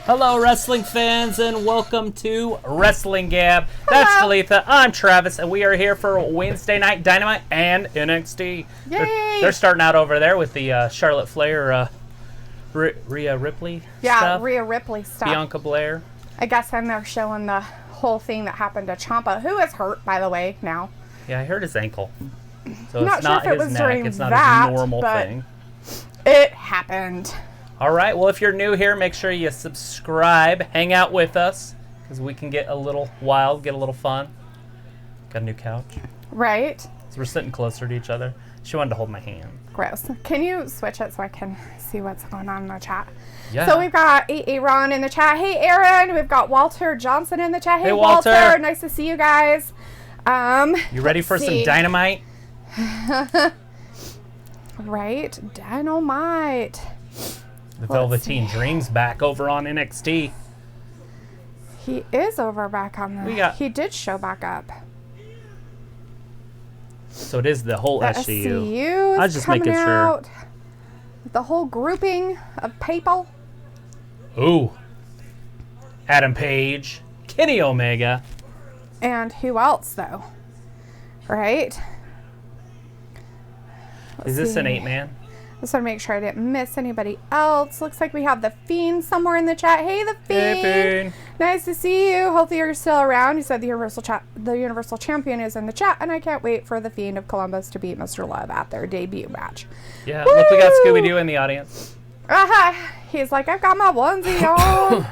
Hello, wrestling fans, and welcome to Wrestling Gab. That's Talitha. I'm Travis, and we are here for Wednesday Night Dynamite and NXT. Yay! They're starting out over there with the Charlotte Flair, Rhea Ripley stuff. Rhea Ripley stuff. Bianca Belair. I guess then they're showing the whole thing that happened to Ciampa, who is hurt, by the way, now. Yeah, I heard his ankle. So Not it's sure not if it his was neck. during It's not that, his normal but thing. It happened. All right, well, if you're new here, make sure you subscribe, hang out with us, because we can get a little wild, get a little fun. Got a new couch. Right? So we're sitting closer to each other. She wanted to hold my hand. Gross. Can you switch it so I can see what's going on in the chat? Yeah. So we've got Aaron in the chat. Hey, Aaron. We've got Walter Johnson in the chat. Hey, Walter. Nice to see you guys. You ready for some Dynamite? Right? Dynamite. The Velveteen Dream's back over on NXT. He is over back on the... He did show back up. So it is the whole the SCU. I was just making sure. The whole grouping of people. Ooh. Adam Page. Kenny Omega. And who else, though? Right? Is this an 8-man? I just want to make sure I didn't miss anybody else. Looks like we have the Fiend somewhere in the chat. Hey, the Fiend. Hey, Fiend. Nice to see you. Hopefully you're still around. You said the Universal Champion is in the chat, and I can't wait for the Fiend of Columbus to beat Mr. Love at their debut match. Yeah, Woo! Look, we got Scooby-Doo in the audience. He's like, I've got my onesie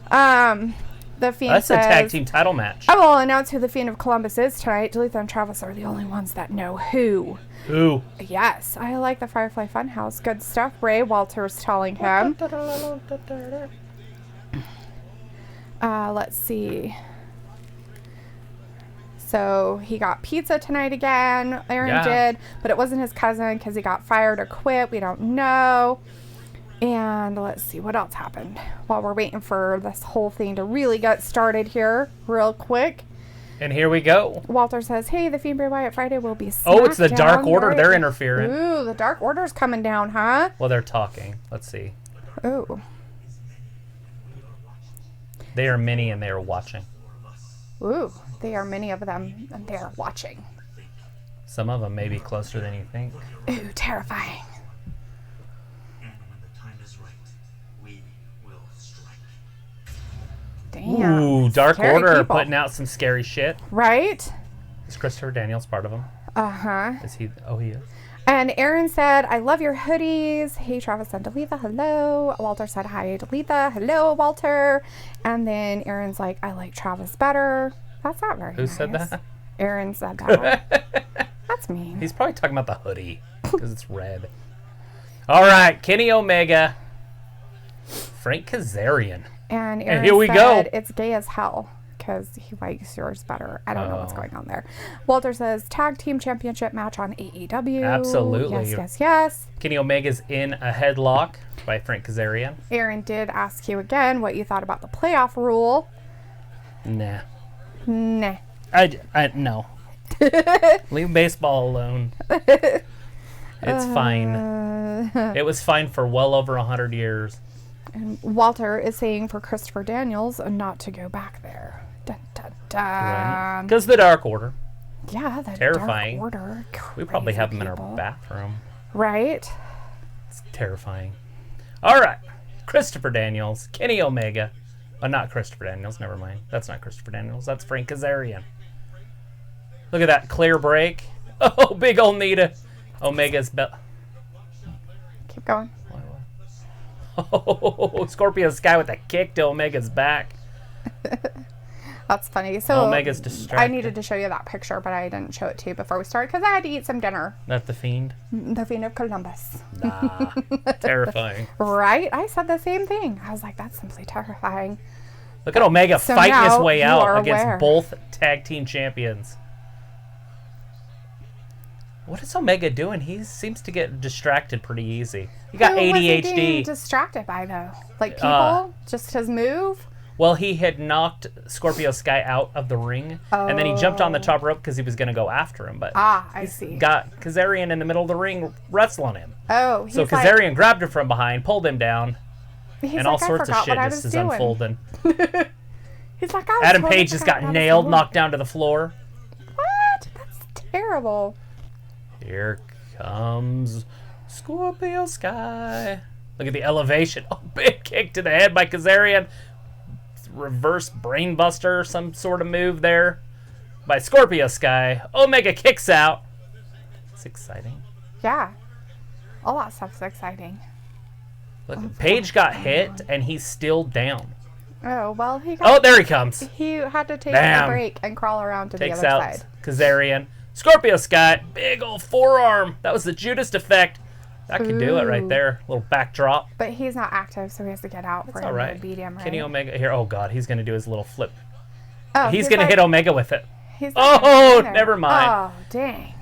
on. The Fiend That's says, a tag team title match. I will announce who the Fiend of Columbus is tonight. Talitha and Travis are the only ones that know who. Who? Yes, I like the Firefly Funhouse. Good stuff. Ray Walter's telling him. Let's see. So he got pizza tonight again. Aaron did, but it wasn't his cousin because he got fired or quit. We don't know. And let's see what else happened while we're waiting for this whole thing to really get started here real quick. And here we go. Walter says, hey, the Fiend Bray Wyatt Friday will be Oh, it's the Dark Order. Right? They're interfering. Ooh, the Dark Order's coming down, huh? Well, they're talking. Let's see. Ooh. They are many and they are watching. Ooh, they are many of them and they are watching. Some of them may be closer than you think. Ooh, terrifying. Damn. Ooh, Dark Order putting out some scary shit. Right? Is Christopher Daniels part of them? Uh-huh. Is he? Oh, he is. And Aaron said, I love your hoodies. Hey, Travis and Talitha, hello. Walter said, hi, Talitha. Hello, Walter. And then Aaron's like, I like Travis better. That's not very nice. Who said that? Aaron said that. That's mean. He's probably talking about the hoodie because it's red. All right, Kenny Omega. Frank Kazarian. And Aaron here we said, go. It's gay as hell because he likes yours better. I don't know what's going on there. Walter says, tag team championship match on AEW. Absolutely. Yes. Kenny Omega's in a headlock by Frank Kazarian. Aaron did ask you again what you thought about the playoff rule. Nah. Nah. No. Leave baseball alone. It's fine. It was fine for well over 100 years. And Walter is saying for Christopher Daniels not to go back there. Dun, dun, dun. Because the Dark Order. Yeah, the terrifying. Dark Order. We probably have them in our bathroom. Right? It's terrifying. All right. Christopher Daniels, Kenny Omega. Not Christopher Daniels. Never mind. That's not Christopher Daniels. That's Frank Kazarian. Look at that clear break. Oh, big old Nita. Omega's belt. Keep going. Oh, Scorpio Sky with a kick to Omega's back. That's funny. So Omega's distracted. I needed to show you that picture, but I didn't show it to you before we started because I had to eat some dinner. That's the Fiend? The Fiend of Columbus. Nah. Terrifying. Right? I said the same thing. I was like, that's simply terrifying. Look at Omega fighting his way out against both tag team champions. What is Omega doing? He seems to get distracted pretty easy. He got ADHD. Who was he being distracted by, though? Like people? Just his move? Well, he had knocked Scorpio Sky out of the ring, and then he jumped on the top rope because he was going to go after him. But I see. Got Kazarian in the middle of the ring wrestling him. Oh, so Kazarian grabbed him from behind, pulled him down, and all sorts of shit just is unfolding. He's like, Adam Page just got nailed, knocked down to the floor. What? That's terrible. Here comes Scorpio Sky. Look at the elevation. Oh, big kick to the head by Kazarian. Reverse brainbuster, some sort of move there by Scorpio Sky. Omega kicks out. It's exciting. Yeah. All that stuff's exciting. Look, Page got hit, and he's still down. Oh, well, there he comes. He had to take a break and crawl around to the other side. Takes out Kazarian. Scorpio Sky, big old forearm. That was the Judas effect. That could do it right there. Little backdrop. But he's not active, so he has to get out for him to beat him, right? Kenny Omega here. Oh, God. He's going to do his little flip. Oh, he's going to hit Omega with it. Never mind. Oh, dang.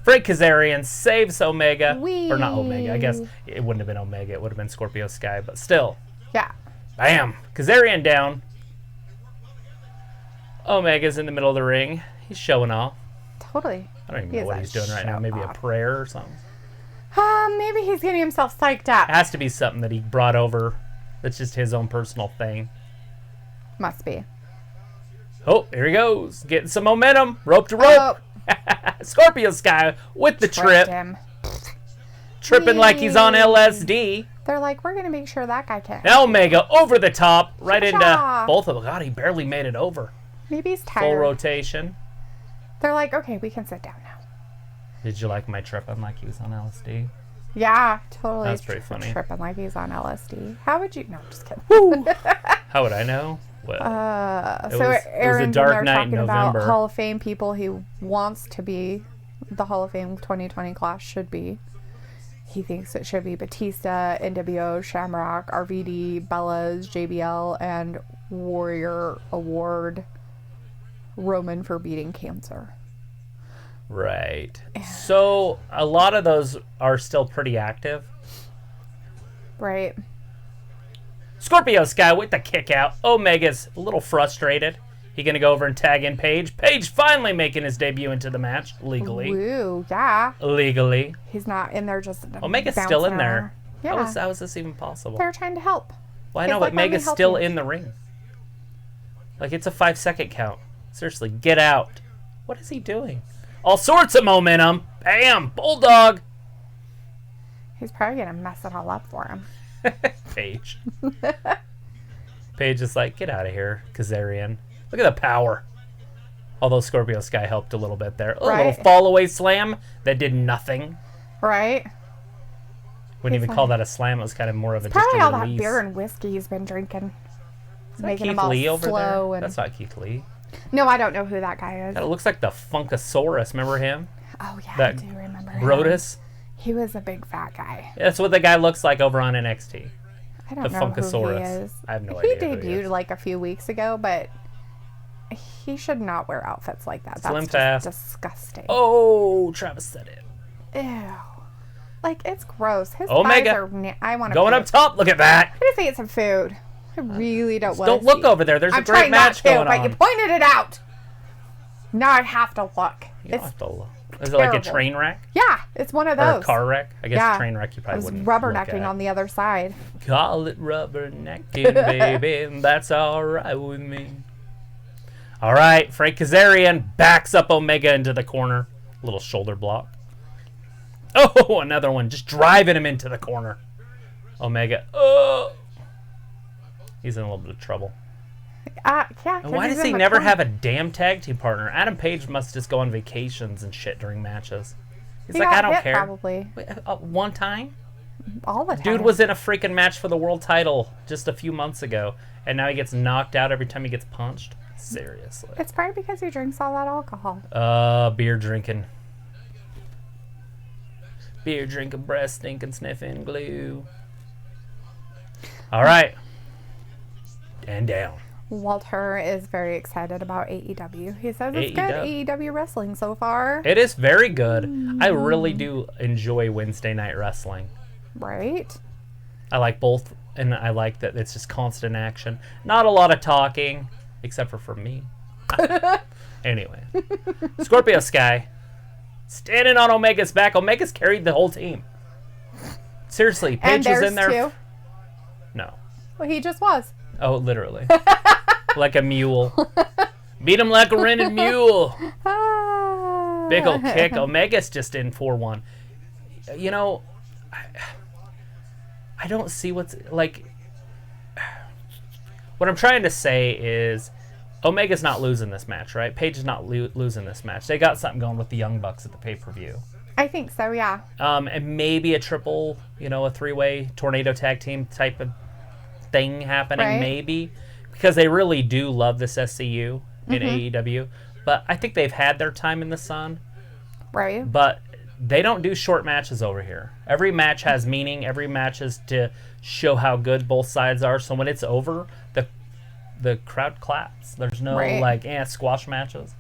Frank Kazarian saves Omega. Or not Omega. I guess it wouldn't have been Omega. It would have been Scorpio Sky. But still. Yeah. Bam. Kazarian down. Omega's in the middle of the ring. He's showing off. Totally. I don't even know what he's doing right now. Maybe a prayer or something. Maybe he's getting himself psyched up. It has to be something that he brought over. That's just his own personal thing. Must be. Oh, here he goes. Getting some momentum. Rope to rope. Scorpio Sky with the trip. Him. Tripping like he's on LSD. They're like, we're going to make sure that guy can't. Omega over the top. Right into both of them. God, he barely made it over. Maybe he's tired. Full rotation. They're like, okay, we can sit down now. Did you like my tripping like he was on LSD? Yeah, totally. That's pretty funny. Tripping like he's on LSD. How would you? No, I'm just kidding. Woo. How would I know? Well, Aaron, it was a dark night in talking November. About Hall of Fame people he wants to be. The Hall of Fame 2020 class should be. He thinks it should be Batista, NWO, Shamrock, RVD, Bellas, JBL, and Warrior Award Roman for beating cancer. Right. So a lot of those are still pretty active. Right. Scorpio Sky with the kick out. Omega's a little frustrated. He gonna go over and tag in Page. Page finally making his debut into the match legally. Woo, yeah. Legally. He's not in there just. Omega's still in there. Yeah. How is this even possible? They're trying to help. Well, I know, but Omega's still in the ring. Like, it's a 5-second count. Seriously, get out. What is he doing? All sorts of momentum. Bam! Bulldog! He's probably going to mess it all up for him. Page. Page is like, get out of here, Kazarian. Look at the power. Although Scorpio Sky helped a little bit there. A little fall-away slam that did nothing. Right. Wouldn't even call that a slam. It was kind of more of a just probably a all release. that beer and whiskey he's been drinking. Making him all Lee over slow there? That's not Keith Lee. No, I don't know who that guy is. It looks like the Funkasaurus. Remember him? Oh, yeah, I do remember him. Brodus? He was a big fat guy. Yeah, that's what the guy looks like over on NXT. I don't know who he is. I have no idea. He debuted like a few weeks ago, but he should not wear outfits like that. Slim That's fast. just disgusting. Oh, Travis said it. Ew. Like, it's gross. His Omega. thighs are... I want to going up top. Look at that. I'm going to eat some food. I really don't want to Don't look over there. There's a great match going on. But you pointed it out. Now I have to look. You don't have to look. Is it like a train wreck? Yeah, it's one of those. Or a car wreck? I guess train wreck you probably wouldn't look at. Rubbernecking on the other side. Call it rubbernecking, baby. That's all right with me. All right, Frank Kazarian backs up Omega into the corner. Little shoulder block. Oh, another one. Just driving him into the corner. Omega. Oh. He's in a little bit of trouble. Yeah. And why does he never have a damn tag team partner? Adam Page must just go on vacations and shit during matches. He's like, I don't care. Probably. Wait, one time? All the time. Dude was in a freaking match for the world title just a few months ago, and now he gets knocked out every time he gets punched? Seriously. It's probably because he drinks all that alcohol. Beer drinking. Beer drinking, breath stinking, sniffing glue. All right. And down. Walter is very excited about AEW. He says it's good AEW wrestling so far. It is very good. I really do enjoy Wednesday night wrestling. Right? I like both, and I like that it's just constant action. Not a lot of talking, except for me. Anyway. Scorpio Sky. Standing on Omega's back. Omega's carried the whole team. Seriously, Paige was in there. Too. No. Well, he just was. Oh, literally. Like a mule. Beat him like a rented mule. Big old kick. Omega's just in 4-1. You know, I don't see what's... Like, what I'm trying to say is Omega's not losing this match, right? Paige is not losing this match. They got something going with the Young Bucks at the pay-per-view. I think so, yeah. And maybe a triple, a three-way tornado tag team type of thing happening, right? Maybe. Because they really do love this SCU in AEW. But I think they've had their time in the sun. Right. But they don't do short matches over here. Every match has meaning. Every match is to show how good both sides are. So when it's over, the crowd claps. There's no squash matches.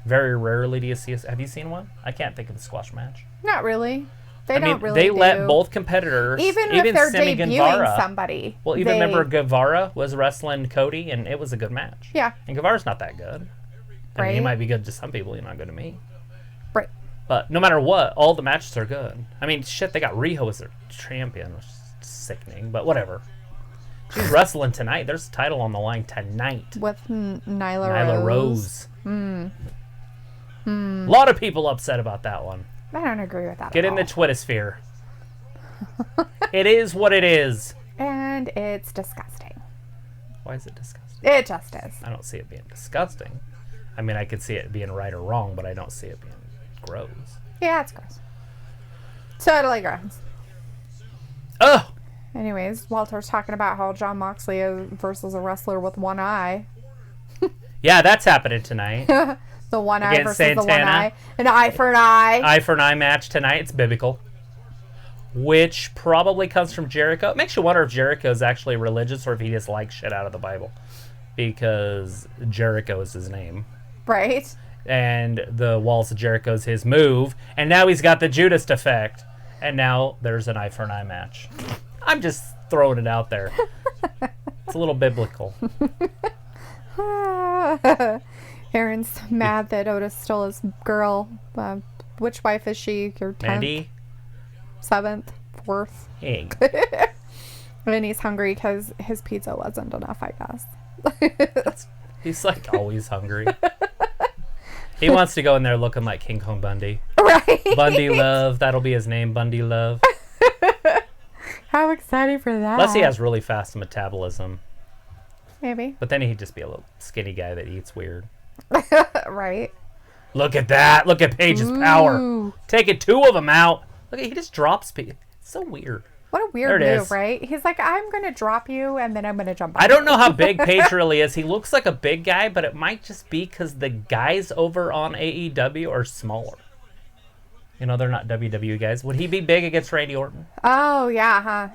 Very rarely do you see have you seen one? I can't think of a squash match. Not really. They let both competitors, even if they're Sammy debuting Guevara, somebody. Well, remember Guevara was wrestling Cody, and it was a good match. Yeah. And Guevara's not that good. I mean, he might be good to some people. He's not good to me. Right. But no matter what, all the matches are good. I mean, shit, they got Riho as their champion, which is sickening, but whatever. She's wrestling tonight. There's a title on the line tonight. With Nyla Rose. A lot of people upset about that one. I don't agree with that. Get in the Twittersphere. It is what it is. And it's disgusting. Why is it disgusting? It just is. I don't see it being disgusting. I mean, I could see it being right or wrong, but I don't see it being gross. Yeah, it's gross. Totally gross. Ugh! Anyways, Walter's talking about how Jon Moxley is versus a wrestler with one eye. Yeah, that's happening tonight. The one eye versus Santana. The one eye. An eye for an eye. Eye for an eye match tonight. It's biblical. Which probably comes from Jericho. It makes you wonder if Jericho is actually religious or if he just likes shit out of the Bible. Because Jericho is his name. Right. And the Walls of Jericho is his move. And now he's got the Judas effect. And now there's an eye for an eye match. I'm just throwing it out there. It's a little biblical. Aaron's mad that Otis stole his girl. Which wife is she? Your 10th? Mandy? 7th? 4th? Hey. And he's hungry because his pizza wasn't enough, I guess. He's like always hungry. He wants to go in there looking like King Kong Bundy. Right. Bundy Love. That'll be his name, Bundy Love. How excited for that. Unless he has really fast metabolism. Maybe. But then he'd just be a little skinny guy that eats weird. Right. Look at that. Look at Paige's power. Taking 2 of them out. Look at he just drops people. It's so weird. What a weird move, right? He's like, I'm going to drop you, and then I'm going to jump on I don't know how big Paige really is. He looks like a big guy, but it might just be because the guys over on AEW are smaller. They're not WWE guys. Would he be big against Randy Orton? Oh, yeah, huh?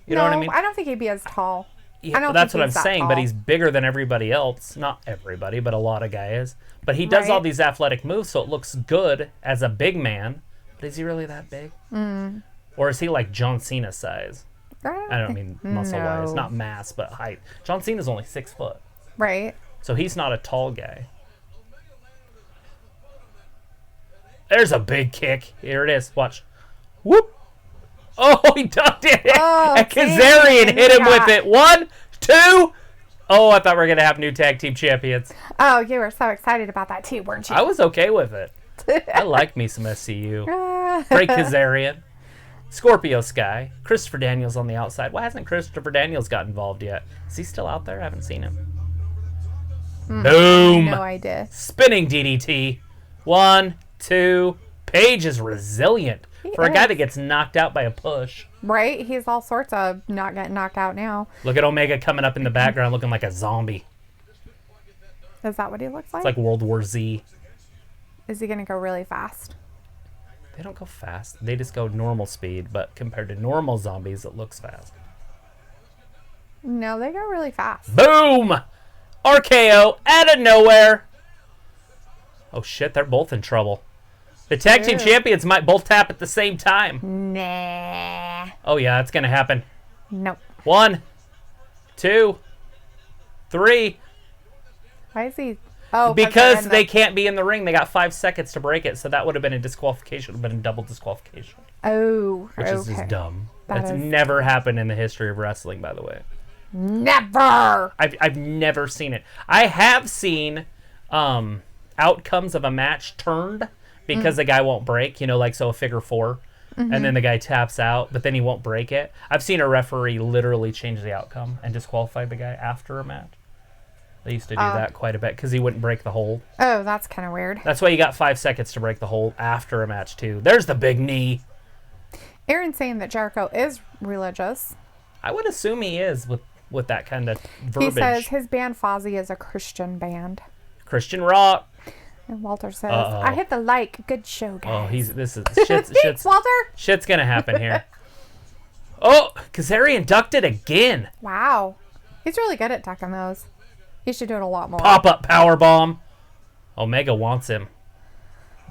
You know what I mean? I don't think he'd be as tall. Yeah, that's what I'm saying, but he's bigger than everybody else. Not everybody, but a lot of guys. But he does all these athletic moves, so it looks good as a big man. But is he really that big? Mm. Or is he like John Cena size? I don't mean muscle-wise, No. not mass, but height. John Cena's only 6 foot. Right. So he's not a tall guy. There's a big kick. Here it is. Watch. Whoop. Oh, he ducked it. Oh, and Kazarian hit him with it. 1, 2. Oh, I thought we were going to have new tag team champions. Oh, you were so excited about that too, weren't you? I was okay with it. I like me some SCU. Great Kazarian. Scorpio Sky. Christopher Daniels on the outside. Why hasn't Christopher Daniels got involved yet? Is he still out there? I haven't seen him. Boom. No idea. Spinning DDT. 1, 2. Paige is resilient. For a guy that gets knocked out by a push. Right? He's all sorts of not getting knocked out now. Look at Omega coming up in the background looking like a zombie. Is that what he looks like? It's like World War Z. Is he going to go really fast? They don't go fast. They just go normal speed, but compared to normal zombies, it looks fast. No, they go really fast. Boom! RKO out of nowhere. Oh shit, they're both in trouble. The tag team champions might both tap at the same time. Nah. Oh yeah, it's gonna happen. Nope. 1, 2, 3. Why is he? Oh, because they can't be in the ring. They got 5 seconds to break it, so that would have been a disqualification. It would have been a double disqualification. Oh, which is just dumb. That That's is... never happened in the history of wrestling, by the way. Never. I've never seen it. I have seen outcomes of a match turned because the guy won't break, like so a figure four, and then the guy taps out, but then he won't break it. I've seen a referee literally change the outcome and disqualify the guy after a match. They used to do that quite a bit because he wouldn't break the hold. Oh, that's kind of weird. That's why you got 5 seconds to break the hold after a match, too. There's the big knee. Aaron's saying that Jericho is religious. I would assume he is with that kind of verbiage. He says his band Fozzy is a Christian band. Christian rock. And Walter says, I hit the like. Good show, guys. Oh, this is shit's Walter. Shit's gonna happen here. Oh, Kazarian ducked it again. Wow. He's really good at ducking those. He should do it a lot more. Pop-up powerbomb. Omega wants him.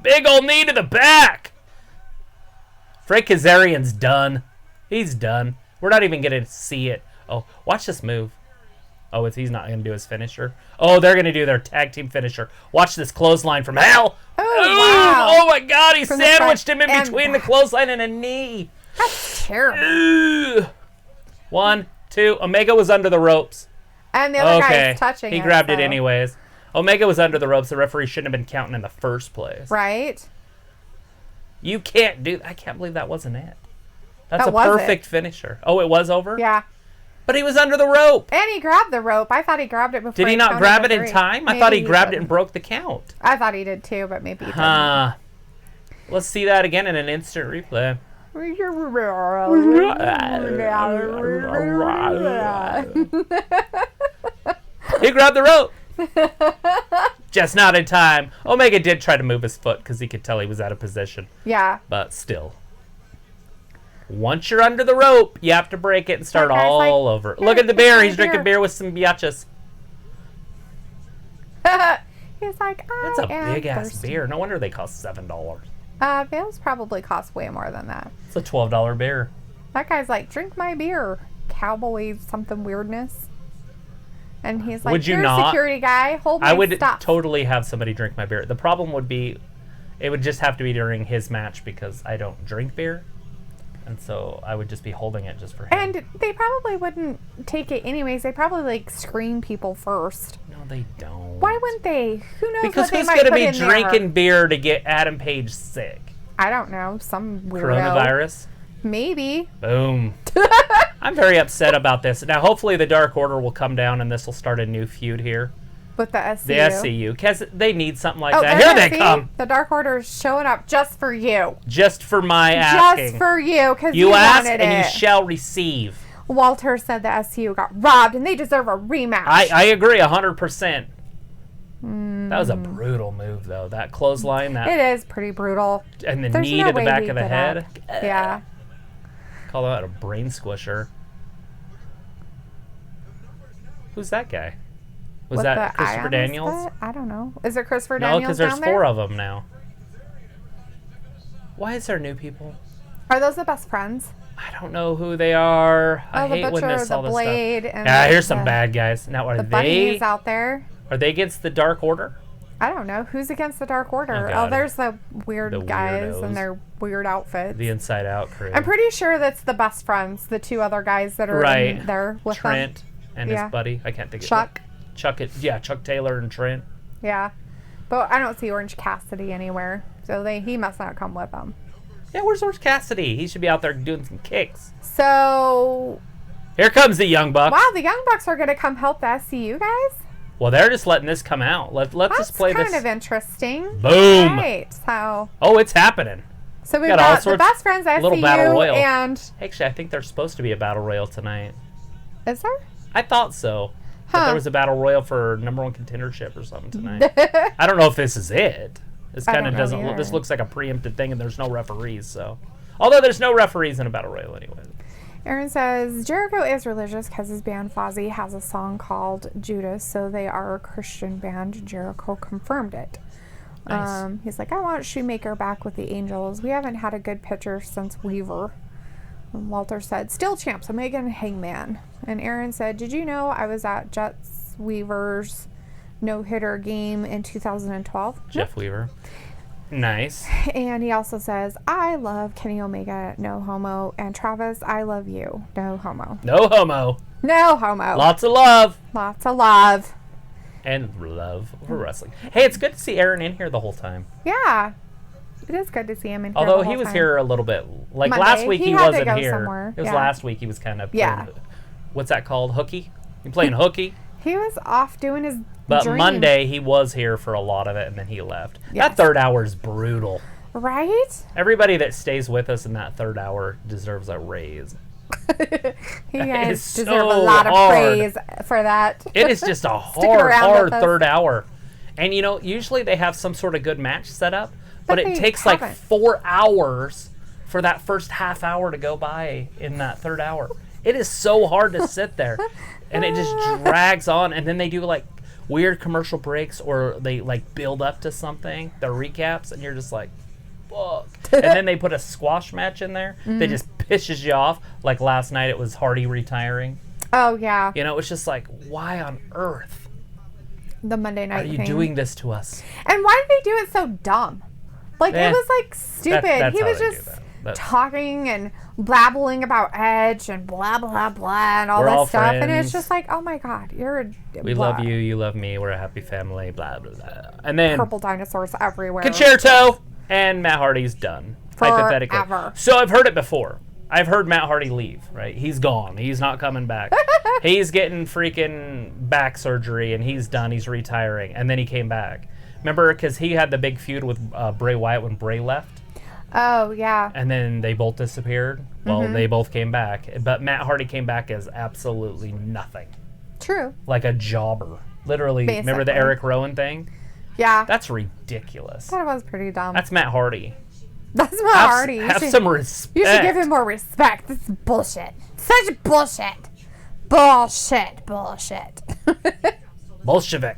Big ol' knee to the back. Frank Kazarian's done. He's done. We're not even going to see it. Oh, watch this move. Oh, he's not going to do his finisher. Oh, they're going to do their tag team finisher. Watch this clothesline from hell. Oh, wow. Oh my God. He From the sandwiched front him in and between the back. clothesline and a knee. That's terrible. 1, 2. Omega was under the ropes. And the other guy's touching he it. grabbed it anyways. Omega was under the ropes. The referee shouldn't have been counting in the first place. Right? You can't do... I can't believe that wasn't it. That's That a was perfect finisher. Oh, it was over? Yeah. But he was under the rope. And he grabbed the rope. I thought he grabbed it before Did he not counted grab to it in 3. time? I Maybe thought he grabbed it didn't. and broke the count. I thought he did too, but maybe he didn't. Let's see that again in an instant replay. He grabbed the rope. Just not in time. Omega did try to move his foot because he could tell he was out of position. Yeah. But still. Once you're under the rope, you have to break it and start That guy's all like, over. "Here, Look at the it's beer. my He's drinking beer." beer with some biatches. He's like, That's a am big-ass thirsty. beer. No wonder they cost $7. Those probably cost way more than that. It's a $12 beer. That guy's like, drink my beer, cowboy something weirdness. And he's like, Would you "You're not? a security guy, hold my I would stuff." totally have somebody drink my beer. The problem would be, it would just have to be during his match because I don't drink beer. And so I would just be holding it just for him. And they probably wouldn't take it anyways. They probably like screen people first. No, they don't. Why wouldn't they? Who knows Because what they who's might going to put be in there? drinking beer to get Adam Page sick? I don't know. Some weirdo. Coronavirus? Maybe. Boom. I'm very upset about this. Now, hopefully the Dark Order will come down and this will start a new feud here. With the SCU. The SCU. Because they need something like Oh, that. they're Here gonna they see come. The Dark Order's showing up just for you. Just for my asking. Just for you, because You you ask wanted and it. you shall receive. Walter said the SCU got robbed and they deserve a rematch. I agree 100%. That was a brutal move, though. That clothesline, It is pretty brutal. and the There's knee no to the way back he of the could head. have. Yeah. Call that a brain squisher. Who's that guy? Was With that the eye Christopher on his Daniels? foot? I don't know. Is it Christopher No, Daniels because there's down there? 4 of them now. Why is there new people? Are those the best friends? I don't know who they are. I the hate when Butcher, this the all this Blade, stuff. and Yeah, the- here's some the- bad guys. Now, The bunnies out there. are they against the Dark Order? I don't know. Who's against the Dark Order? Oh, God. There's the weird The guys weirdos. and their weird outfits. The Inside Out crew. I'm pretty sure that's the best friends, the 2 other guys that are in there with Trent and Yeah. his buddy. I can't think of Chuck. Chuck Taylor and Trent. them. Yeah. But I don't see Orange Cassidy anywhere. So he must not come with them. Yeah, where's Orange Cassidy? He should be out there doing some kicks. So, Here comes the Young Bucks. wow, the Young Bucks are going to come help the SCU guys? Well, they're just letting this come out. Let's That's just play kind this. of interesting. Boom. Right. So Oh, it's happening. we've Got all got the sorts- best friends little battle SCU royal. and Actually, I think there's supposed to be a battle royal tonight. is there? I thought so. But Huh. there was a battle royal for #1 contendership or something tonight. I don't know if this is it. This I kind don't of know doesn't look. either. This looks like a preempted thing, and there's no referees. So, although there's no referees in a battle royal anyway. Aaron says Jericho is religious because his band Fozzy has a song called Judas, so they are a Christian band. Jericho confirmed it. Nice. He's like, I want Shoemaker back with the Angels. We haven't had a good pitcher since Weaver. And Walter said, still champs, Omega and Hangman. And Aaron said, did you know I was at Jets Weaver's no-hitter game in 2012? Jeff Weaver. Nice. And he also says, I love Kenny Omega, no homo. And Travis, I love you, no homo. No homo. No homo. Lots of love. Lots of love. And love for wrestling. Hey, it's good to see Aaron in here the whole time. Yeah. It is good to see him in here. Although he was here a little bit. Like Monday. last week he had wasn't to go here. somewhere. It was Yeah. last week he was kind of playing, Yeah. what's that called? Hooky? You playing hooky? He was off doing his But dream. Monday he was here for a lot of it and then he left. Yes. That third hour is brutal. Right? Everybody that stays with us in that third hour deserves a raise. You guys is deserve so a lot of hard. praise for that. It is just a Sticking around hard with us. third hour. And you know, usually they have some sort of good match set up, but it they takes like haven't. 4 hours for that first half hour to go by in that third hour. It is so hard to sit there. And it just drags on, and then they do like weird commercial breaks or they like build up to something, their recaps, and you're just like, fuck. And then they put a squash match in there that just pisses you off. Like last night it was Hardy retiring. Oh, yeah. You know, it's just like, why on earth The Monday night are you thing. doing this to us? And why did they do it so dumb? Like, Eh, it was, like, stupid. that's He how was they do just that. talking and blabbling about Edge and blah, blah, blah, and all We're this all stuff. And friends. it's just like, oh, my God, you're a... We blah. love you, you love me, we're a happy family, blah, blah, blah. And then Purple dinosaurs everywhere. Concerto and Matt Hardy's done, hypothetically. Forever. So I've heard it before. I've heard Matt Hardy leave, right? He's gone. He's not coming back. He's getting freaking back surgery, and he's done. He's retiring. And then he came back. Remember, because he had the big feud with Bray Wyatt when Bray left? Oh, yeah. And then they both disappeared. Well, they both came back. But Matt Hardy came back as absolutely nothing. True. Like a jobber. Literally, remember the Basically. Eric Rowan thing? Yeah. That's ridiculous. That was pretty dumb. That's Matt Hardy. That's not Hardy. Have some respect. You should give him more respect. This is bullshit. Such bullshit. Bullshit. Bullshit. Bolshevik.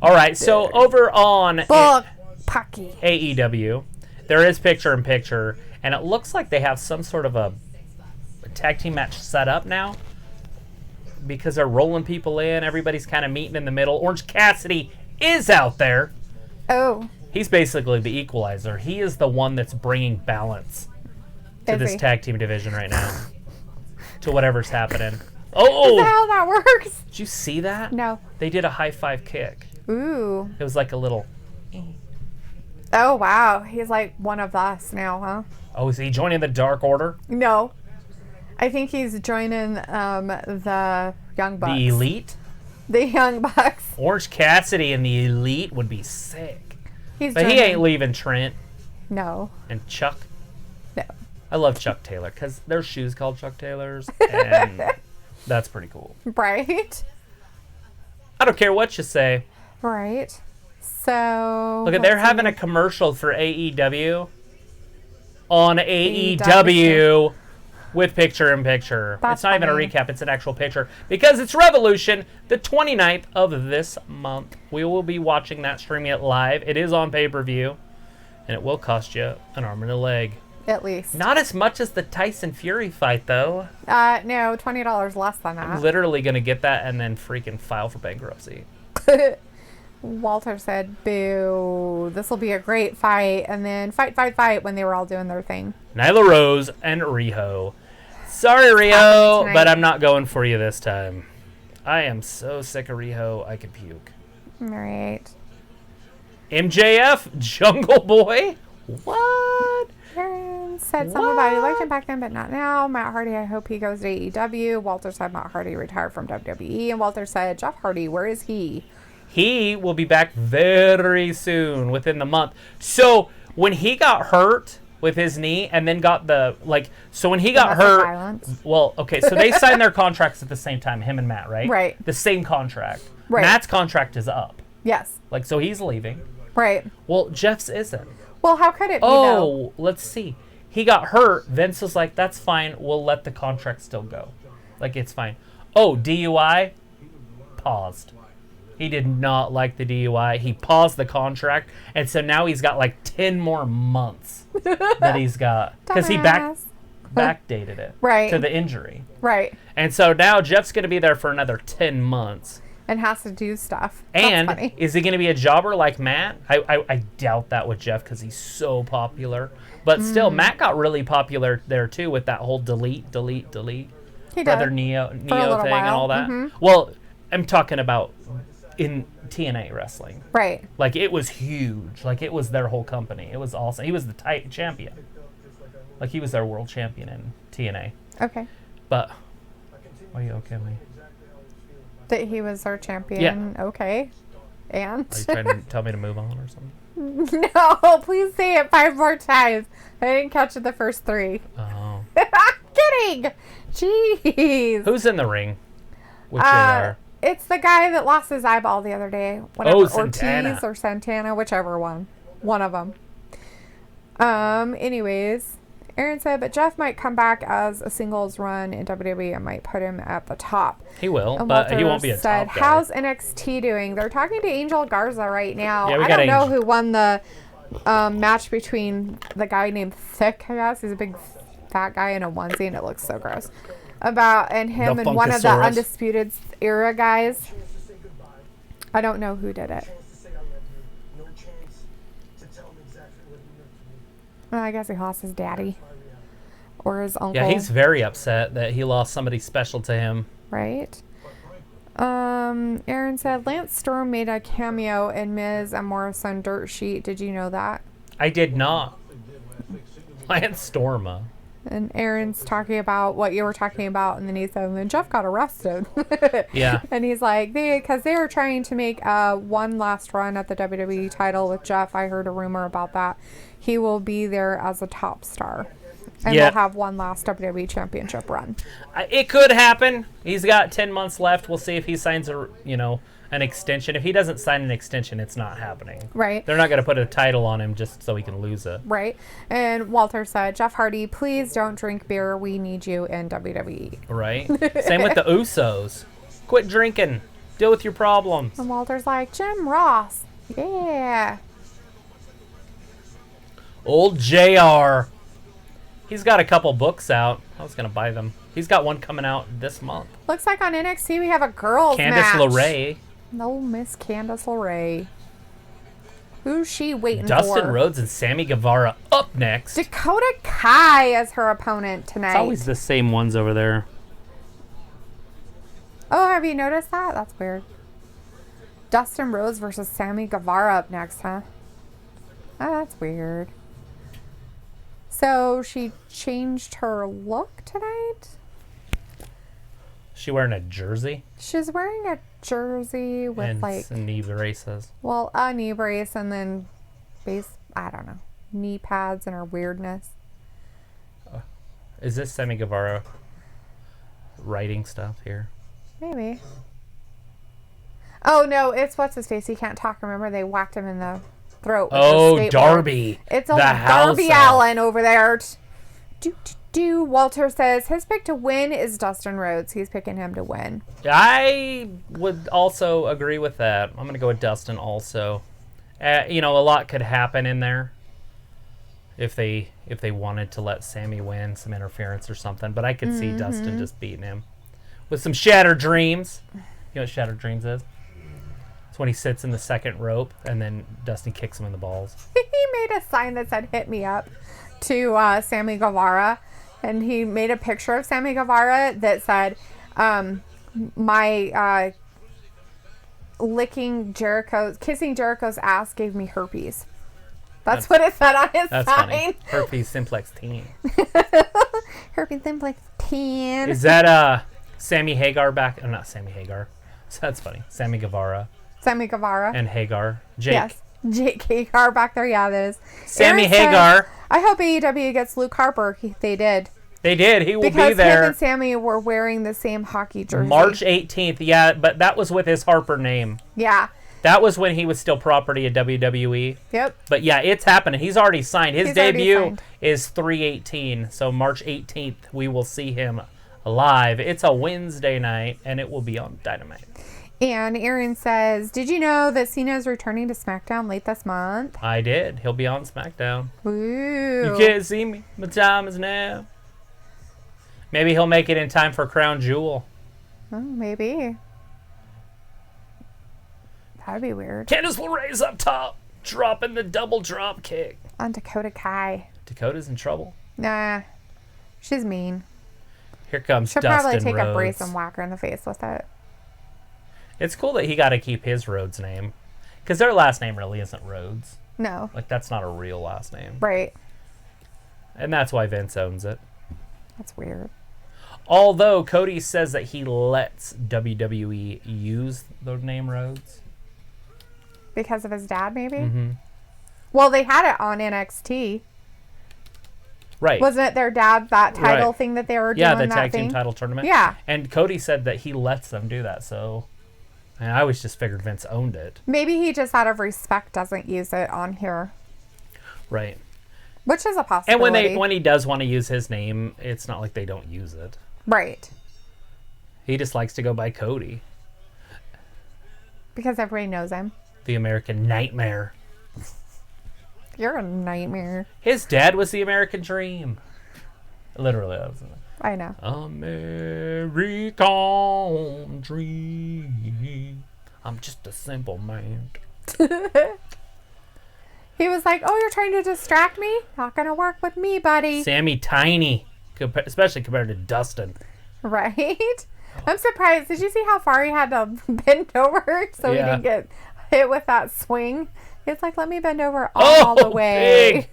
All right, so over on Bull Pucky. AEW, there is picture-in-picture, and it looks like they have some sort of a tag team match set up now because they're rolling people in. Everybody's kind of meeting in the middle. Orange Cassidy is out there. Oh. He's basically the equalizer. He is the one that's bringing balance to Is this he? tag team division right now, to whatever's happening. Is that Oh, how that works? did you see that? No. They did a high five kick. Ooh. It was like a little. Oh, wow. He's like one of us now, huh? Oh, is he joining the Dark Order? No. I think he's joining the Young Bucks. The Elite? The Young Bucks. Orange Cassidy and the Elite would be sick. He's But he joining. ain't leaving Trent No. and Chuck. No. I love Chuck Taylor because there's shoes called Chuck Taylors, and that's pretty cool. Right? I don't care what you say. Right. So. Look, they're having a commercial for AEW on AEW. AEW with picture-in-picture. That's It's not even a funny. recap, it's an actual picture. Because it's Revolution, the 29th of this month. We will be watching that, streaming it live. It is on pay-per-view, and it will cost you an arm and a leg. At least. Not as much as the Tyson Fury fight, though. No, $20 less than I'm that. literally going to get that and then freaking file for bankruptcy. Walter said, boo, this will be a great fight. And then fight when they were all doing their thing. Nyla Rose and Riho. Sorry, happening Riho, tonight. but I'm not going for you this time. I am so sick of Riho, I could puke. All right. MJF, Jungle Boy? What? Aaron said something about he liked him back then, but not now. Matt Hardy, I hope he goes to AEW. Walter said Matt Hardy retired from WWE. And Walter said, Jeff Hardy, where is he? He will be back very soon, within the month. So, when he got hurt with his knee and then got the, so when he got Domestic hurt, violence. well, okay, so they signed their contracts at the same time, him and Matt, right? Right. The same contract. Right. Matt's contract is up. Yes. So he's leaving. Right. Well, Jeff's isn't. Well, how could it be, though? Oh, let's see. He got hurt. Vince was like, that's fine. We'll let the contract still go. It's fine. Oh, DUI? Paused. He did not like the DUI. He paused the contract. And so now he's got 10 more months that he's got. Because he Dumbass. backdated it Right. to the injury. Right. And so now Jeff's going to be there for another 10 months. and has to do stuff. And That's funny. is he going to be a jobber like Matt? I doubt that with Jeff because he's so popular. But still, Matt got really popular there too with that whole delete He Brother did. Neo For a thing little and while. all that. Mm-hmm. Well, I'm talking about in TNA wrestling. Right. Like, it was huge. Like, it was their whole company. It was awesome. He was the champion. Like, he was their world champion in TNA. Okay. But, why are you okay with me? That he was our champion. Yeah. Okay. And? Are you trying to tell me to move on or something? No, please say it 5 more times. I didn't catch it the first 3. Oh. Kidding. Jeez. Who's in the ring? Which are... It's the guy that lost his eyeball the other day. Whatever, Oh, Santana. Ortiz or Santana, whichever one. One of them. Anyways, Aaron said, but Jeff might come back as a singles run in WWE and might put him at the top. He will, And but he Walter won't be a said, top guy. how's NXT doing? They're talking to Angel Garza right now. Yeah, we I got don't know Angel. who won the match between the guy named Thick, I guess. He's a big fat guy in a onesie, and it looks so gross. And him The and one of the Funkasaurus. Undisputed Era guys. I don't know who did it. Well, I guess he lost his daddy. Or his uncle. Yeah, he's very upset that he lost somebody special to him. Right? Aaron said, Lance Storm made a cameo in Miz and Morrison Dirt Sheet. Did you know that? I did not. Lance Storma. And Aaron's talking about what you were talking about, and then he said, and then Jeff got arrested. Yeah. And he's like, because they were trying to make one last run at the WWE title with Jeff. I heard a rumor about that. He will be there as a top star. And Yeah. we'll have one last WWE championship run. It could happen. He's got 10 months left. We'll see if he signs an extension. If he doesn't sign an extension, it's not happening. Right. They're not going to put a title on him just so he can lose it. Right. And Walter said, Jeff Hardy, please don't drink beer. We need you in WWE. Right? Same with the Usos. Quit drinking. Deal with your problems. And Walter's like, Jim Ross. Yeah. Old JR. He's got a couple books out. I was going to buy them. He's got one coming out this month. Looks like on NXT we have a girls Candice match. LeRae. No, Miss Candice LeRae. Who's she waiting Dustin for? Rhodes and Sammy Guevara up next. Dakota Kai as her opponent tonight. It's always the same ones over there. Oh, have you noticed that? That's weird. Dustin Rhodes versus Sammy Guevara up next, huh? Oh, that's weird. So she changed her look tonight? She wearing a jersey She's wearing a jersey with and like, some knee braces. well, a knee brace and then I don't know, knee pads and her weirdness. Is this Sammy Guevara writing stuff here? Maybe. Oh no, it's what's his face. He can't talk. Remember they whacked him in the throat. With Oh, the skateboard. Darby. It's the old house Darby elf. Allen over there. Walter says his pick to win is Dustin Rhodes. He's picking him to win. I would also agree with that. I'm going to go with Dustin also. A lot could happen in there if they wanted to let Sammy win, some interference or something. But I could see Dustin just beating him with some Shattered Dreams. You know what Shattered Dreams is? It's when he sits in the second rope and then Dustin kicks him in the balls. He made a sign that said "Hit me up" to Sammy Guevara, and he made a picture of Sammy Guevara that said, "My kissing Jericho's ass gave me herpes." That's what it said on his That's sign. funny. Herpes simplex teen. Herpes simplex teen. Is that Sammy Hagar back? Oh, not Sammy Hagar. That's funny. Sammy Guevara Sammy Guevara. and Hagar. Jake. Yes. Jake Hagar back there. Yeah, that is. Sammy Aaron said, Hagar. I hope AEW gets Luke Harper. They did. They did. He will Because be there him and Sammy were wearing the same hockey jersey. March 18th. Yeah, but that was with his Harper name. Yeah. That was when he was still property of WWE. Yep. But yeah, it's happening. He's already signed. His He's already debut signed. is 3/18. So March 18th, we will see him live. It's a Wednesday night, and it will be on Dynamite. And Aaron says, did you know that Cena is returning to SmackDown late this month? I did. He'll be on SmackDown. Ooh. You can't see me. My time is now. Maybe he'll make it in time for Crown Jewel. Oh, maybe. That'd be weird. Candice LeRae's up top, dropping the double drop kick. On Dakota Kai. Dakota's in trouble. Nah. She's mean. Here comes She'll Dustin probably take Rhodes. a brace and whack her in the face with it. It's cool that he got to keep his Rhodes name. Because their last name really isn't Rhodes. No. Like, that's not a real last name. Right. And that's why Vince owns it. That's weird. Although Cody says that he lets WWE use the name Rhodes. Because of his dad, maybe? Mm-hmm. Well, they had it on NXT. Right. Wasn't it their dad, that title Right. thing that they were doing? Yeah, the that tag thing? team title tournament. Yeah. And Cody said that he lets them do that, so... And I always just figured Vince owned it. Maybe he just out of respect doesn't use it on here. Right. Which is a possibility. And when he does want to use his name, it's not like they don't use it. Right. He just likes to go by Cody. Because everybody knows him. The American Nightmare. You're a nightmare. His dad was the American Dream. Literally, that was it. I know. American Dream. I'm just a simple man. He was like, oh, you're trying to distract me? Not going to work with me, buddy. Sammy Tiny. Especially compared to Dustin. Right? I'm surprised. Did you see how far he had to bend over so he didn't get hit with that swing? It's like, let me bend over all the way.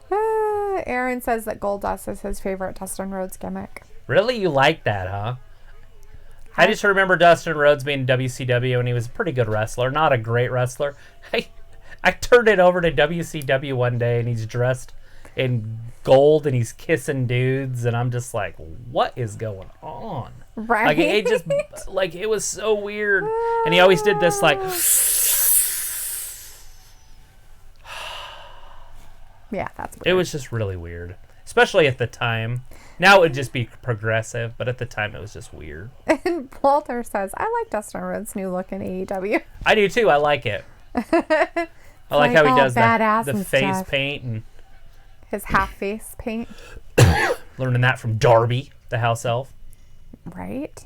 Aaron says that Goldust is his favorite Dustin Rhodes gimmick. Really? You like that, huh? I just remember Dustin Rhodes being in WCW, and he was a pretty good wrestler. Not a great wrestler. I turned it over to WCW one day, and he's dressed in gold, and he's kissing dudes, and I'm just like, what is going on? Right? It was so weird. And he always did this, like... Yeah, that's weird. It was just really weird. Especially at the time. Now it would just be progressive, but at the time it was just weird. And Walter says, I like Dustin Rhodes' new look in AEW. I do too. I like it. I like how he does the face stuff. paint and His half face paint. learning that from Darby, the house elf. Right?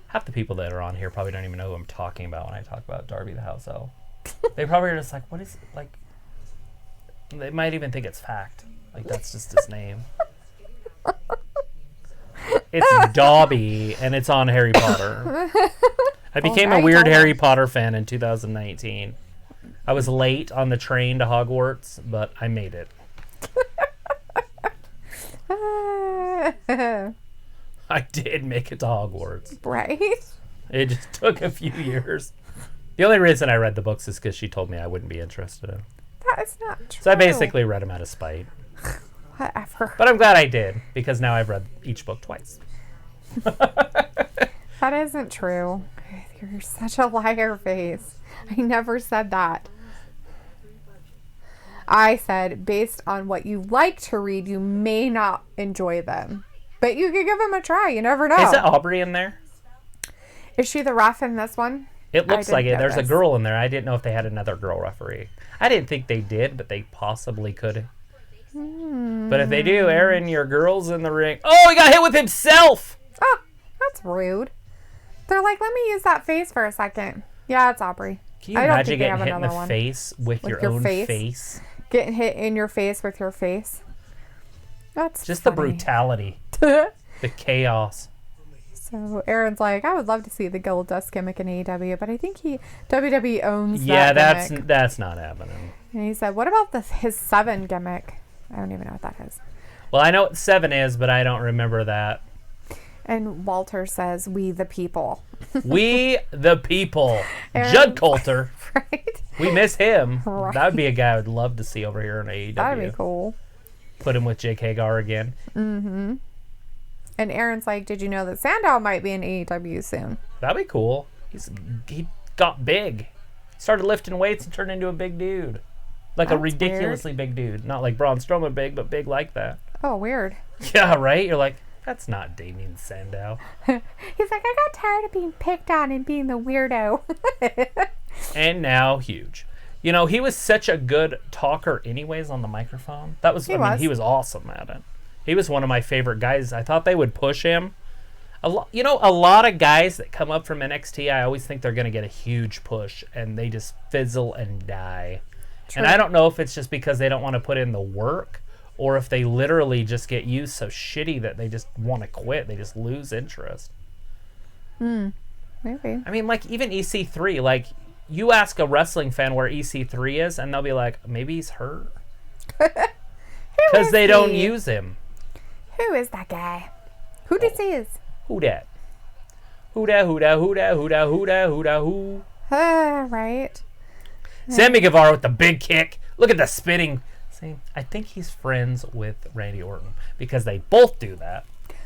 Half the people that are on here probably don't even know who I'm talking about when I talk about Darby, the house elf. They probably are just like, what is it? Like, they might even think it's fact. Like, that's just his name. It's Dobby, and it's on Harry Potter. I became a weird Harry Potter fan in 2019. I was late on the train to Hogwarts, but I made it. I did make it to Hogwarts. Right? It just took a few years. The only reason I read the books is because she told me I wouldn't be interested in them. That is not true. So I basically read them out of spite. Whatever. But I'm glad I did, because now I've read each book twice. That isn't true. You're such a liar face. I never said that. I said, based on what you like to read, you may not enjoy them. But you could give them a try. You never know. Is it Aubrey in there? Is she the ref in this one? It looks like it. There's a notice. girl in there. I didn't know if they had another girl referee. I didn't think they did, but they possibly could. But if they do, Aaron, your girl's in the ring. Oh, he got hit with himself! Oh, that's rude. They're like, let me use that face for a second. Yeah, it's Aubrey. Can you imagine getting hit in the face with your own face? Getting hit in your face with your face. That's just funny. the brutality. The chaos. So Aaron's like, I would love to see the Goldust gimmick in AEW, but I think WWE owns that that gimmick. that's not happening. And he said, what about his 7 gimmick? I don't even know what that is. Well, I know what 7 is, but I don't remember that. And Walter says, we the people. We the people. Aaron, Judd Coulter. Right? We miss him. Right. That would be a guy I would love to see over here in AEW. That'd be cool. Put him with Jake Hagar again. Mm-hmm. And Aaron's like, did you know that Sandow might be in AEW soon? That'd be cool. He got big. Started lifting weights and turned into a big dude. Like That's a ridiculously big dude. Not like Braun Strowman big, but big like that. Oh, weird. Yeah, right? You're like, that's not Damien Sandow. He's like, I got tired of being picked on and being the weirdo. And now huge. You know, he was such a good talker anyways on the microphone. He was awesome at it. He was one of my favorite guys. I thought they would push him. a lot of guys that come up from NXT, I always think they're going to get a huge push, and they just fizzle and die. True. And I don't know if it's just because they don't want to put in the work, or if they literally just get used so shitty that they just want to quit. They just lose interest. Maybe. I mean, like, even EC3, like, you ask a wrestling fan where EC3 is, and they'll be like, maybe he's hurt. Because they don't use him. Who is that guy? Who this is? Who dat? Who da, who da, who da, who da, who da, who da, who? Right. Sammy Guevara with the big kick. Look at the spinning. See, I think he's friends with Randy Orton because they both do that.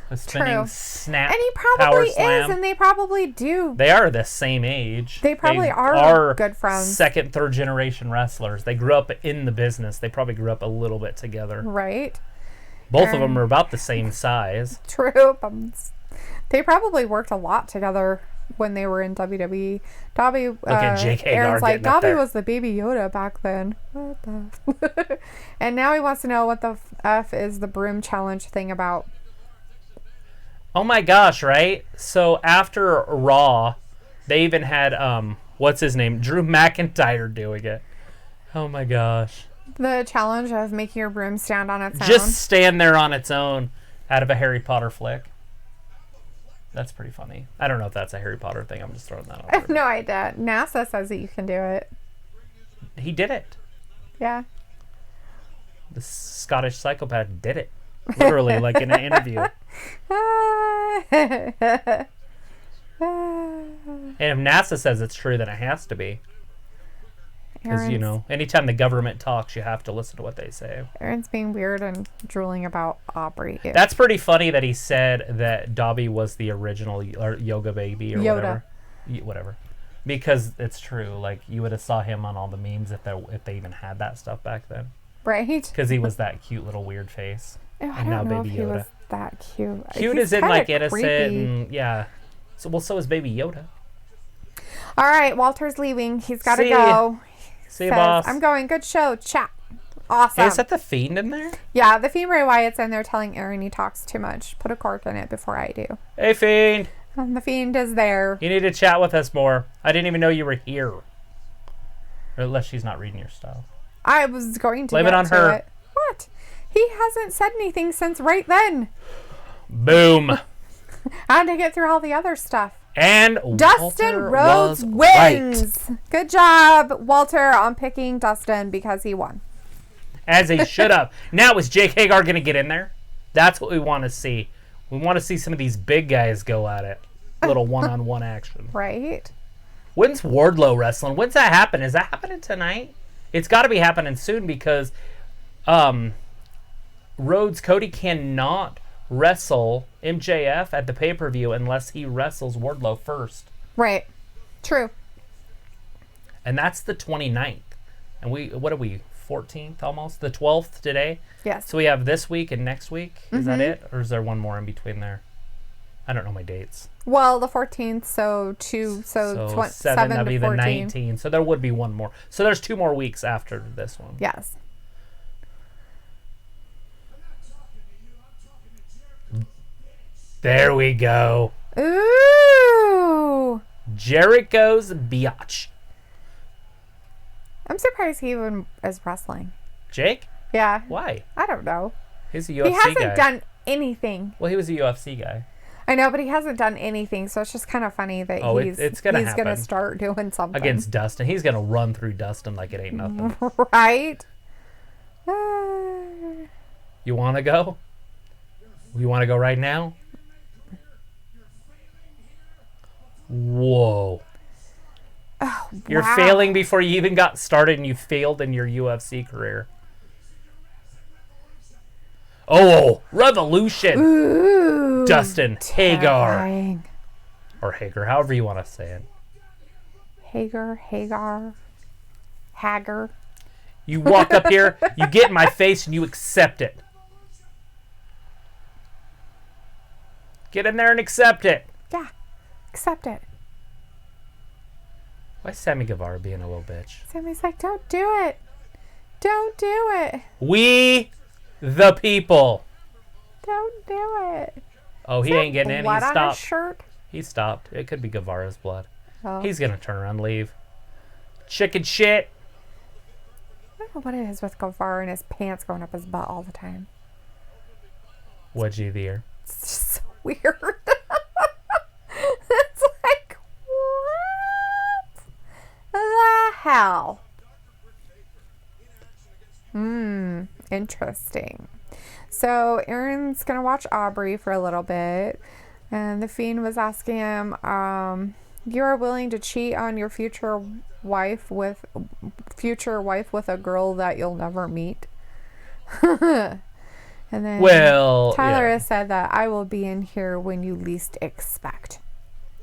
The spinning snap. And he probably is, and they probably do. They are the same age. They probably are good friends. Second, third generation wrestlers. They grew up in the business. They probably grew up a little bit together. Right. Both of them are about the same size. True. They probably worked a lot together when they were in WWE. Dobby, look at J.K. Aaron's like, Dobby there. was the baby Yoda back then. What the? And now he wants to know what the F is the broom challenge thing about. Oh my gosh, right? So after Raw, they even had, what's his name? Drew McIntyre doing it. Oh my gosh. The challenge of making your broom stand on its own. Just stand there on its own out of a Harry Potter flick. That's pretty funny. I don't know if that's a Harry Potter thing. I'm just throwing that out there. I have no idea. NASA says that you can do it. He did it. Yeah. The Scottish psychopath did it. Literally, like in an interview. And if NASA says it's true, then it has to be. Because, you know, anytime the government talks, you have to listen to what they say. Aaron's being weird and drooling about Aubrey. That's pretty funny that he said that Dobby was the original yoga baby or Yoda. whatever. Because it's true. Like, you would have saw him on all the memes if they even had that stuff back then. Right. Because he was that cute little weird face. Oh, I don't know if he was that cute. Cute as in, like, innocent. And, yeah. So is Baby Yoda. All right. Walter's leaving. He's got to See go. See you, boss. I'm going. Good show. Chat. Awesome. Hey, is that the Fiend in there? Yeah, the Fiend Bray Wyatt's in there telling Aaron he talks too much. Put a cork in it before I do. Hey, Fiend. And the Fiend is there. You need to chat with us more. I didn't even know you were here. Or unless she's not reading your stuff. I was going to blame it on her. It. What? He hasn't said anything since right then. Boom. I had to get through all the other stuff. And Dustin Walter Rhodes wins. Right. Good job, Walter, on picking Dustin because he won. As he should have. Now, is Jake Hagar going to get in there? That's what we want to see. We want to see some of these big guys go at it. A little one-on-one action. Right. When's Wardlow wrestling? When's that happen? Is that happening tonight? It's got to be happening soon because Rhodes Cody cannot wrestle MJF at the pay-per-view unless he wrestles Wardlow first. Right. True. And that's the 29th. And what are we, 14th almost? The 12th today? Yes. So we have this week and next week. Is that it? Or is there one more in between there? I don't know my dates. Well, the 14th, so 7 that'd to be 14. The 19th. So there would be one more. So there's 2 more weeks after this one. Yes. There we go. Ooh. Jericho's biatch. I'm surprised he even is wrestling. Jake? Yeah. Why? I don't know. He's a UFC guy. He hasn't done anything. Well, he was a UFC guy. I know, but he hasn't done anything, so it's just kind of funny that he's gonna start doing something. Against Dustin. He's going to run through Dustin like it ain't nothing. Right? You want to go? You want to go right now? Whoa. Oh, You're failing before you even got started, and you failed in your UFC career. Oh, Revolution. Ooh, Dustin terrifying. Hagar. Or Hagar, however you want to say it. Hagar. You walk up here, you get in my face, and you accept it. Get in there and accept it. Yeah, accept it. Why is Sammy Guevara being a little bitch? Sammy's like, don't do it. Don't do it. We, the people. Don't do it. Oh, he ain't getting in. He Blood on his stopped. shirt? He stopped. It could be Guevara's blood. Oh. He's going to turn around and leave. Chicken shit. I don't know what it is with Guevara and his pants going up his butt all the time. Wedgie of the year. It's just so weird. It's like, what the hell? Interesting. So Aaron's going to watch Aubrey for a little bit. And the Fiend was asking him, you are willing to cheat on your future wife with a girl that you'll never meet? And then Tyler has said that I will be in here when you least expect.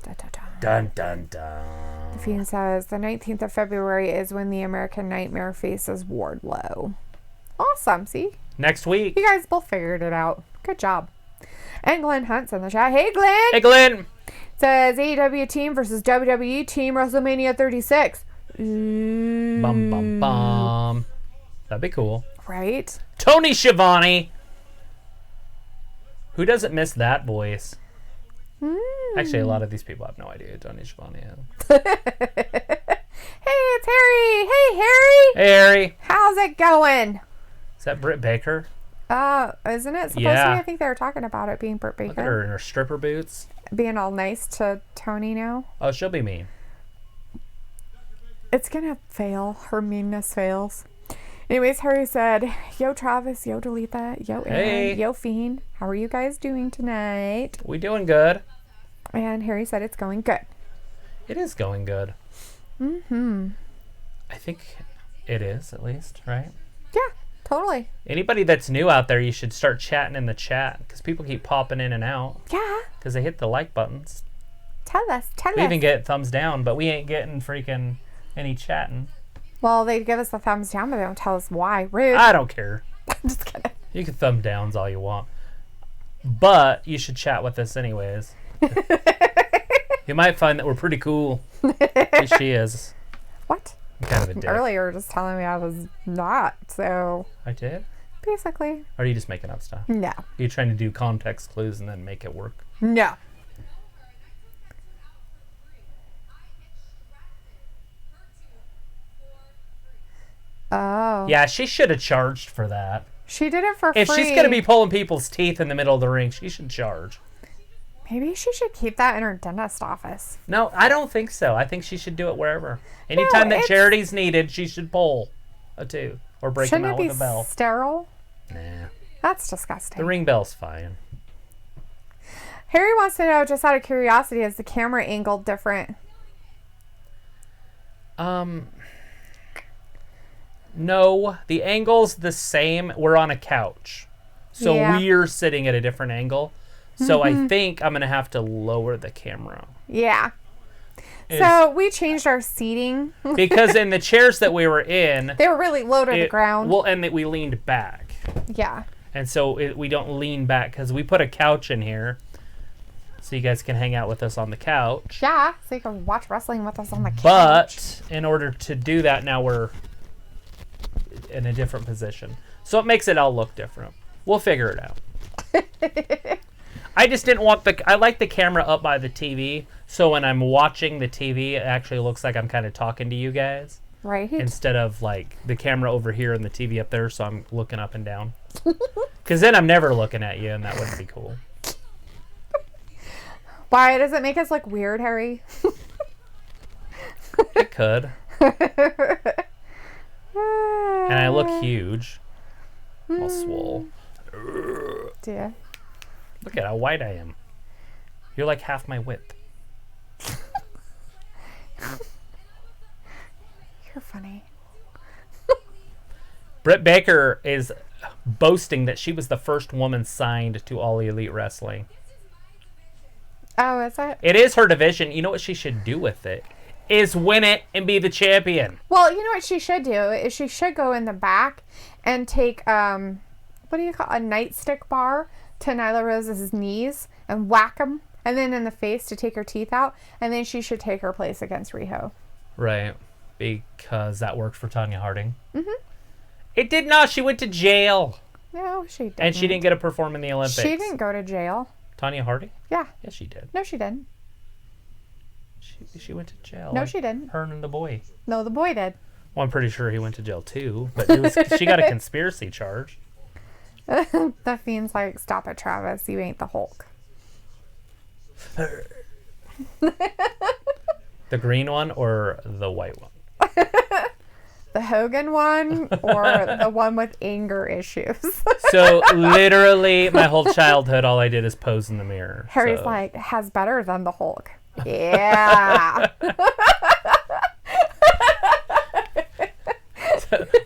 Dun, dun, dun. Dun, dun, dun. The Fiend says the 19th of February is when the American Nightmare faces Wardlow. Awesome. See? Next week. You guys both figured it out. Good job. And Glenn Hunt's in the chat. Hey, Glenn. Hey, Glenn. Says AEW team versus WWE team WrestleMania 36. Bum, bum, bum. That'd be cool. Right? Tony Schiavone. Who doesn't miss that voice? Actually, a lot of these people have no idea who Tony Schiavone is. Hey, it's Harry. Hey, Harry. Hey, Harry. How's it going? Is that Britt Baker? Isn't it supposed to be? I think they were talking about it being Britt Baker. Look at her in her stripper boots. Being all nice to Tony now. Oh, she'll be mean. It's gonna fail. Her meanness fails. Anyways, Harry said, yo, Travis, yo, Delita, yo, Aaron, Hey. yo, Fiend. How are you guys doing tonight? We doing good. And Harry said it's going good. It is going good. I think it is, at least, right? Yeah, totally. Anybody that's new out there, you should start chatting in the chat because people keep popping in and out Yeah. because they hit the like buttons. Tell us. We even get thumbs down, but we ain't getting freaking any chatting. Well, they give us the thumbs down, but they don't tell us why. Rude. I don't care. I'm just kidding. You can thumb downs all you want. But you should chat with us anyways. You might find that we're pretty cool. At least she is. What? I'm kind of a dick. Earlier, just telling me I was not, so I did? basically, Or are you just making up stuff? no. Are you trying to do context clues and then make it work? No. Oh. Yeah, she should have charged for that. She did it for If free. she's going to be pulling people's teeth in the middle of the ring, she should charge. Maybe she should keep that in her dentist office. No, I don't think so. I think she should do it wherever. Anytime that charity's needed, she should pull a tooth or break them out with a bell. Sterile? Nah. That's disgusting. The ring bell's fine. Harry wants to know, just out of curiosity, is the camera angle different? No, the angle's the same. We're on a couch. So Yeah. we're sitting at a different angle. So I think I'm going to have to lower the camera. Yeah. So we changed our seating. Because in the chairs that we were in, They were really low to the ground. well, and that we leaned back. Yeah. And so we don't lean back because we put a couch in here so you guys can hang out with us on the couch. Yeah. So you can watch wrestling with us on the couch. But in order to do that, now we're in a different position. So it makes it all look different. We'll figure it out. I just didn't want I like the camera up by the TV, so when I'm watching the TV, it actually looks like I'm kind of talking to you guys. Right. Instead of like the camera over here and the TV up there, so I'm looking up and down. Because then I'm never looking at you, and that wouldn't be cool. Why does it make us look weird, Harry? It could. And I look huge. All swole. Yeah. Look at how white I am. You're like half my width. You're funny. Britt Baker is boasting that she was the first woman signed to All Elite Wrestling. Oh, is it? It is her division. You know what she should do with it? Is win it and be the champion. Well, you know what she should do is she should go in the back and take what do you call a nightstick bar to Nyla Rose's knees and whack them, and then in the face to take her teeth out, and then she should take her place against Riho. Right, because that worked for Tanya Harding. It did not. She went to jail. No, she didn't. And she didn't get to perform in the Olympics. She didn't go to jail. Tanya Harding? Yeah. Yes, she did. No, she didn't. She went to jail. No, she didn't. Her and the boy. No, the boy did. Well, I'm pretty sure he went to jail too, but she got a conspiracy charge. The Fiend's like, stop it, Travis. You ain't the Hulk. The green one or the white one? The Hogan one or the one with anger issues? So literally my whole childhood, all I did is pose in the mirror. Harry's like, has better than the Hulk. Yeah.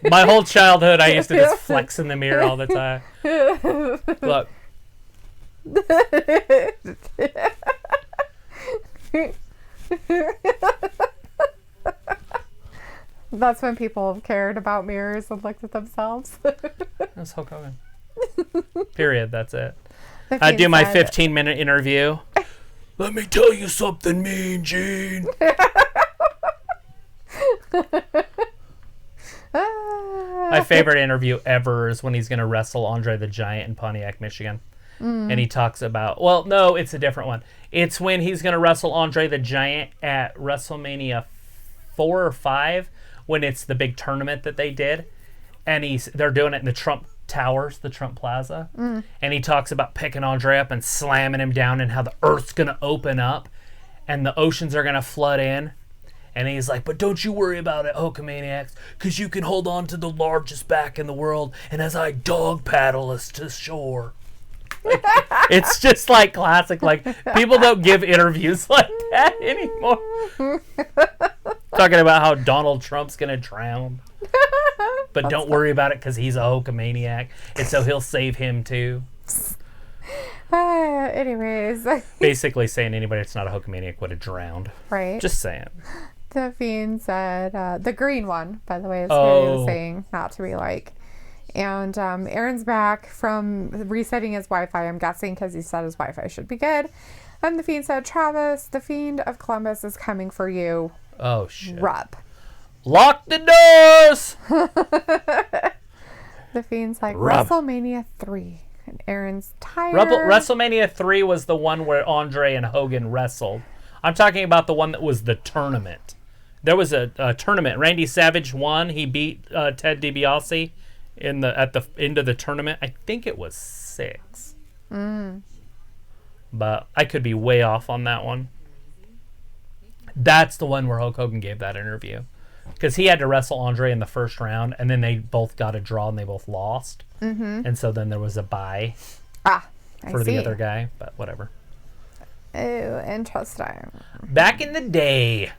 My whole childhood, I used to just flex in the mirror all the time. Look. That's when people have cared about mirrors and looked at themselves. That's Hulk Hogan. Period. That's it. I do my 15-minute interview. Let me tell you something, Mean Gene. My favorite interview ever is when he's going to wrestle Andre the Giant in Pontiac, Michigan. And he talks about, well, no, it's a different one. It's when he's going to wrestle Andre the Giant at WrestleMania 4 or 5, when it's the big tournament that they did. And they're doing it in the Trump Towers, the Trump Plaza. And he talks about picking Andre up and slamming him down and how the earth's going to open up and the oceans are going to flood in. And he's like, but don't you worry about it, Hulkamaniacs, because you can hold on to the largest back in the world, and as I dog paddle us to shore. Like, it's just like classic. Like, people don't give interviews like that anymore. Talking about how Donald Trump's going to drown. But don't worry about it because he's a Hulkamaniac, and so he'll save him too. Anyways. Basically saying anybody that's not a Hulkamaniac would have drowned. Right. Just saying. The Fiend said, the green one, by the way, is what he was saying, not to be like. And Aaron's back from resetting his Wi-Fi, I'm guessing, because he said his Wi-Fi should be good. And the Fiend said, Travis, the Fiend of Columbus is coming for you. Oh, shit. Rub. Lock the doors! The Fiend's like, Rub. WrestleMania 3. And Aaron's tired. WrestleMania 3 was the one where Andre and Hogan wrestled. I'm talking about the one that was the tournament. There was a tournament. Randy Savage won. He beat Ted DiBiase at the end of the tournament. I think it was 6. But I could be way off on that one. That's the one where Hulk Hogan gave that interview. Because he had to wrestle Andre in the first round, and then they both got a draw and they both lost. And so then there was a bye for the other guy, but whatever. Oh, interesting. Back in the day,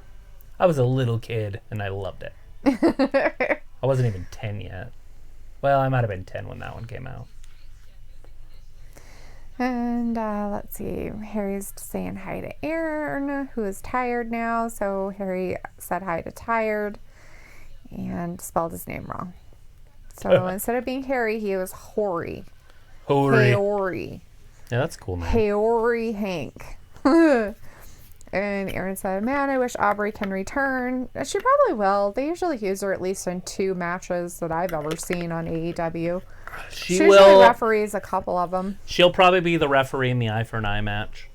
I was a little kid and I loved it. I wasn't even 10 yet. Well, I might have been 10 when that one came out. And let's see. Harry's saying hi to Aaron, who is tired now. So Harry said hi to Tired and spelled his name wrong. So instead of being Harry, he was Hoary. Hoary. Yeah, that's cool, man. Hoary Hank. And Aaron said, man, I wish Aubrey can return. She probably will. They usually use her at least in 2 matches that I've ever seen on AEW. She usually referees a couple of them. She'll probably be the referee in the Eye for an Eye match.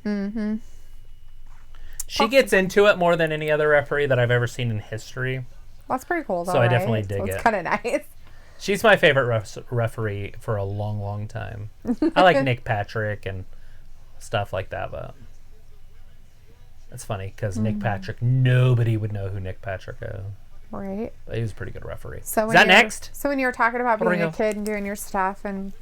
She gets into it more than any other referee that I've ever seen in history. That's pretty cool, though. So I definitely dig it. It's kind of nice. She's my favorite referee for a long, long time. I like Nick Patrick and stuff like that, but it's funny because Nick Patrick, nobody would know who Nick Patrick is. Right. But he was a pretty good referee. So is that next? So when you were talking about being a kid and doing your stuff and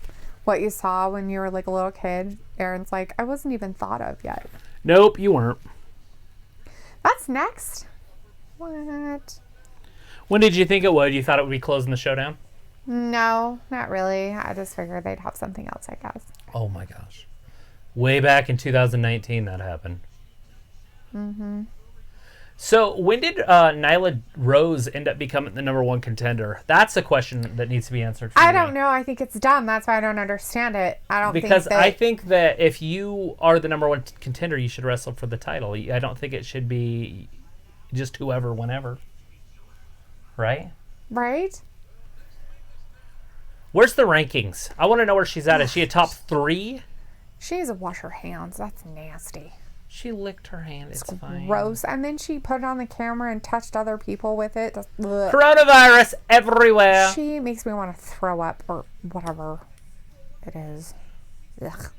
what you saw when you were like a little kid, Aaron's like, I wasn't even thought of yet. Nope, you weren't. That's next. What? When did you think it would? You thought it would be closing the show down? No, not really. I just figured they'd have something else, I guess. Oh my gosh. Way back in 2019 that happened. So when did Nyla Rose end up becoming the #1 contender? That's a question that needs to be answered for me. I don't know. I think it's dumb. That's why I don't understand it. I think that if you are the #1 contender, you should wrestle for the title. I don't think it should be just whoever, whenever. Right? Right? Where's the rankings? I want to know where she's at. Is she a top 3? She needs to wash her hands. That's nasty. She licked her hand. It's fine. Gross. And then she put it on the camera and touched other people with it. Just, coronavirus everywhere. She makes me want to throw up or whatever it is. Ugh.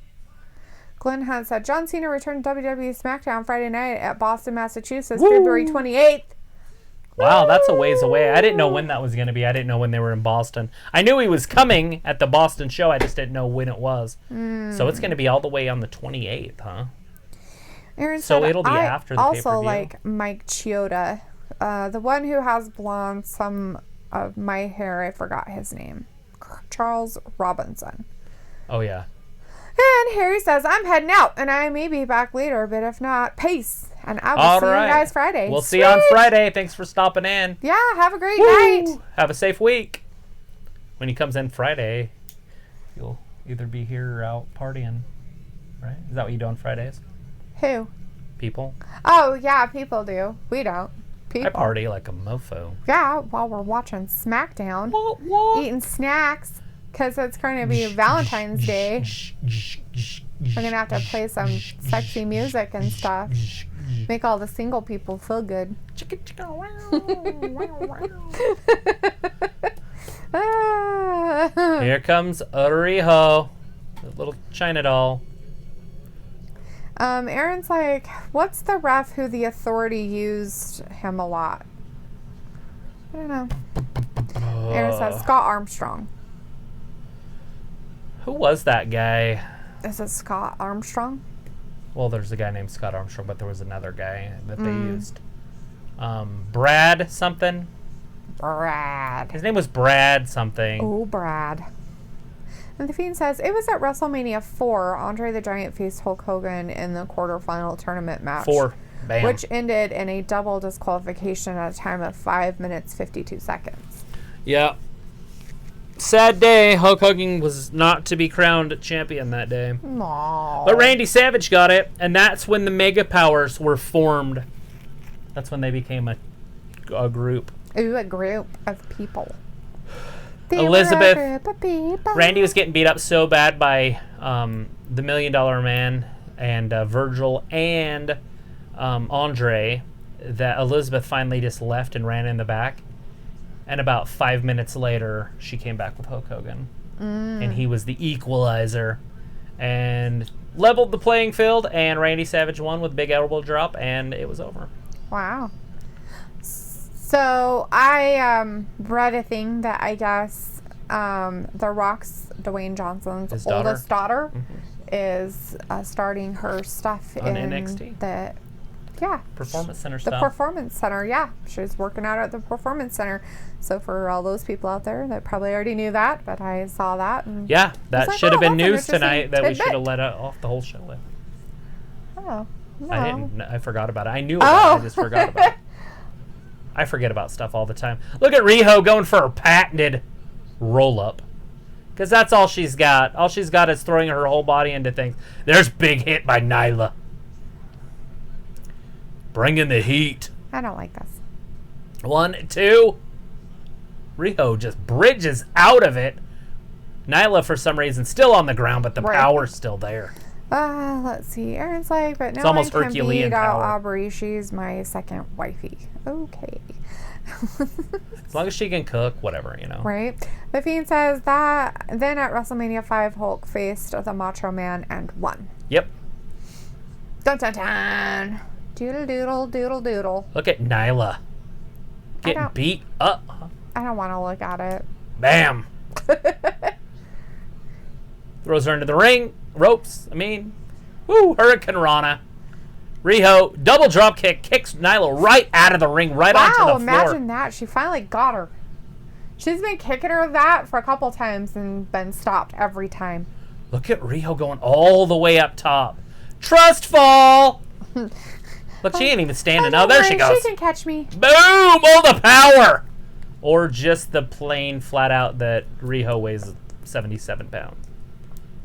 Glenn Hunt said, John Cena returned to WWE SmackDown Friday night at Boston, Massachusetts, February 28th. Wow, that's a ways away. I didn't know when that was going to be. I didn't know when they were in Boston. I knew he was coming at the Boston show. I just didn't know when it was. So it's going to be all the way on the 28th, huh? Aaron so said, it'll be after the pay-per-view. Also like Mike Chioda, the one who has blonde, some of my hair, I forgot his name. Charles Robinson. Oh, yeah. And Harry says, I'm heading out, and I may be back later, but if not, peace. And I will see you guys Friday. We'll see you on Friday. Thanks for stopping in. Yeah, have a great night. Have a safe week. When he comes in Friday, you'll either be here or out partying, right? Is that what you do on Fridays? Who? People. Oh, yeah, people do. We don't. People. I party like a mofo. Yeah, while we're watching SmackDown. What? Eating snacks, because it's going to be Valentine's Day. We're going to have to play some sexy music and stuff. Make all the single people feel good. Here comes Riho, the little China doll. Aaron's like, what's the ref who the Authority used him a lot? I don't know. Aaron says Scott Armstrong. Who was that guy? Is it Scott Armstrong? Well, there's a guy named Scott Armstrong, but there was another guy that they used. Brad something. Brad. His name was Brad something. Oh, Brad. And the Fiend says, it was at WrestleMania 4, Andre the Giant faced Hulk Hogan in the quarterfinal tournament match. 4. Bam. Which ended in a double disqualification at a time of 5 minutes, 52 seconds. Yeah. Sad day. Hulk Hogan was not to be crowned champion that day. Aww. But Randy Savage got it, and that's when the Mega Powers were formed. That's when they became a group. Ooh, a group of people. Elizabeth. Randy was getting beat up so bad by the $1 Million Man and Virgil and Andre that Elizabeth finally just left and ran in the back. And about 5 minutes later, she came back with Hulk Hogan. And he was the equalizer. And leveled the playing field, and Randy Savage won with a big elbow drop, and it was over. Wow. So I read a thing that I guess The Rock's, Dwayne Johnson's oldest daughter is starting her stuff on in NXT? the Performance Center the stuff. Performance Center. Yeah, she's working out at the Performance Center. So for all those people out there that probably already knew that, but I saw that. And yeah, that like, should have been that's an news tonight that we tidbit. should have let off the whole show with. Oh, no. I didn't. I forgot about it. I knew about it. I just forgot about it. I forget about stuff all the time. Look at Riho going for her patented roll-up. Because that's all she's got. All she's got is throwing her whole body into things. There's big hit by Nyla. Bringing the heat. I don't like this. 1, 2. Riho just bridges out of it. Nyla, for some reason, still on the ground, but the power's still there. Let's see. Aaron's like, but no It's almost one can Herculean beat out power. Aubrey. She's my second wifey. Okay. As long as she can cook, whatever, you know. Right. The Fiend says that then at WrestleMania 5, Hulk faced the Macho Man and won. Yep. Dun dun dun. Doodle doodle doodle doodle. Look at Nyla. Getting beat up. I don't want to look at it. Bam. Throws her into the ring. Ropes. Woo. Hurricane Rana. Riho, double drop kick, kicks Nyla right out of the ring, right onto the floor. Wow, imagine that. She finally got her. She's been kicking her that for a couple times and been stopped every time. Look at Riho going all the way up top. Trust fall. Look, she ain't even standing. Oh, there she goes. She can catch me. Boom! All the power. Or just the plain flat out that Riho weighs 77 pounds.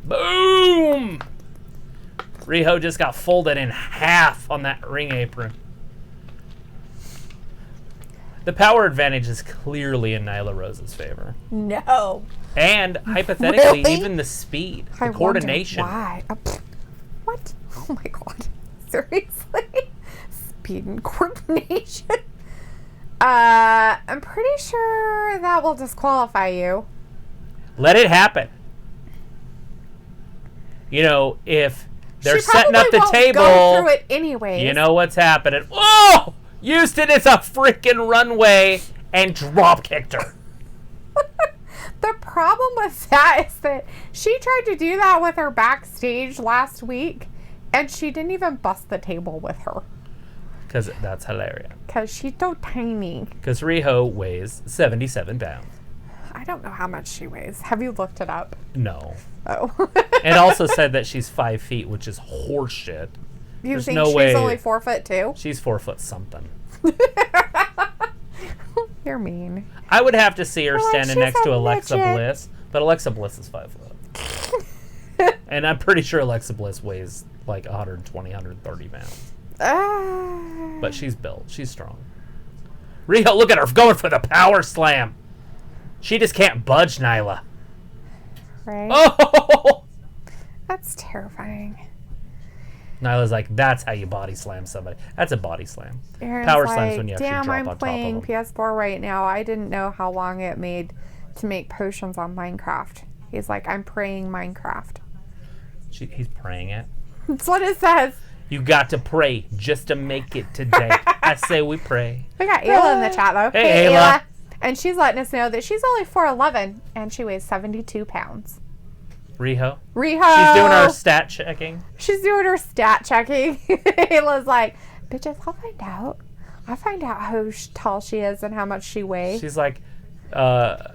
Boom! Riho just got folded in half on that ring apron. The power advantage is clearly in Nyla Rose's favor. No. And hypothetically, Really? even the speed, the coordination. Why? Oh my god. Seriously? Speed and coordination. I'm pretty sure that will disqualify you. Let it happen. You know, if they're setting up the table, go through it anyways. You know what's happening. Oh! Houston is a freaking runway and drop kicked her. The problem with that is that she tried to do that with her backstage last week, and she didn't even bust the table with her. Because that's hilarious. Because she's so tiny. Because Riho weighs 77 pounds. I don't know how much she weighs. Have you looked it up? No. Oh. It also said that she's 5 feet, which is horseshit. You think she's only 4'2"? She's 4 foot something. You're mean. I would have to see her standing next to Alexa midget. Bliss, but Alexa Bliss is 5 foot. And I'm pretty sure Alexa Bliss weighs like 120, 130 pounds. But she's built. She's strong. Riho, look at her going for the power slam. She just can't budge, Nyla. Right? Oh! That's terrifying. Nyla's like, that's how you body slam somebody. That's a body slam. Aaron's Power like, slams when you actually drop on I'm top of playing them. PS4 right now. I didn't know how long it made to make potions on Minecraft. He's like, I'm praying Minecraft. He's praying it. That's what it says. You got to pray just to make it today. I say we pray. We got Ayla in the chat, though. Hey, Ayla. And she's letting us know that she's only 4'11", and she weighs 72 pounds. Riho? Riho! She's doing her stat checking. She's doing her stat checking. Ayla's like, bitches, I'll find out. I'll find out how tall she is and how much she weighs. She's like, Alexa,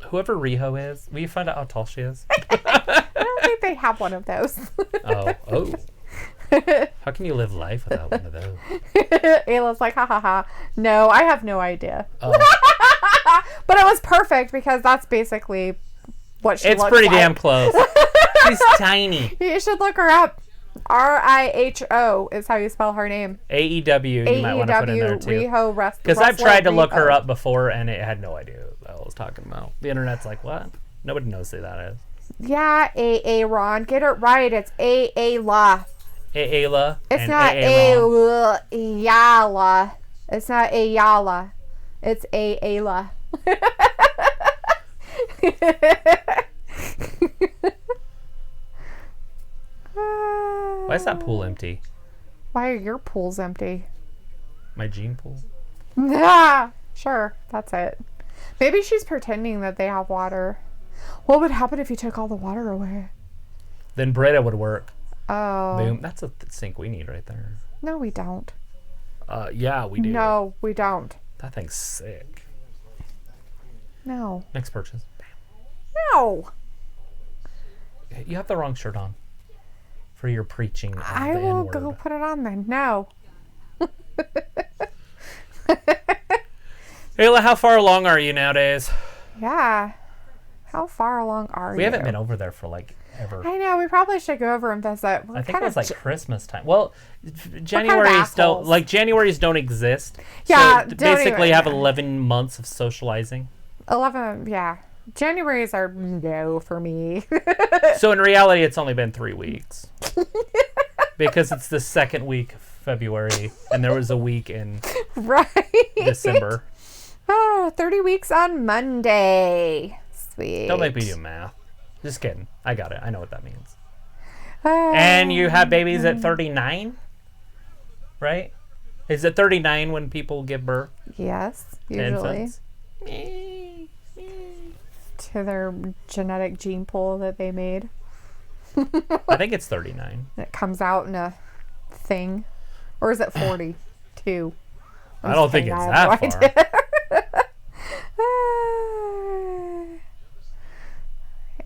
whoever Riho is, will you find out how tall she is? I don't think they have one of those. Oh. How can you live life without one of those? Ayla's like, ha ha ha. No, I have no idea. Oh. But it was perfect because that's basically what she looks like. It's pretty damn close. She's tiny. You should look her up. Riho is how you spell her name. AEW, you might want to put in there too. Riho Wrestler. Because I've tried to look her up before and it had no idea what I was talking about. The internet's like, what? Nobody knows who that is. Yeah, Ron. Get it right. It's Ayla. Ayla. It's not Ayala. It's not Ayala. It's Ayla. Why is that pool empty? Why are your pools empty? My gene pool? Yeah, sure. That's it. Maybe she's pretending that they have water. What would happen if you took all the water away? Then Brita would work. Oh. Boom. That's a sink we need right there. No, we don't. Yeah, we do. No, we don't. That thing's sick. No. Next purchase. No. You have the wrong shirt on for your preaching. I will go put it on then. No. Ayla, how far along are you nowadays? Yeah. How far along are you? We haven't been over there for like ever. I know. We probably should go over and visit. I think it was like Christmas time. Well, January's don't exist. Yeah, so basically have 11 months of socializing. 11, yeah. January's are no for me. So in reality, it's only been 3 weeks. Because it's the second week of February, and there was a week in December. Oh, 30 weeks on Monday. Sweet. Don't make me do math. Just kidding. I got it. I know what that means. And you have babies at 39? Right? Is it 39 when people give birth? Yes, usually. Infants? To their genetic gene pool that they made. I think it's 39. It comes out in a thing. Or is it 42? I don't think it's that far.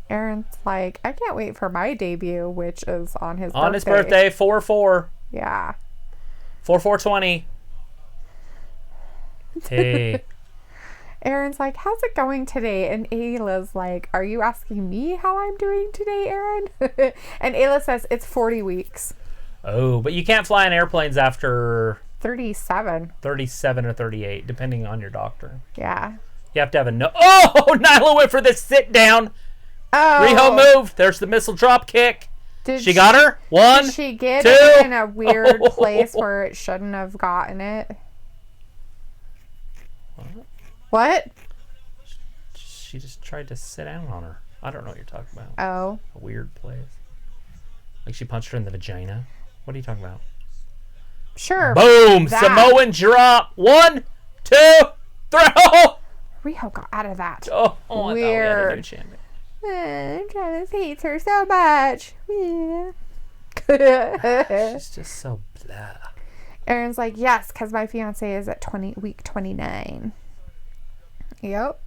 Aaron's like, I can't wait for my debut, which is on his birthday. On his birthday, 4/4. Yeah. 4/4/20. Hey. Aaron's like, how's it going today? And Ayla's like, are you asking me how I'm doing today, Aaron? And Ayla says it's 40 weeks. Oh, but you can't fly in airplanes after 37 or 38, depending on your doctor. Yeah. You have to have a Oh, Nyla went for the sit down. Riho moved. There's the missile drop kick. She got her. One, did she get 2. it in a weird place where it shouldn't have gotten it? What? She just tried to sit down on her. I don't know what you're talking about. Oh. A weird place. Like she punched her in the vagina. What are you talking about? Sure. Boom! Samoan drop. 1, 2, 3. Riho got out of that. Oh, Weird. I thought we had a new champion. Travis hates her so much. Yeah. She's just so blah. Aaron's like, yes, because my fiance is at week 29. Yep.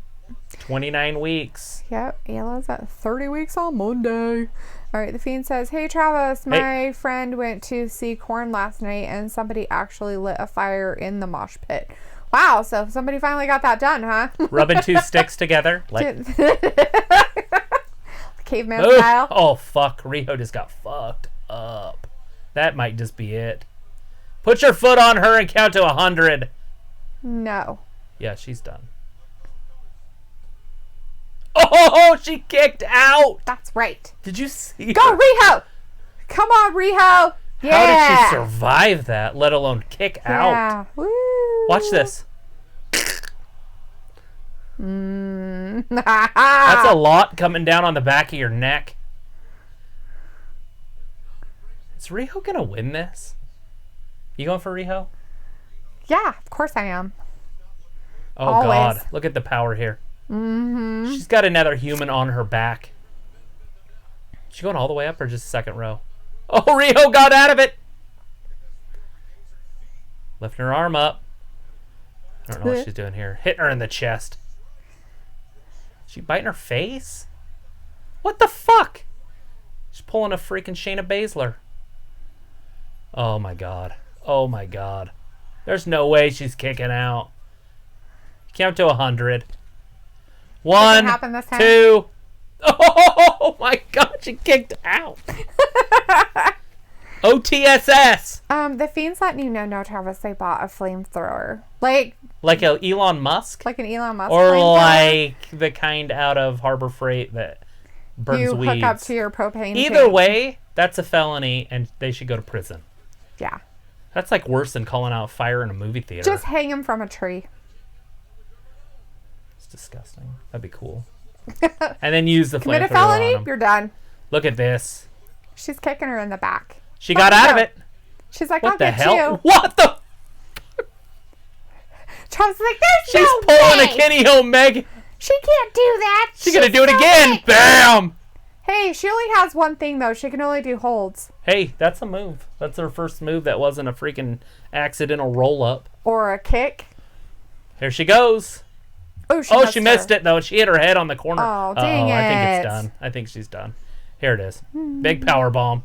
29 weeks. Yep. Ayla's at 30 weeks on Monday. All right. The Fiend says, hey, Travis, my friend went to see Korn last night and somebody actually lit a fire in the mosh pit. Wow. So somebody finally got that done, huh? Rubbing 2 sticks together. Like caveman style. Oh, fuck. Riho just got fucked up. That might just be it. Put your foot on her and count to 100. No. Yeah, she's done. Oh, she kicked out. That's right. Did you see Go, her? Riho. Come on, Riho. Yeah. How did she survive that, let alone kick out? Woo. Watch this. That's a lot coming down on the back of your neck. Is Riho going to win this? You going for Riho? Yeah, of course I am. Oh, Always. God. Look at the power here. Mm-hmm. She's got another human on her back. Is she going all the way up or just second row? Oh, Riho got out of it. Lifting her arm up. I don't know what she's doing here. Hitting her in the chest. She biting her face? What the fuck? She's pulling a freaking Shayna Baszler. Oh, my God. Oh, my God. There's no way she's kicking out. Count to 100. 1, happen this time? 2. Oh my God, she kicked out. OTSS. The Fiend's letting you know, Travis, they bought a flamethrower. Like a Elon Musk? Like an Elon Musk or flamethrower? like the kind out of Harbor Freight that burns weeds. You hook up to your propane Either tank. way, that's a felony and they should go to prison. Yeah. That's like worse than calling out fire in a movie theater. Just hang him from a tree. It's disgusting. That'd be cool. And then use the Commit a flamethrower felony, on him. you're done. Look at this. She's kicking her in the back. She got out of it. She's like, What I'll the get hell? you. What the? Travis is like, there's She's no pulling way. a Kenny Omega. She can't do that. She's gonna do it again. Bam! Hey, she only has one thing though. She can only do holds. Hey, that's a move. That's her first move that wasn't a freaking accidental roll up. Or a kick. Here she goes. Oh, she missed it though. She hit her head on the corner. Oh, dang I think it. it's done. I think she's done. Here it is. Big power bomb.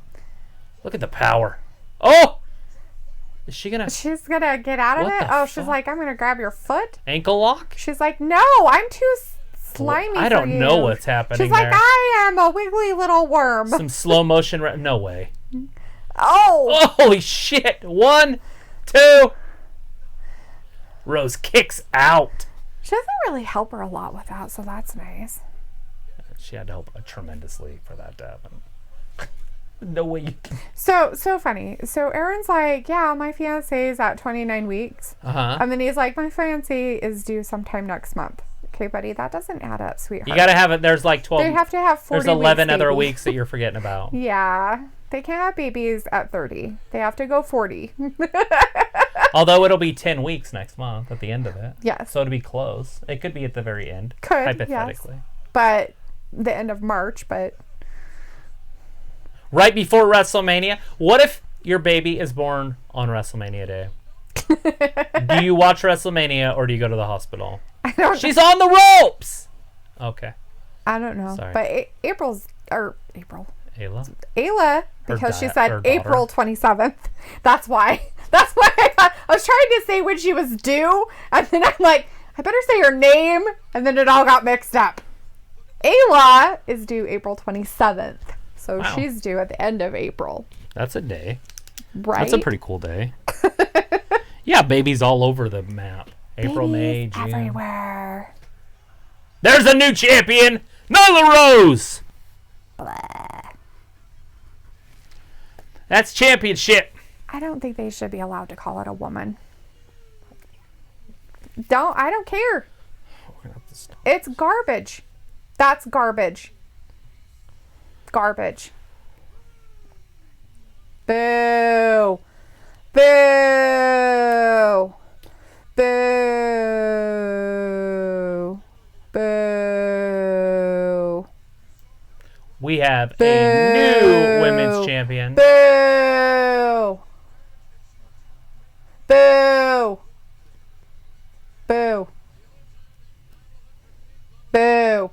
Look at the power. Oh! Is she gonna She's gonna get out of What it? the Oh, she's fuck? like, I'm gonna grab your foot. ankle lock? She's like, no, I'm too slimy I for don't you. know what's happening She's like, there. I am a wiggly little worm. Some slow motion. No way. Oh! Holy shit. 1, 2. Rose kicks out. She doesn't really help her a lot with that, so that's nice. She had to help tremendously for that to happen. No way you can. So funny. So Aaron's like, yeah, my fiance is at 29 weeks. Uh-huh. And then he's like, my fiance is due sometime next month. Okay, buddy, that doesn't add up, sweetheart. You gotta have it. There's like 12. They have to have 40 There's 11 weeks, other baby. weeks that you're forgetting about. Yeah. They can't have babies at 30. They have to go 40. Although it'll be 10 weeks next month at the end of it. Yes. So it'll be close. It could be at the very end. Could, hypothetically. yes. But the end of March, but... Right before WrestleMania. What if your baby is born on WrestleMania Day? Do you watch WrestleMania or do you go to the hospital? I don't She's on the ropes! Okay. I don't know. Sorry. But April. Ayla? Because she her said daughter. April 27th. That's why. That's why I was trying to say when she was due, and then I'm like, I better say her name, and then it all got mixed up. Ayla is due April 27th. So Wow. she's due at the end of April. That's a day. Right? That's a pretty cool day. Yeah, babies all over the map. April, May, Babies June. everywhere. There's a new champion! Nyla Rose! blah. That's championship. I don't think they should be allowed to call it a woman. I don't care. We're gonna have to stop. It's garbage. That's garbage. Garbage. Boo. Boo. Boo. Boo. We have Boo. a new women's champion. Boo. Boo. Boo. Boo.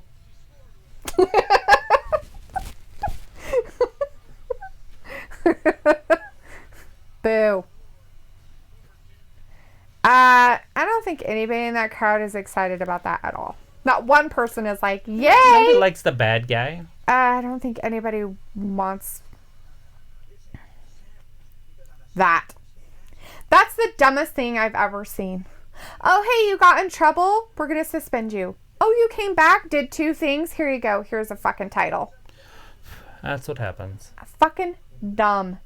Boo. I don't think anybody in that crowd is excited about that at all. Not one person is like, yay! Nobody likes the bad guy. I don't think anybody wants that. That's the dumbest thing I've ever seen. Oh, hey, you got in trouble? We're going to suspend you. Oh, you came back, did 2 things? Here you go. Here's a fucking title. That's what happens. Fucking dumb.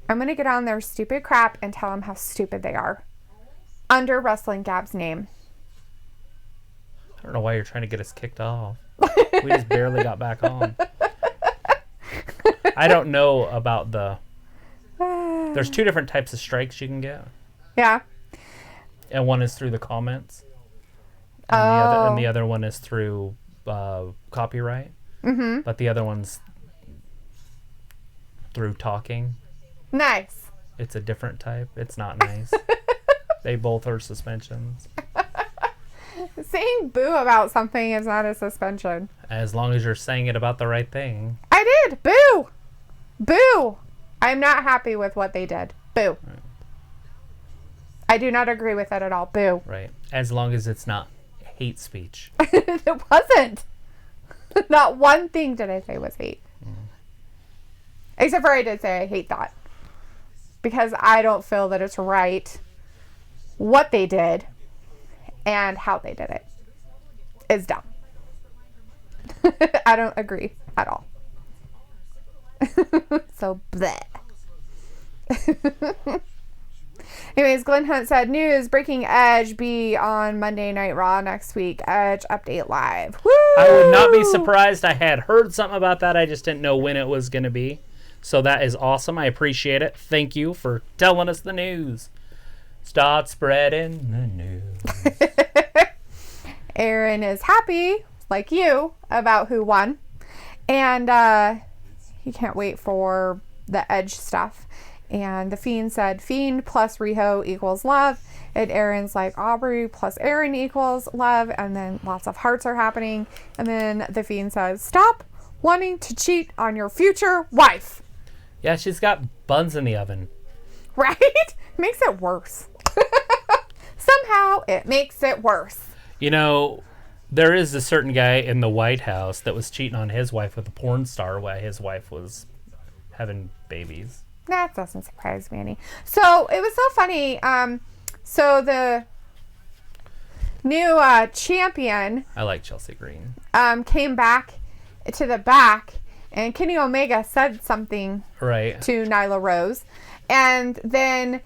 I'm going to get on their stupid crap and tell them how stupid they are. Under Wrestling Gab's name. I don't know why you're trying to get us kicked off. We just barely got back on. I don't know about the... There's 2 different types of strikes you can get. Yeah. And one is through the comments. And the other one is through copyright. Mm-hmm. But the other one's through talking. Nice. It's a different type. It's not nice. They both are suspensions. Saying boo about something is not a suspension. As long as you're saying it about the right thing. I did. Boo. Boo. I'm not happy with what they did. Boo. Right. I do not agree with it at all. Boo. Right. As long as it's not hate speech. It wasn't. Not one thing did I say was hate. Except for I did say I hate that. Because I don't feel that it's right what they did and how they did it is dumb. I don't agree at all. So, bleh. Anyways, Glenn Hunt said, news, breaking Edge be on Monday Night Raw next week. Edge update live. Woo! I would not be surprised. I had heard something about that. I just didn't know when it was going to be. So that is awesome. I appreciate it. Thank you for telling us the news. Start spreading the news. Aaron is happy, like you, about who won. And he can't wait for the Edge stuff. And the Fiend said, Fiend plus Riho equals love. And Aaron's like, Aubrey plus Aaron equals love. And then lots of hearts are happening. And then the Fiend says, stop wanting to cheat on your future wife. Yeah, she's got buns in the oven. Right? Makes it worse. Somehow it makes it worse. You know, there is a certain guy in the White House that was cheating on his wife with a porn star while his wife was having babies. That doesn't surprise me any. So it was so funny. So the new champion, I like Chelsea Green. came back to the back, and Kenny Omega said something Right. to Nyla Rose, and then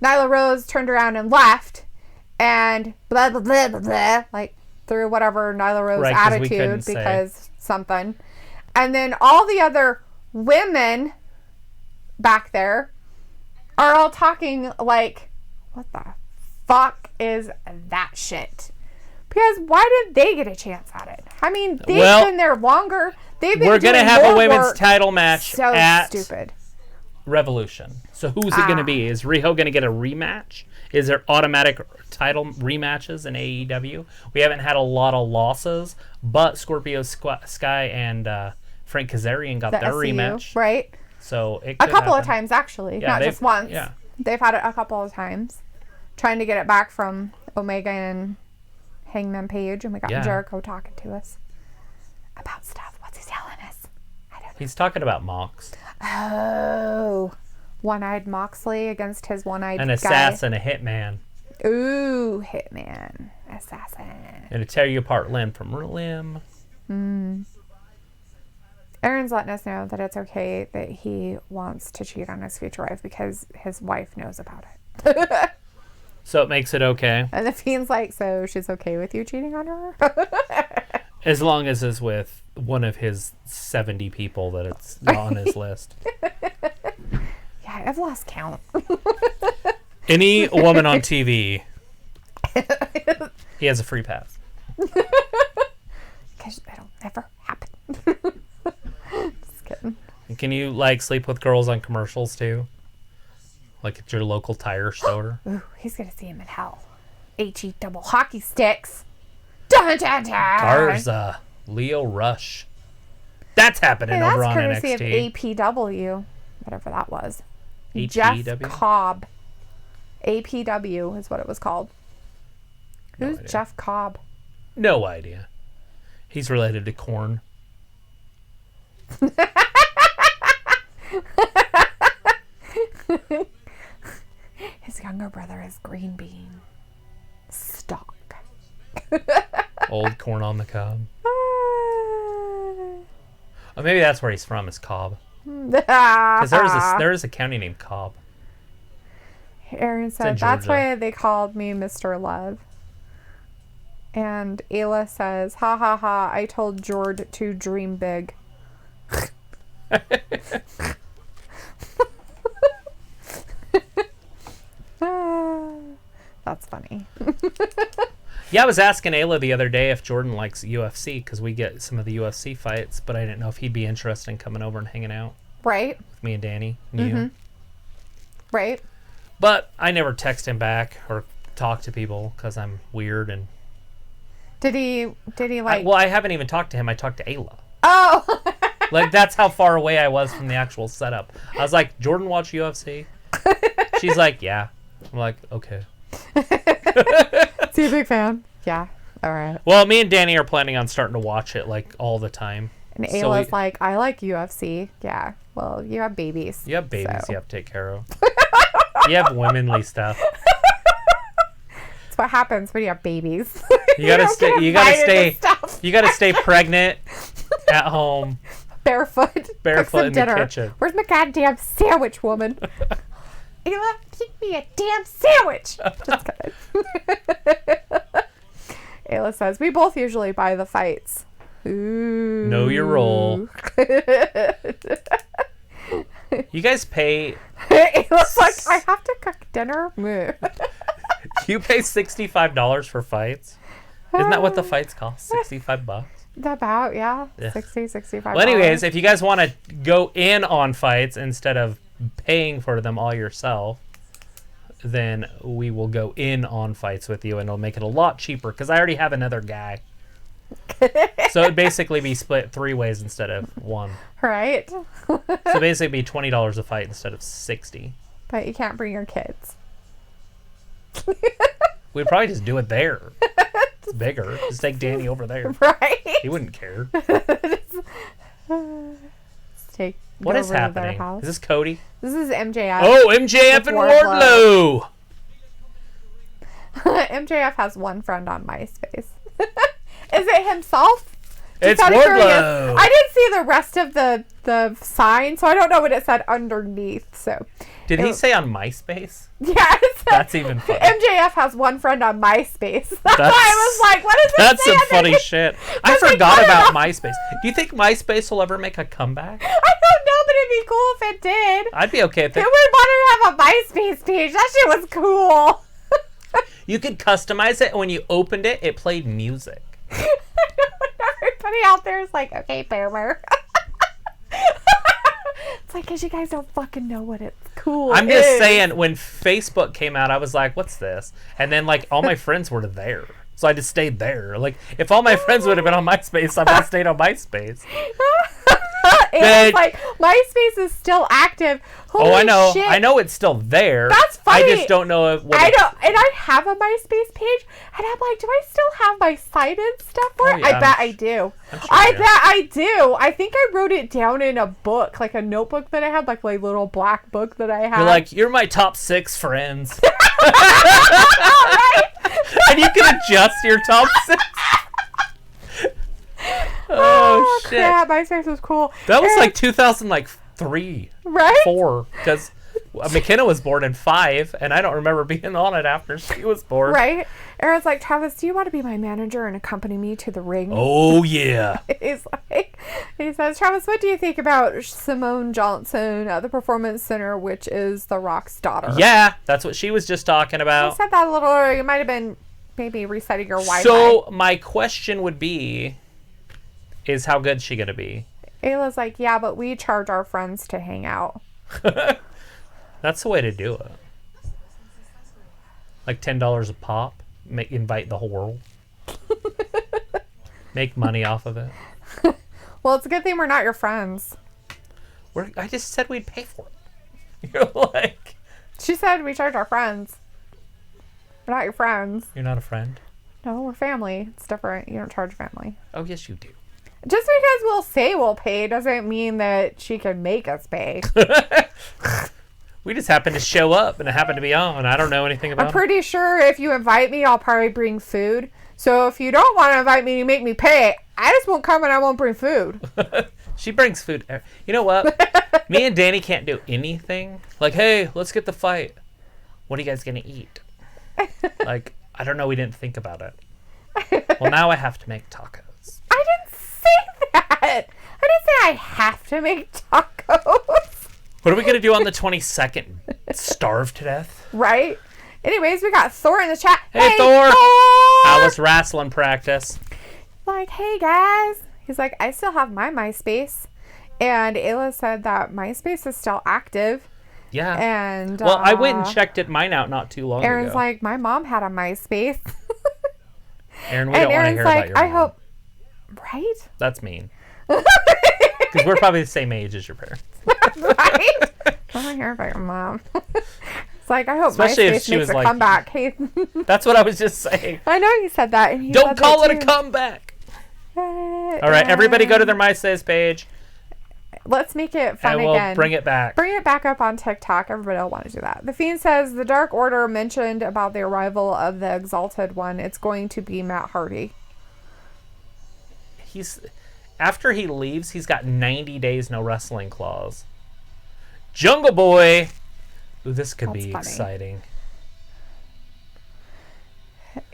Nyla Rose turned around and left, and blah blah blah blah blah, like through whatever Nyla Rose Right, 'cause we attitude couldn't say. because something, and then all the other women back there are all talking like, what the fuck is that shit? Because why did they get a chance at it? I mean, they've been there longer. They've been We're gonna doing have a more women's work. title match So at stupid. Revolution. So who's it going to be? Is Riho going to get a rematch? Is there automatic title rematches in AEW? We haven't had a lot of losses, but Scorpio Sky and Frank Kazarian got The their SCU, rematch. right? So it A could couple of happen. times, actually. Yeah, Not just once. Yeah. They've had it a couple of times. Trying to get it back from Omega and Hangman Page. And we got Yeah. Jericho talking to us about stuff. What's he telling us? I don't know. He's talking about Mox. Oh. One-eyed Moxley against his one-eyed An guy. assassin, a hitman. Ooh, Hitman. Assassin. And to tear you apart limb from limb. Aaron's letting us know that it's okay that he wants to cheat on his future wife because his wife knows about it. So it makes it okay. And the Fiend's like, so she's okay with you cheating on her? As long as it's with one of his 70 people that it's on his list. Yeah, I've lost count. Any woman on TV, he has a free pass. Because that'll never happen. Just kidding. And can you, like, sleep with girls on commercials, too? Like at your local tire store? Ooh, he's going to see him in hell. H-E double hockey sticks. Dun, dun, dun. Garza. Leo Rush. That's happening over on NXT. That's courtesy of APW. Whatever that was. APW? Jeff Cobb. APW is what it was called. No Who's idea. Jeff Cobb? No idea. He's related to Korn. His younger brother is Green Bean. Stock. Old Corn on the Cob. Oh, maybe that's where he's from, is Cobb. Because there is a county named Cobb. Aaron said, that's why they called me Mr. Love. And Ayla says, ha ha ha, I told Jord to dream big. That's funny. Yeah, I was asking Ayla the other day if Jordan likes UFC, because we get some of the UFC fights, but I didn't know if he'd be interested in coming over and hanging out Right? with me and Danny and you. Right? But I never text him back or talk to people because I'm weird. And Did he like... I haven't even talked to him. I talked to Ayla. Oh! Like, that's how far away I was from the actual setup. I was like, Jordan watch UFC? She's like, yeah. I'm like, okay. Is he a big fan? Yeah. All right. Well, me and Danny are planning on starting to watch it, like, all the time. And Ayla's like, I like UFC. Yeah. Well, you have babies. You have babies so. you have to take care of. You have womanly stuff. That's what happens when you have babies. You gotta stay pregnant at home. Barefoot in the dinner. kitchen. Where's my goddamn sandwich, woman? Ayla, make me a damn sandwich. Just kidding. Ayla says, we both usually buy the fights. Ooh. Know your role. You guys pay... Ayla's like, I have to cook dinner. You pay $65 for fights? Isn't that what the fights cost? $65? About, yeah. Yeah. 60, 65. Well, anyways, if you guys want to go in on fights instead of paying for them all yourself, then we will go in on fights with you, and it'll make it a lot cheaper because I already have another guy. So it'd basically be split 3 ways instead of 1. Right. So basically it'd be $20 a fight instead of $60. But you can't bring your kids. We'd probably just do it there. It's bigger. Just take Danny over there. Right. He wouldn't care. What is happening? Is this Cody? This is MJF. Oh, MJF and Wardlow. MJF has one friend on MySpace. Is it himself? It's Wardlow. I didn't see the rest of the sign, so I don't know what it said underneath. So Did he say on MySpace? Yeah, it said, That's even funny. MJF has one friend on MySpace. That's why I was like, what is this? That's some funny shit. I forgot about MySpace. Do you think MySpace will ever make a comeback? I don't know, but it'd be cool if it did. I'd be okay if Who would want to have a MySpace page? That shit was cool. You could customize it, and when you opened it, it played music. Everybody out there is like, okay, boomer. It's like, because you guys don't fucking know what it's cool. I'm just saying, when Facebook came out, I was like, what's this? And then, like, all my friends were there. So I just stayed there. Like, if all my friends would have been on MySpace, I would have stayed on MySpace. And it's like, MySpace is still active. Holy I know. shit. I know it's still there. That's funny. I just don't know if... I know. And I have a MySpace page. And I'm like, do I still have my cited stuff for it? Yeah, I bet I do. I'm sure I bet I do. I think I wrote it down in a book, like a notebook that I had, like my little black book that I had. You're like, you're my top 6 friends. Right? And you can adjust your top 6. Oh, Oh, shit. crap. MySpace was cool. That was like 2003. Right? 4. Because McKenna was born in 5, and I don't remember being on it after she was born. Right? Aaron's like, Travis, do you want to be my manager and accompany me to the ring? Oh, yeah. He says, Travis, what do you think about Simone Johnson at the Performance Center, which is The Rock's daughter? Yeah, that's what she was just talking I about. said that a little earlier. You might have been maybe resetting your Wi-Fi. So, my question would be, is how good is she going to be? Ayla's like, yeah, but we charge our friends to hang out. That's the way to do it. Like $10 a pop. Invite the whole world. Make money off of it. Well, it's a good thing we're not your friends. I just said we'd pay for it. You're like... She said we charge our friends. We're not your friends. You're not a friend? No, we're family. It's different. You don't charge family. Oh, yes, you do. Just because we'll say we'll pay doesn't mean that she can make us pay. We just happen to show up and it happened to be on. I don't know anything about I'm pretty sure if you invite me, I'll probably bring food. So if you don't want to invite me, you make me pay. I just won't come and I won't bring food. She brings food. You know what? Me and Danny can't do anything. Like, hey, let's get the fight. What are you guys going to eat? Like, I don't know. We didn't think about it. Well, now I have to make tacos. I didn't say that. I didn't say I have to make tacos. What are we going to do on the 22nd? Starve to death? Right? Anyways, we got Thor in the chat. Hey, Thor! How was wrestling practice? Like, hey, guys. He's like, I still have my MySpace. And Ayla said that MySpace is still active. Yeah. And well, I went and checked mine out not too long Aaron's ago. like, my mom had a MySpace. Aaron, we don't want to hear like, about your I mom. hope... Right? That's mean. Because we're probably the same age as your parents. Right? I don't want to hear about your mom. It's like, I hope Especially if MySpace she makes was a like- comeback. Hey. That's what I was just saying. I know you said that. And he Don't said call that it a too. comeback. All right, everybody go to their MySpace page. Let's make it fun And we'll again. bring it back. Bring it back up on TikTok. Everybody will want to do that. The Fiend says the Dark Order mentioned about the arrival of the Exalted One. It's going to be Matt Hardy. After he leaves, he's got 90 days no wrestling clause. Jungle Boy. Ooh, this could That's be funny. exciting.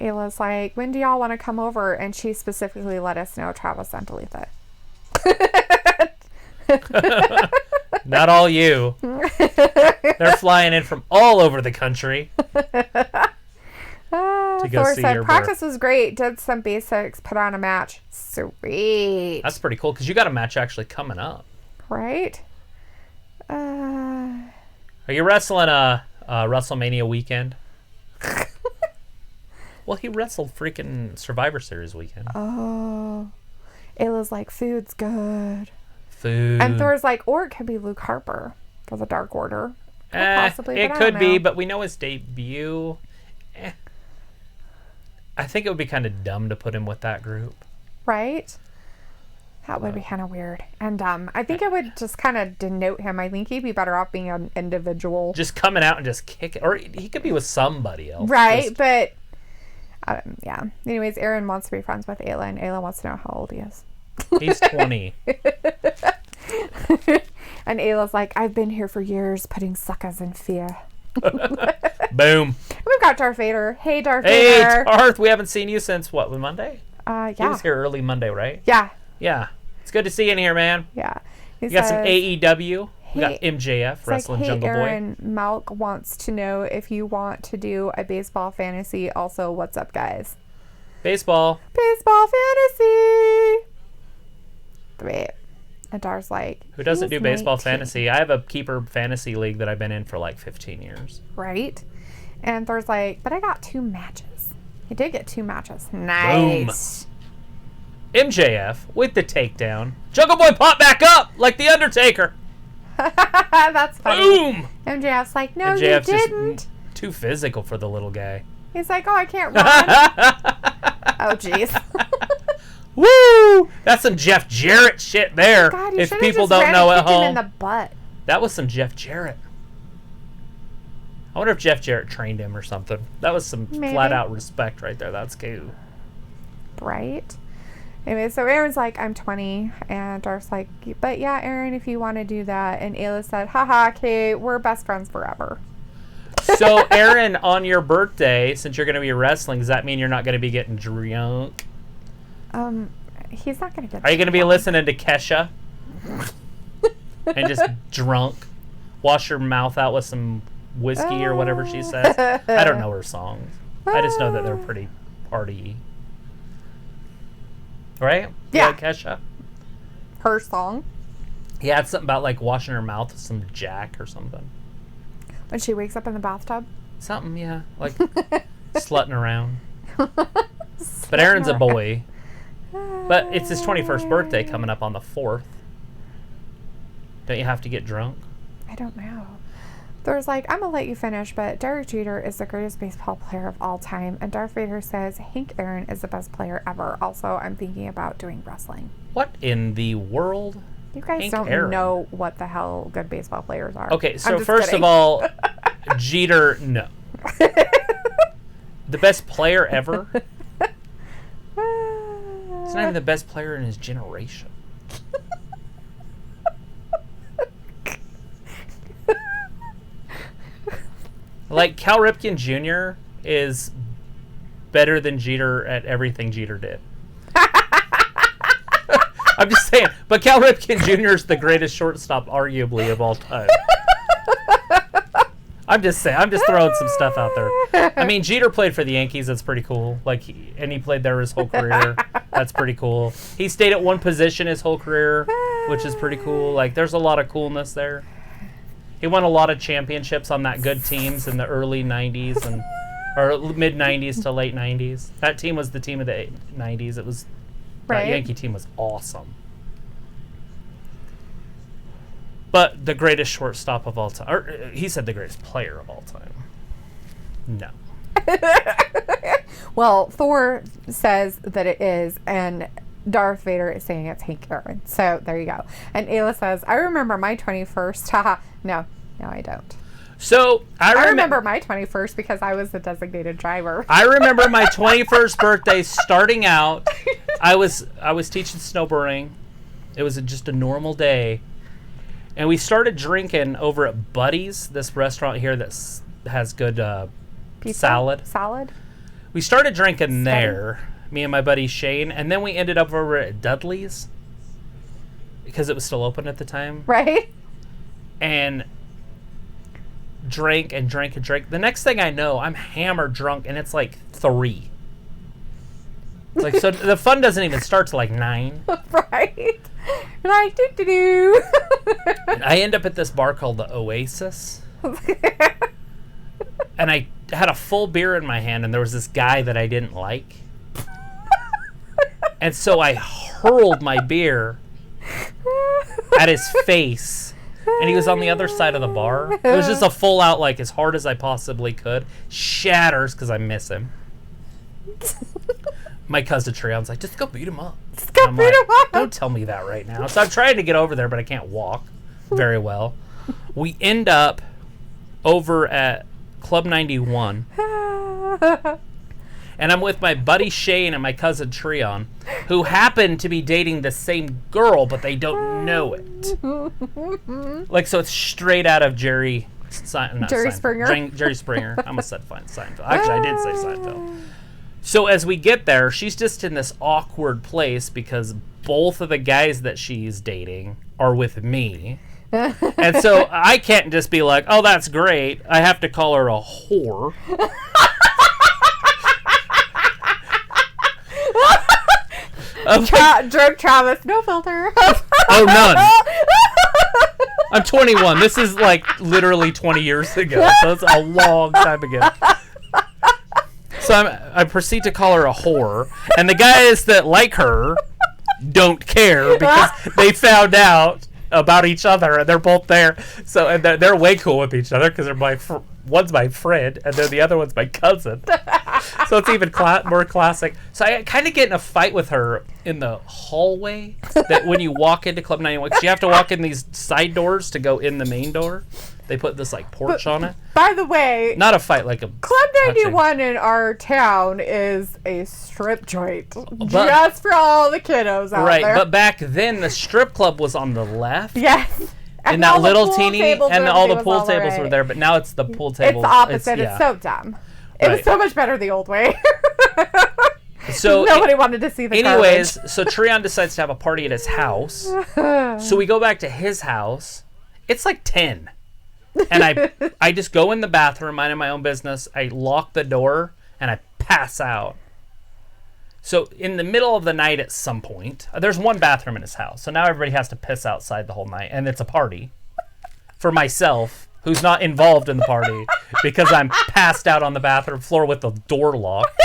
Ayla's like, when do y'all want to come over? And she specifically let us know Travis sent delete it. Not all you. They're flying in from all over the country. To go Thor see said, your practice was great. Did some basics. Put on a match. Sweet. That's pretty cool because you got a match actually coming up. Right? Are you wrestling WrestleMania weekend? Well, he wrestled freaking Survivor Series weekend. Oh. Ayla's like, food's good. Food. And Thor's like, or it could be Luke Harper for the Dark Order. Possibly, it but I could don't be, know. but we know his debut. I think it would be kind of dumb to put him with that group. Right? That would be kind of weird. And I think it would just kind of denote him. I think he'd be better off being an individual. Just coming out and just kick it. Or he could be with somebody else. Right, Just- but yeah. Anyways, Aaron wants to be friends with Ayla, and Ayla wants to know how old he is. He's 20. And Ayla's like, I've been here for years putting suckers in fear. Boom. We've got Darth Vader. Hey, Darth Hey, Vader. Darth, we haven't seen you since, what, Monday? He Yeah. was here early Monday, right? Yeah. Yeah. It's good to see you in here, man. Yeah. He We got some says, AEW. We got Hey, MJF, it's Wrestling like, hey, Jungle Boy. Aaron, Malk wants to know if you want to do a baseball fantasy. Also, what's up, guys? Baseball. Baseball fantasy. Wait. And Dar's like, Who doesn't he's do baseball 19. fantasy? I have a keeper fantasy league that I've been in for like 15 years. Right? And Thor's like, but I got 2 matches. He did get 2 matches. Nice. MJF with the takedown. Jungle Boy popped back up like The Undertaker. That's funny. Boom! MJF's like, no, MJF's you just didn't. too physical for the little guy. He's like, oh, I can't run. Oh, jeez. Woo! That's some Jeff Jarrett shit there. God, you if should've people just don't ran know and at kicked him home, in the butt. that was some Jeff Jarrett. I wonder if Jeff Jarrett trained him or something. That was some Maybe. flat out respect right there. That's cool. Right? Anyway, so Aaron's like, I'm 20. And Darth's like, but yeah, Aaron, if you want to do that. And Ayla said, haha, Kate, we're best friends forever. So, Aaron, on your birthday, since you're going to be wrestling, does that mean you're not going to be getting drunk? He's not going to get Are you going to be listening to Kesha? And just drunk? Wash your mouth out with some whiskey or whatever she says? I don't know her songs. I just know that they're pretty party. Right? Yeah. Like Kesha? Her song. Yeah, it's something about like washing her mouth with some Jack or something. When she wakes up in the bathtub? Something, yeah. Like slutting around. But Aaron's a boy. But it's his 21st birthday coming up on the 4th. Don't you have to get drunk? I don't know. Thor's like, I'm going to let you finish, but Derek Jeter is the greatest baseball player of all time. And Darth Vader says Hank Aaron is the best player ever. Also, I'm thinking about doing wrestling. What in the world? You guys Hank don't Aaron. know what the hell good baseball players are. Okay, so first of all, Jeter, no. The best player ever? He's not even the best player in his generation. Like, Cal Ripken Jr. is better than Jeter at everything Jeter did. I'm just saying. But Cal Ripken Jr. is the greatest shortstop, arguably, of all time. I'm just saying. I'm just throwing some stuff out there. I mean, Jeter played for the Yankees. That's pretty cool. Like, he played there his whole career. That's pretty cool. He stayed at one position his whole career, which is pretty cool. Like, there's a lot of coolness there. He won a lot of championships on that good teams in the early 90s or mid 90s to late 90s. That team was the team of the 90s. It was That Yankee team was awesome. But the greatest shortstop of all time. Or he said the greatest player of all time. No. Well, Thor says that it is, and Darth Vader is saying it's Hank Aaron. So there you go. And Ayla says, I remember my 21st. Haha. No, I don't. So I remember my 21st because I was the designated driver. I remember my 21st birthday starting out. I was teaching snowboarding. It was just a normal day. And we started drinking over at Buddy's, this restaurant here that has good salad. Salad? We started drinking there, me and my buddy Shane, and then we ended up over at Dudley's because it was still open at the time. Right. And drank and drank and drank. The next thing I know, I'm hammered drunk, and it's like 3. Like, so the fun doesn't even start till like 9. Right. Like, do. I end up at this bar called the Oasis. And I had a full beer in my hand, and there was this guy that I didn't like. And so I hurled my beer at his face. And he was on the other side of the bar. It was just a full out, like, as hard as I possibly could. Shatters, because I miss him. My cousin Treyon's like, just go beat him up. Just go beat him up. Don't tell me that right now. So I'm trying to get over there, but I can't walk very well. We end up over at Club 91. And I'm with my buddy Shane and my cousin Treon, who happen to be dating the same girl, but they don't know it. Like, so it's straight out of Jerry Springer. Jerry Springer. I almost said Seinfeld. Actually, I did say Seinfeld. So as we get there, she's just in this awkward place because both of the guys that she's dating are with me. And so I can't just be like, oh, that's great. I have to call her a whore. Drunk Travis, no filter. Oh, none. I'm 21. This is like literally 20 years ago. So it's a long time ago. So I proceed to call her a whore. And the guys that like her don't care because they found out about each other and they're both there. So and they're way cool with each other because they're one's my friend, and then the other one's my cousin. So it's even more classic. So I kind of get in a fight with her in the hallway that when you walk into Club 91, because you have to walk in these side doors to go in the main door. They put this like porch on it. By the way, not a fight, like a Club 91 in our town is a strip joint, just for all the kiddos out there. Right, but back then the strip club was on the left. Yes. And that little teeny, and all the pool tables were there, but now it's the pool tables. It's the opposite. It's so dumb. It was so much better the old way. So nobody wanted to see the anyways, garbage. So Treon decides to have a party at his house. So we go back to his house. It's like 10. And I just go in the bathroom, minding my own business. I lock the door, and I pass out. So in the middle of the night at some point, there's one bathroom in his house. So now everybody has to piss outside the whole night. And it's a party for myself, who's not involved in the party, because I'm passed out on the bathroom floor with the door locked.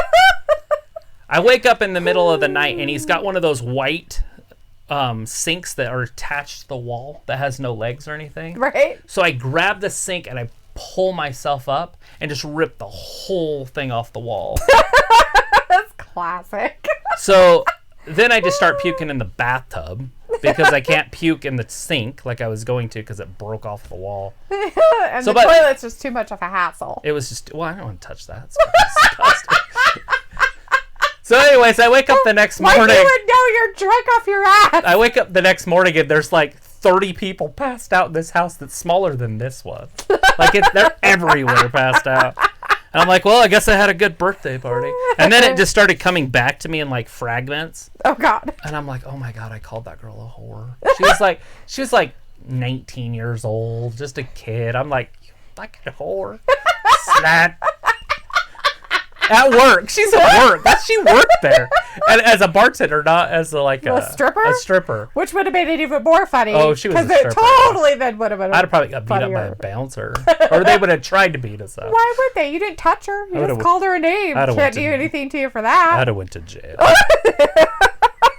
I wake up in the middle of the night, and he's got one of those white sinks that are attached to the wall that has no legs or anything. Right. So I grab the sink, and I pull myself up and just rip the whole thing off the wall. That's classic. So then I just start puking in the bathtub because I can't puke in the sink like I was going to because it broke off the wall. And the toilet's just too much of a hassle. It was just, I don't want to touch that. It's disgusting. So anyways, I wake up the next morning. Like you would know you're drunk off your ass. I wake up the next morning and there's like 30 people passed out in this house that's smaller than this one. Like they're everywhere passed out. And I'm like, well, I guess I had a good birthday party. And then it just started coming back to me in like fragments. Oh God. And I'm like, oh my God, I called that girl a whore. She was like 19 years old, just a kid. I'm like, you fucking whore. Slut. At work. She's at work. She worked there. And as a bartender, not as a stripper? A stripper. Which would have made it even more funny. Oh, she was a stripper. Because it totally then would have been I'd have probably got beat funnier. up by a bouncer. Or they would have tried to beat us up. Why would they? You didn't touch her. You just called her a name. Can't do anything to you for that. I'd have went to jail.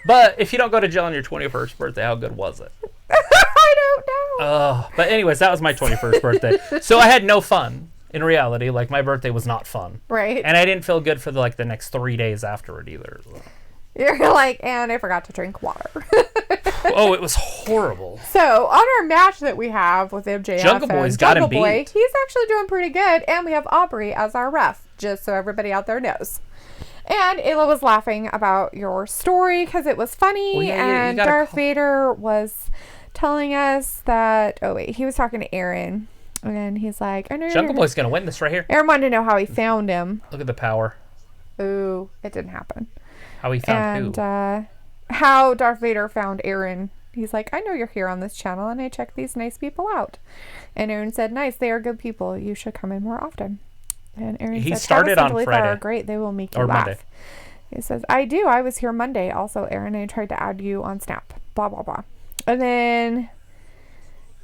But if you don't go to jail on your 21st birthday, how good was it? I don't know. But anyways, that was my 21st birthday. So I had no fun. In reality, like, my birthday was not fun. Right. And I didn't feel good for the next 3 days afterward either. You're like, and I forgot to drink water. Oh, it was horrible. So, on our match that we have with MJF Jungle Boy's got him beat. He's actually doing pretty good. And we have Aubrey as our ref, just so everybody out there knows. And Ayla was laughing about your story because it was funny. Well, yeah, and Darth Vader was telling us that... Oh, wait. He was talking to Aaron. And he's like, I know Jungle Boy's going to win this right here. Aaron wanted to know how he found him. Look at the power. Ooh, it didn't happen. How he found who? And how Darth Vader found Aaron. He's like, I know you're here on this channel, and I check these nice people out. And Aaron said, nice, they are good people. You should come in more often. And Aaron said, started on Travis and Friday. Are great. They will make you laugh. Monday. He says, I do. I was here Monday. Also, Aaron, I tried to add you on Snap. Blah, blah, blah. And then...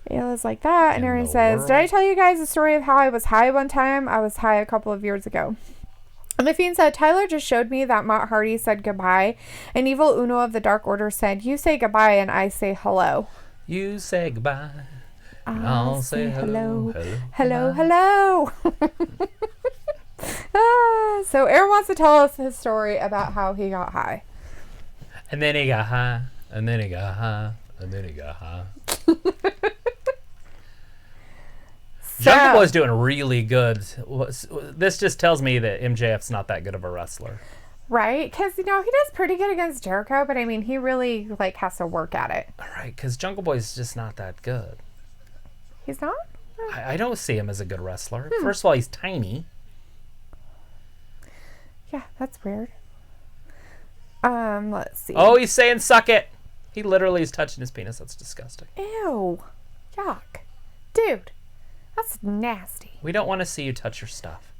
Ayla's like that, and Aaron says, did I tell you guys the story of how I was high one time? I was high a couple of years ago. And the Fiend said, Tyler just showed me that Matt Hardy said goodbye, and Evil Uno of the Dark Order said, you say goodbye and I say hello. You say goodbye, and I'll say hello. Hello, hello. So Aaron wants to tell us his story about how he got high. And then he got high, and then he got high, and then he got high. Jungle Boy's doing really good. This just tells me that MJF's not that good of a wrestler. Right? Because, he does pretty good against Jericho, but, I mean, he really, has to work at it. All right, because Jungle Boy's just not that good. He's not? I don't see him as a good wrestler. First of all, he's tiny. Yeah, that's weird. Let's see. Oh, he's saying suck it. He literally is touching his penis. That's disgusting. Ew. Yuck. Dude. That's nasty. We don't want to see you touch your stuff.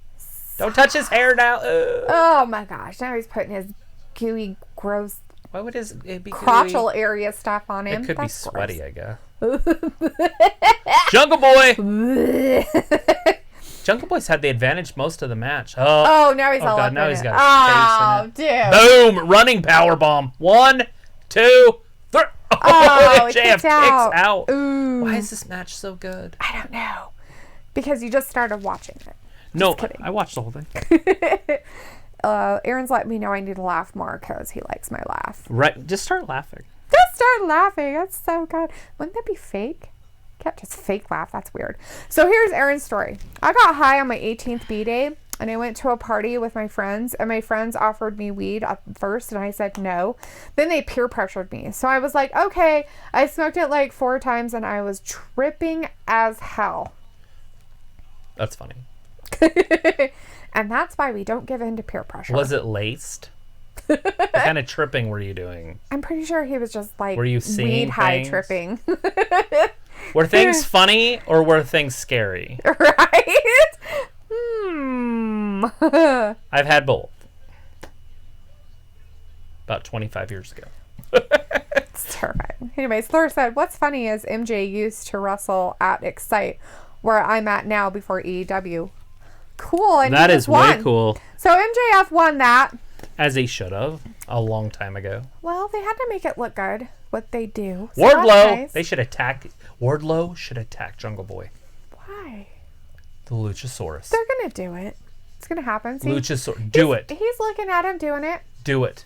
Don't touch his hair now. Ugh. Oh my gosh. Now he's putting his gooey, gross Why would it be crotchal area stuff on him? It could That's be sweaty, gross. I guess. Jungle Boy! Jungle Boy's had the advantage most of the match. Oh, now he's all God, up now in he's it. got his face in it. Dude. Boom! Running power bomb. 1, 2, 3. Oh, JF kicks out. Ooh. Why is this match so good? I don't know. Because you just started watching it. No, I watched the whole thing. Aaron's let me know I need to laugh more because he likes my laugh. Right. Just start laughing. Just start laughing. That's so good. Wouldn't that be fake? Can't just fake laugh. That's weird. So here's Aaron's story. I got high on my 18th B-Day. And I went to a party with my friends, and my friends offered me weed at first, and I said no. Then they peer pressured me. So I was like, okay. I smoked it like 4 times, and I was tripping as hell. That's funny. And that's why we don't give in to peer pressure. Was it laced? What kind of tripping were you doing? I'm pretty sure he was just like were you seeing weed high things? Tripping. Were things funny, or were things scary? Right? I've had both. About 25 years ago. It's terrifying. Anyways, Thor said, what's funny is MJ used to wrestle at Excite, where I'm at now before AEW. Cool. And that is way cool. So MJF won that. As he should have. A long time ago. Well, they had to make it look good. What they do. So Wardlow. nice. They should attack. Wardlow should attack Jungle Boy. Why? The Luchasaurus. They're going to do it. It's going to happen. See? Luchasaurus. Do it. He's looking at him doing it. Do it.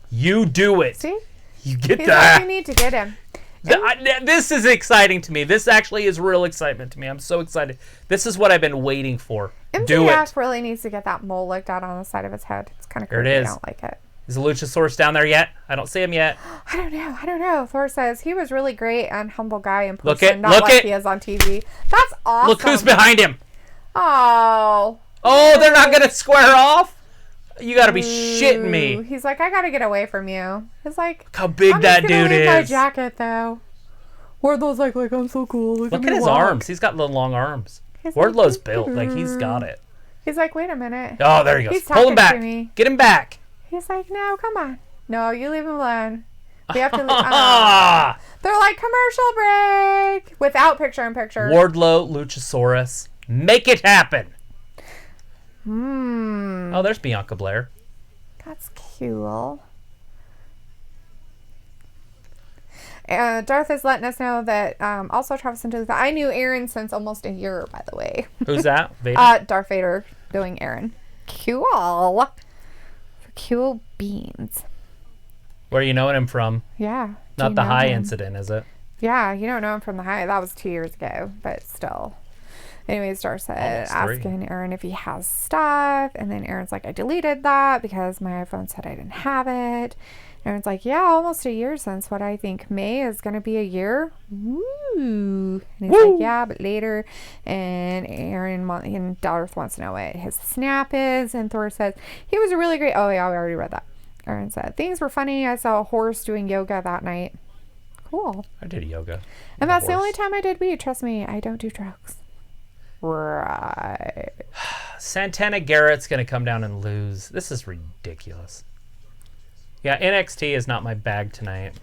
You do it. See? You get He's that. like, you need to get him. This is exciting to me. This actually is real excitement to me. I'm so excited. This is what I've been waiting for. Do it. MJF really needs to get that mole licked out on the side of his head. It's kind of creepy. There it is. I don't like it. Is the Luchasaurus down there yet? I don't see him yet. I don't know. Thor says he was really great and humble guy in person, not like he is on TV. That's awesome. Look who's behind him. Oh. Oh, they're not going to square off? You got to be shitting me. He's like, I got to get away from you. He's like, look how big that dude is. My jacket, though. Wardlow's like, I'm so cool. Look at his arms. He's got the long arms. Wardlow's built. Like, he's got it. He's like, wait a minute. Oh, there he goes. Pull him back. Get him back. He's like, no, come on. No, you leave him alone. We have to leave. They're like, commercial break. Without picture-in-picture. Wardlow, Luchasaurus. Make it happen. Oh, there's Bianca Blair. That's cool. Darth is letting us know that also Travis and Tooth. I knew Aaron since almost a year, by the way. Who's that? Vader? Darth Vader doing Aaron. Cool. Cool beans. Where are you knowing him from? Yeah. Not the high incident, is it? Yeah, you don't know him from the high. That was 2 years ago, but still. Anyways, Darth said, asking Aaron if he has stuff. And then Aaron's like, I deleted that because my iPhone said I didn't have it. Aaron's like, yeah, almost a year since what I think May is going to be a year. Woo. And he's like, yeah, but later. And and Darth wants to know what his snap is. And Thor says, he was a really great. Oh, yeah, we already read that. Aaron said, things were funny. I saw a horse doing yoga that night. Cool. I did yoga. And that's the only time I did weed. Trust me, I don't do drugs. Right. Santana Garrett's going to come down and lose. This is ridiculous. Yeah, NXT is not my bag tonight.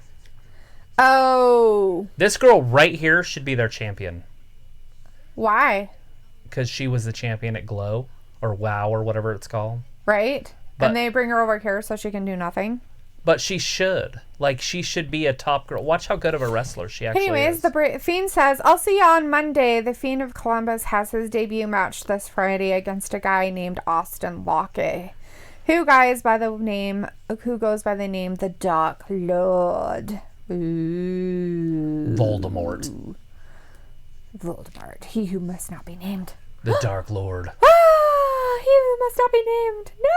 Oh. This girl right here should be their champion. Why? Because she was the champion at Glow or WoW or whatever it's called. Right. And they bring her over here so she can do nothing. But she should. Like, she should be a top girl. Watch how good of a wrestler she actually is. Anyways, the Fiend says, I'll see you on Monday. The Fiend of Columbus has his debut match this Friday against a guy named Austin Locke, who goes by the name the Dark Lord. Ooh. Voldemort. He who must not be named. The Dark Lord. He who must not be named. No!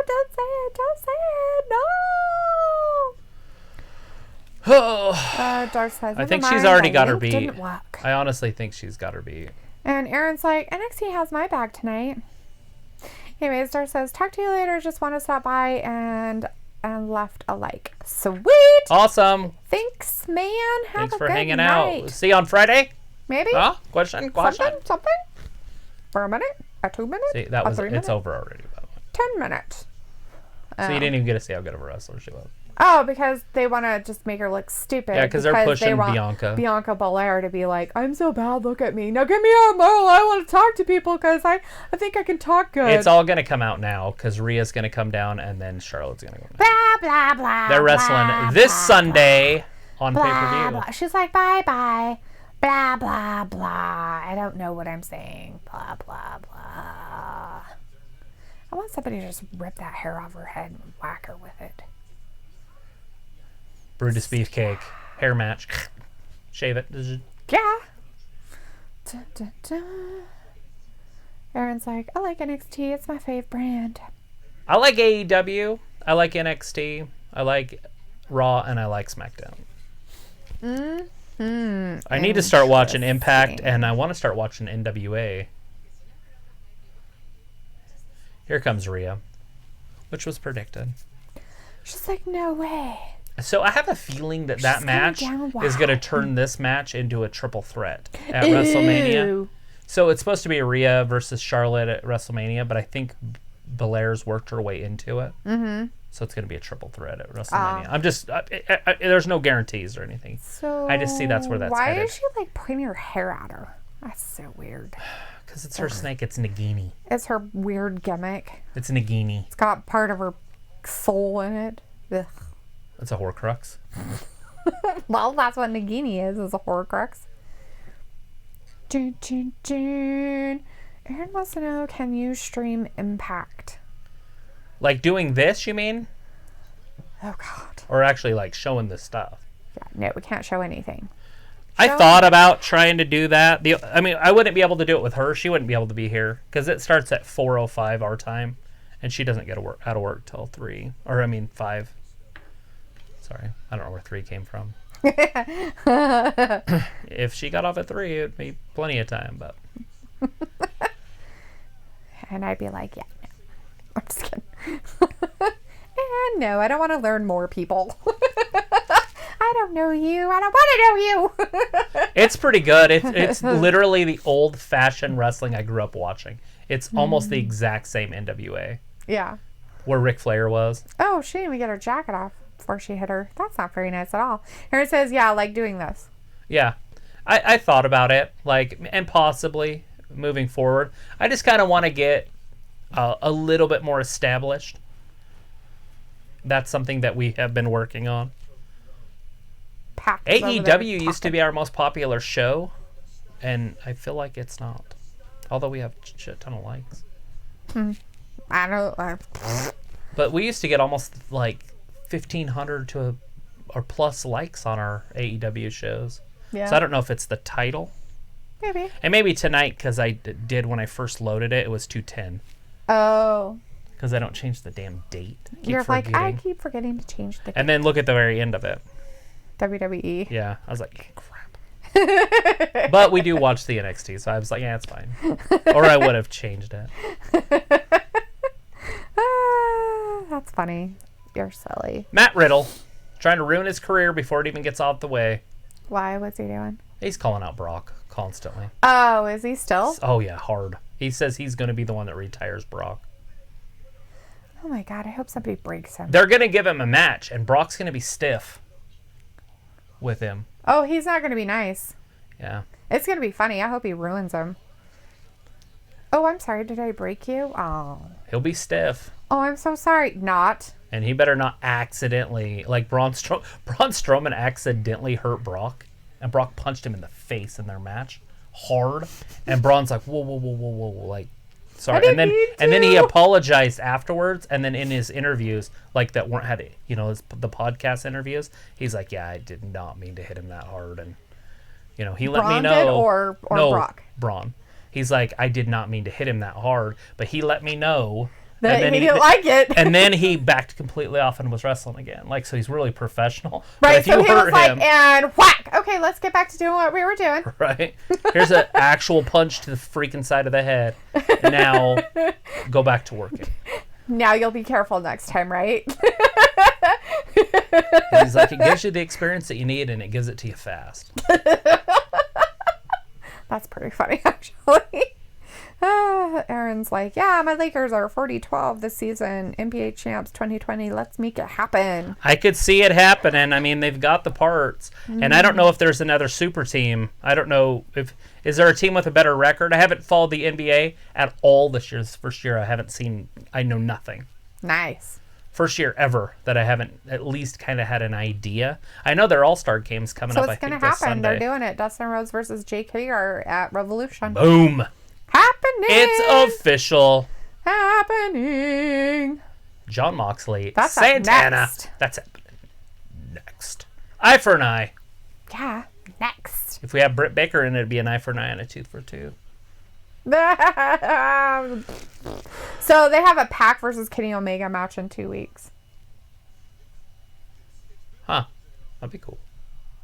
Don't say it. Don't say it. No! Dark says, I think she's already got her beat. Didn't work. I honestly think she's got her beat. And Aaron's like, NXT has my bag tonight. Anyways, Dark says, talk to you later. Just want to stop by and left a like. Sweet. Awesome. Thanks, man. Thanks for a good hanging night. out. See you on Friday? Maybe. Question? Something? For a minute? A 2 minutes? See, it's over already, by the way. 10 minutes. So you didn't even get to see how good of a wrestler she was. Oh, because they want to just make her look stupid. Yeah, because they're pushing Bianca. Bianca Belair to be like, I'm so bad, look at me. Now give me a mole. I want to talk to people because I think I can talk good. It's all going to come out now because Rhea's going to come down and then Charlotte's going to go down. Blah, blah, blah. They're wrestling this Sunday on pay-per-view. She's like, bye-bye. Blah, blah, blah. I don't know what I'm saying. Blah, blah, blah. I want somebody to just rip that hair off her head and whack her with it. Brutus Beefcake. Hair match. Shave it. Yeah. Dun, dun, dun. Aaron's like, I like NXT. It's my fave brand. I like AEW. I like NXT. I like Raw, and I like SmackDown. I need to start watching Impact, and I want to start watching NWA. Here comes Rhea, which was predicted. She's like, no way. So I have a feeling that that match is going to turn this match into a triple threat at WrestleMania. So it's supposed to be Rhea versus Charlotte at WrestleMania, but I think Belair's worked her way into it. Mm-hmm. So it's going to be a triple threat at WrestleMania. I'm just, there's no guarantees or anything. So I just see that's where that's headed. Why is she like pointing her hair at her? That's so weird. Because it's her snake. It's Nagini. It's her weird gimmick. It's Nagini. It's got part of her soul in it. Ugh. It's a Horcrux. Well, that's what Nagini is a Horcrux. Dun, dun, dun. Aaron wants to know, can you stream Impact? Like doing this, you mean? Oh, God. Or actually like showing this stuff? Yeah, no, we can't show anything. I thought about trying to do that. I mean, I wouldn't be able to do it with her. She wouldn't be able to be here because it starts at 4:05 our time, and she doesn't get out of work till 3. Or, I mean, 5. Sorry. I don't know where 3 came from. If she got off at 3, it'd be plenty of time, but... And I'd be like, yeah, no. I'm just kidding. And no, I don't want to learn more people. I don't know you. I don't want to know you. It's pretty good. It's literally the old-fashioned wrestling I grew up watching. It's almost the exact same NWA. Yeah. Where Ric Flair was. Oh, she didn't even get her jacket off before she hit her. That's not very nice at all. Here it says, yeah, I like doing this. Yeah. I thought about it, like, and possibly moving forward. I just kind of want to get a little bit more established. That's something that we have been working on. AEW used to be our most popular show, and I feel like it's not. Although we have a shit ton of likes. I don't. But we used to get almost like 1,500 or plus likes on our AEW shows. Yeah. So I don't know if it's the title. Maybe. And maybe tonight, because I did when I first loaded it, it was 210. Oh. Because I don't change the damn date. You're like, I keep forgetting to change the date. And then look at the very end of it. WWE. Yeah. I was like, crap. But we do watch the NXT, so I was like, yeah, it's fine. Or I would have changed it. That's funny. You're silly. Matt Riddle, trying to ruin his career before it even gets off the way. Why? What's he doing? He's calling out Brock constantly. Oh, is he still? Oh, yeah, hard. He says he's going to be the one that retires Brock. Oh, my God. I hope somebody breaks him. They're going to give him a match, and Brock's going to be stiff with him. Oh, he's not going to be nice. Yeah. It's going to be funny. I hope he ruins him. Oh, I'm sorry. Did I break you? Oh. He'll be stiff. Oh, I'm so sorry. Not. And he better not accidentally, like Braun Strowman accidentally hurt Brock, and Brock punched him in the face in their match hard, and Braun's like, whoa, like, sorry. And then he apologized afterwards, and then in his interviews, like the podcast interviews, he's like, yeah, I did not mean to hit him that hard, and he let me know. Or Brock? Braun. He's like, I did not mean to hit him that hard, but he let me know. That he didn't like it. And then he backed completely off and was wrestling again. Like, so he's really professional. Right, so he was like, and whack! Okay, let's get back to doing what we were doing. Right. Here's an actual punch to the freaking side of the head. Now, go back to working. Now you'll be careful next time, right? He's like, it gives you the experience that you need, and it gives it to you fast. That's pretty funny, actually. Aaron's like, yeah, my Lakers are 40-12 this season. NBA champs 2020. Let's make it happen. I could see it happening. I mean, they've got the parts. And I don't know if there's another super team. I don't know is there a team with a better record? I haven't followed the NBA at all this year. This first year I know nothing. Nice. First year ever that I haven't at least kind of had an idea. I know their All-Star game's coming So up, I it's think, going to this happen. Sunday. They're doing it. Dustin Rhodes versus JK are at Revolution. Boom. Happening. It's official. Happening. John Moxley. That's up Santana. next. That's happening next. Eye for an eye. Yeah, next. If we have Britt Baker in it, it'd be an eye for an eye and a tooth for a tooth. So they have a Pac versus Kenny Omega match in 2 weeks. Huh. That'd be cool.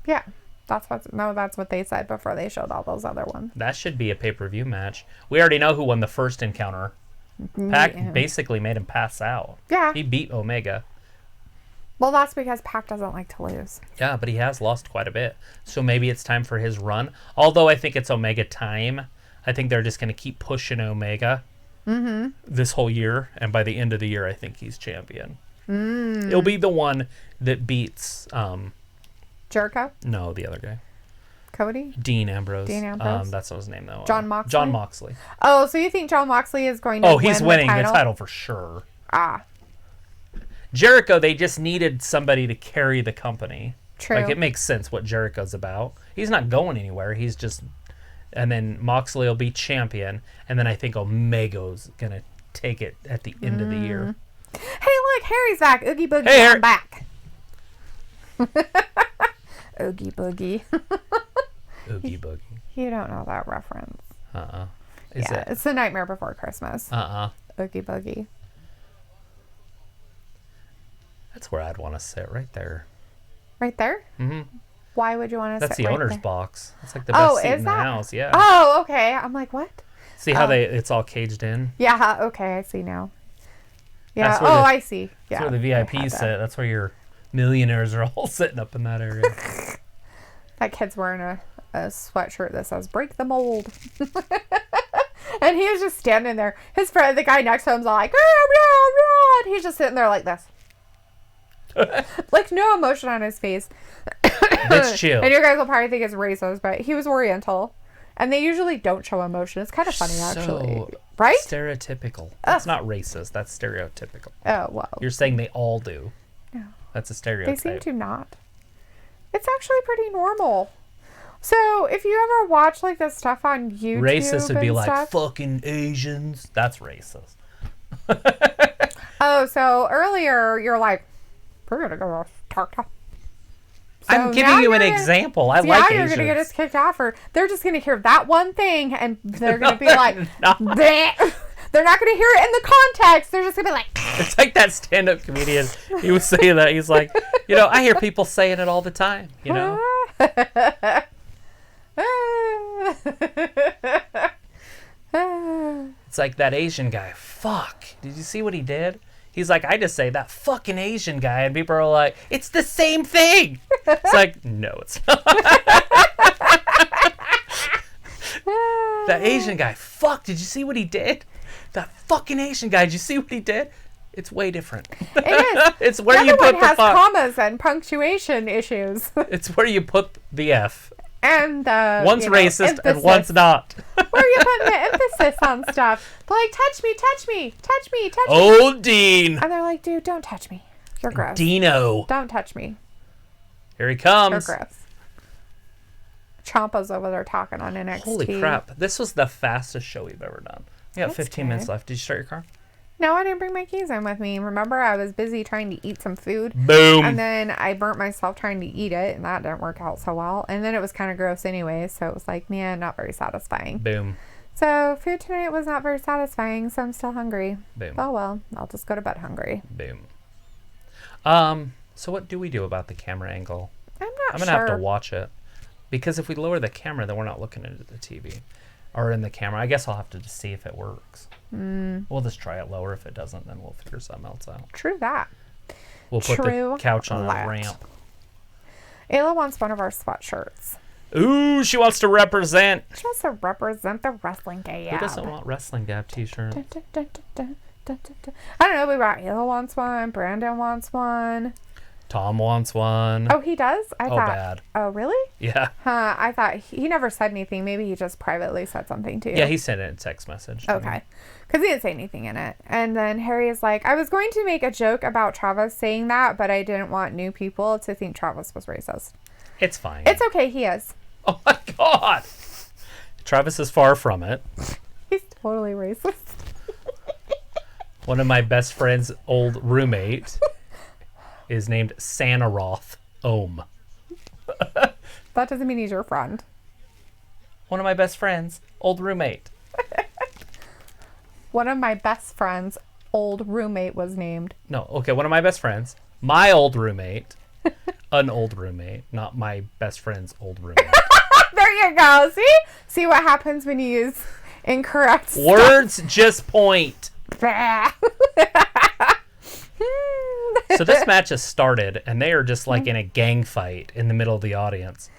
Yeah. That's what they said before they showed all those other ones. That should be a pay-per-view match. We already know who won the first encounter. Pac basically made him pass out. Yeah. He beat Omega. Well, that's because Pac doesn't like to lose. Yeah, but he has lost quite a bit. So maybe it's time for his run. Although I think it's Omega time. I think they're just going to keep pushing Omega this whole year. And by the end of the year, I think he's champion. He'll be the one that beats... Jericho? No, the other guy. Cody? Dean Ambrose. Ambrose? That's not his name, though. John Moxley? John Moxley. Oh, so you think John Moxley is going to he's win winning the title? for sure. Ah. Jericho, they just needed somebody to carry the company. True. Like, it makes sense what Jericho's about. He's not going anywhere. He's just... And then Moxley will be champion. And then I think Omega's going to take it at the end of the year. Hey, look, Harry's back. Oogie Boogie, Hey, Harry. I'm back. Oogie Boogie. Oogie Boogie. You don't know that reference. Is it? It's The Nightmare Before Christmas. Oogie Boogie. That's where I'd want to sit, right there. Right there? Mm-hmm. Why would you want to sit That's the right owner's there? box. That's like the best seat is in the that? house. Yeah. Oh, okay. I'm like, what? See how it's all caged in? Yeah, okay. I see now. Yeah. That's where I see. Yeah. That's where the VIPs sit. That's where your millionaires are all sitting up in that area. That kid's wearing a sweatshirt that says "Break the Mold," and he was just standing there. His friend, the guy next to him's all like, "Oh, no, no," he's just sitting there like this, like no emotion on his face. That's chill. And you guys will probably think it's racist, but he was Oriental, and they usually don't show emotion. It's kind of funny, actually, right? Stereotypical. That's not racist. That's stereotypical. Oh well. You're saying they all do. No. That's a stereotype. They seem to not. It's actually pretty normal. So, if you ever watch like this stuff on YouTube, racist would be and like stuff, fucking Asians. That's racist. Oh, so earlier you're like, we're gonna go talk. So I'm giving you an example. I like you're Asians. gonna get us kicked off, or they're just gonna hear that one thing and they're gonna be like, not. Bleh. They're not gonna hear it in the context. They're just gonna be like. It's like that stand-up comedian. He was saying that. He's like, I hear people saying it all the time. It's like that Asian guy. Fuck. Did you see what he did? He's like, I just say that fucking Asian guy, and people are like, it's the same thing. It's like, no, it's not. That Asian guy. Fuck. Did you see what he did? That fucking Asian guy. Did you see what he did? It's way different. It is. It's where the you other put one the has fuck. commas and punctuation issues. It's where you put the F. And one's racist emphasis. and one's not. Where you putting the emphasis on stuff? They're like, touch me, touch me, touch me, touch me. Oh, Dean. And they're like, dude, don't touch me. You're gross. Dino. Don't touch me. Here he You're comes. gross. Ciampa's over there talking on NXT. Holy crap. This was the fastest show we've ever done. We got 15 minutes left. Did you start your car? No, I didn't bring my keys in with me. Remember, I was busy trying to eat some food. Boom. And then I burnt myself trying to eat it, and that didn't work out so well. And then it was kind of gross anyway, so it was like, man, not very satisfying. Boom. So food tonight was not very satisfying, so I'm still hungry. Boom. Oh, well, I'll just go to bed hungry. Boom. So what do we do about the camera angle? I'm I'm going to have to watch it. Because if we lower the camera, then we're not looking into the TV. Or in the camera. I guess I'll have to just see if it works. We'll just try it lower. If it doesn't, then we'll figure something else out. True that. We'll put the couch on a ramp. Ayla wants one of our sweatshirts. Ooh, she wants to represent. She wants to represent the wrestling gab. Who doesn't want wrestling gab t-shirts? I don't know. We brought Ayla wants one. Brandon wants one. Tom wants one. Oh, he does? I thought. Bad. Oh, really? Yeah. Huh. I thought he never said anything. Maybe he just privately said something to you. Yeah, he sent it in a text message. Okay. Because he didn't say anything in it. And then Harry is like, I was going to make a joke about Travis saying that, but I didn't want new people to think Travis was racist. It's fine. It's okay. He is. Oh, my God. Travis is far from it. He's totally racist. One of my best friend's old roommate is named Sanaroth Ohm. That doesn't mean he's your friend. One of my best friends, old roommate. One of my best friends' old roommate was named. No, okay, one of my best friends, my old roommate, an old roommate, not my best friend's old roommate. There you go. See what happens when you use incorrect Words just point. stuff. So this match has started, and they are just like in a gang fight in the middle of the audience.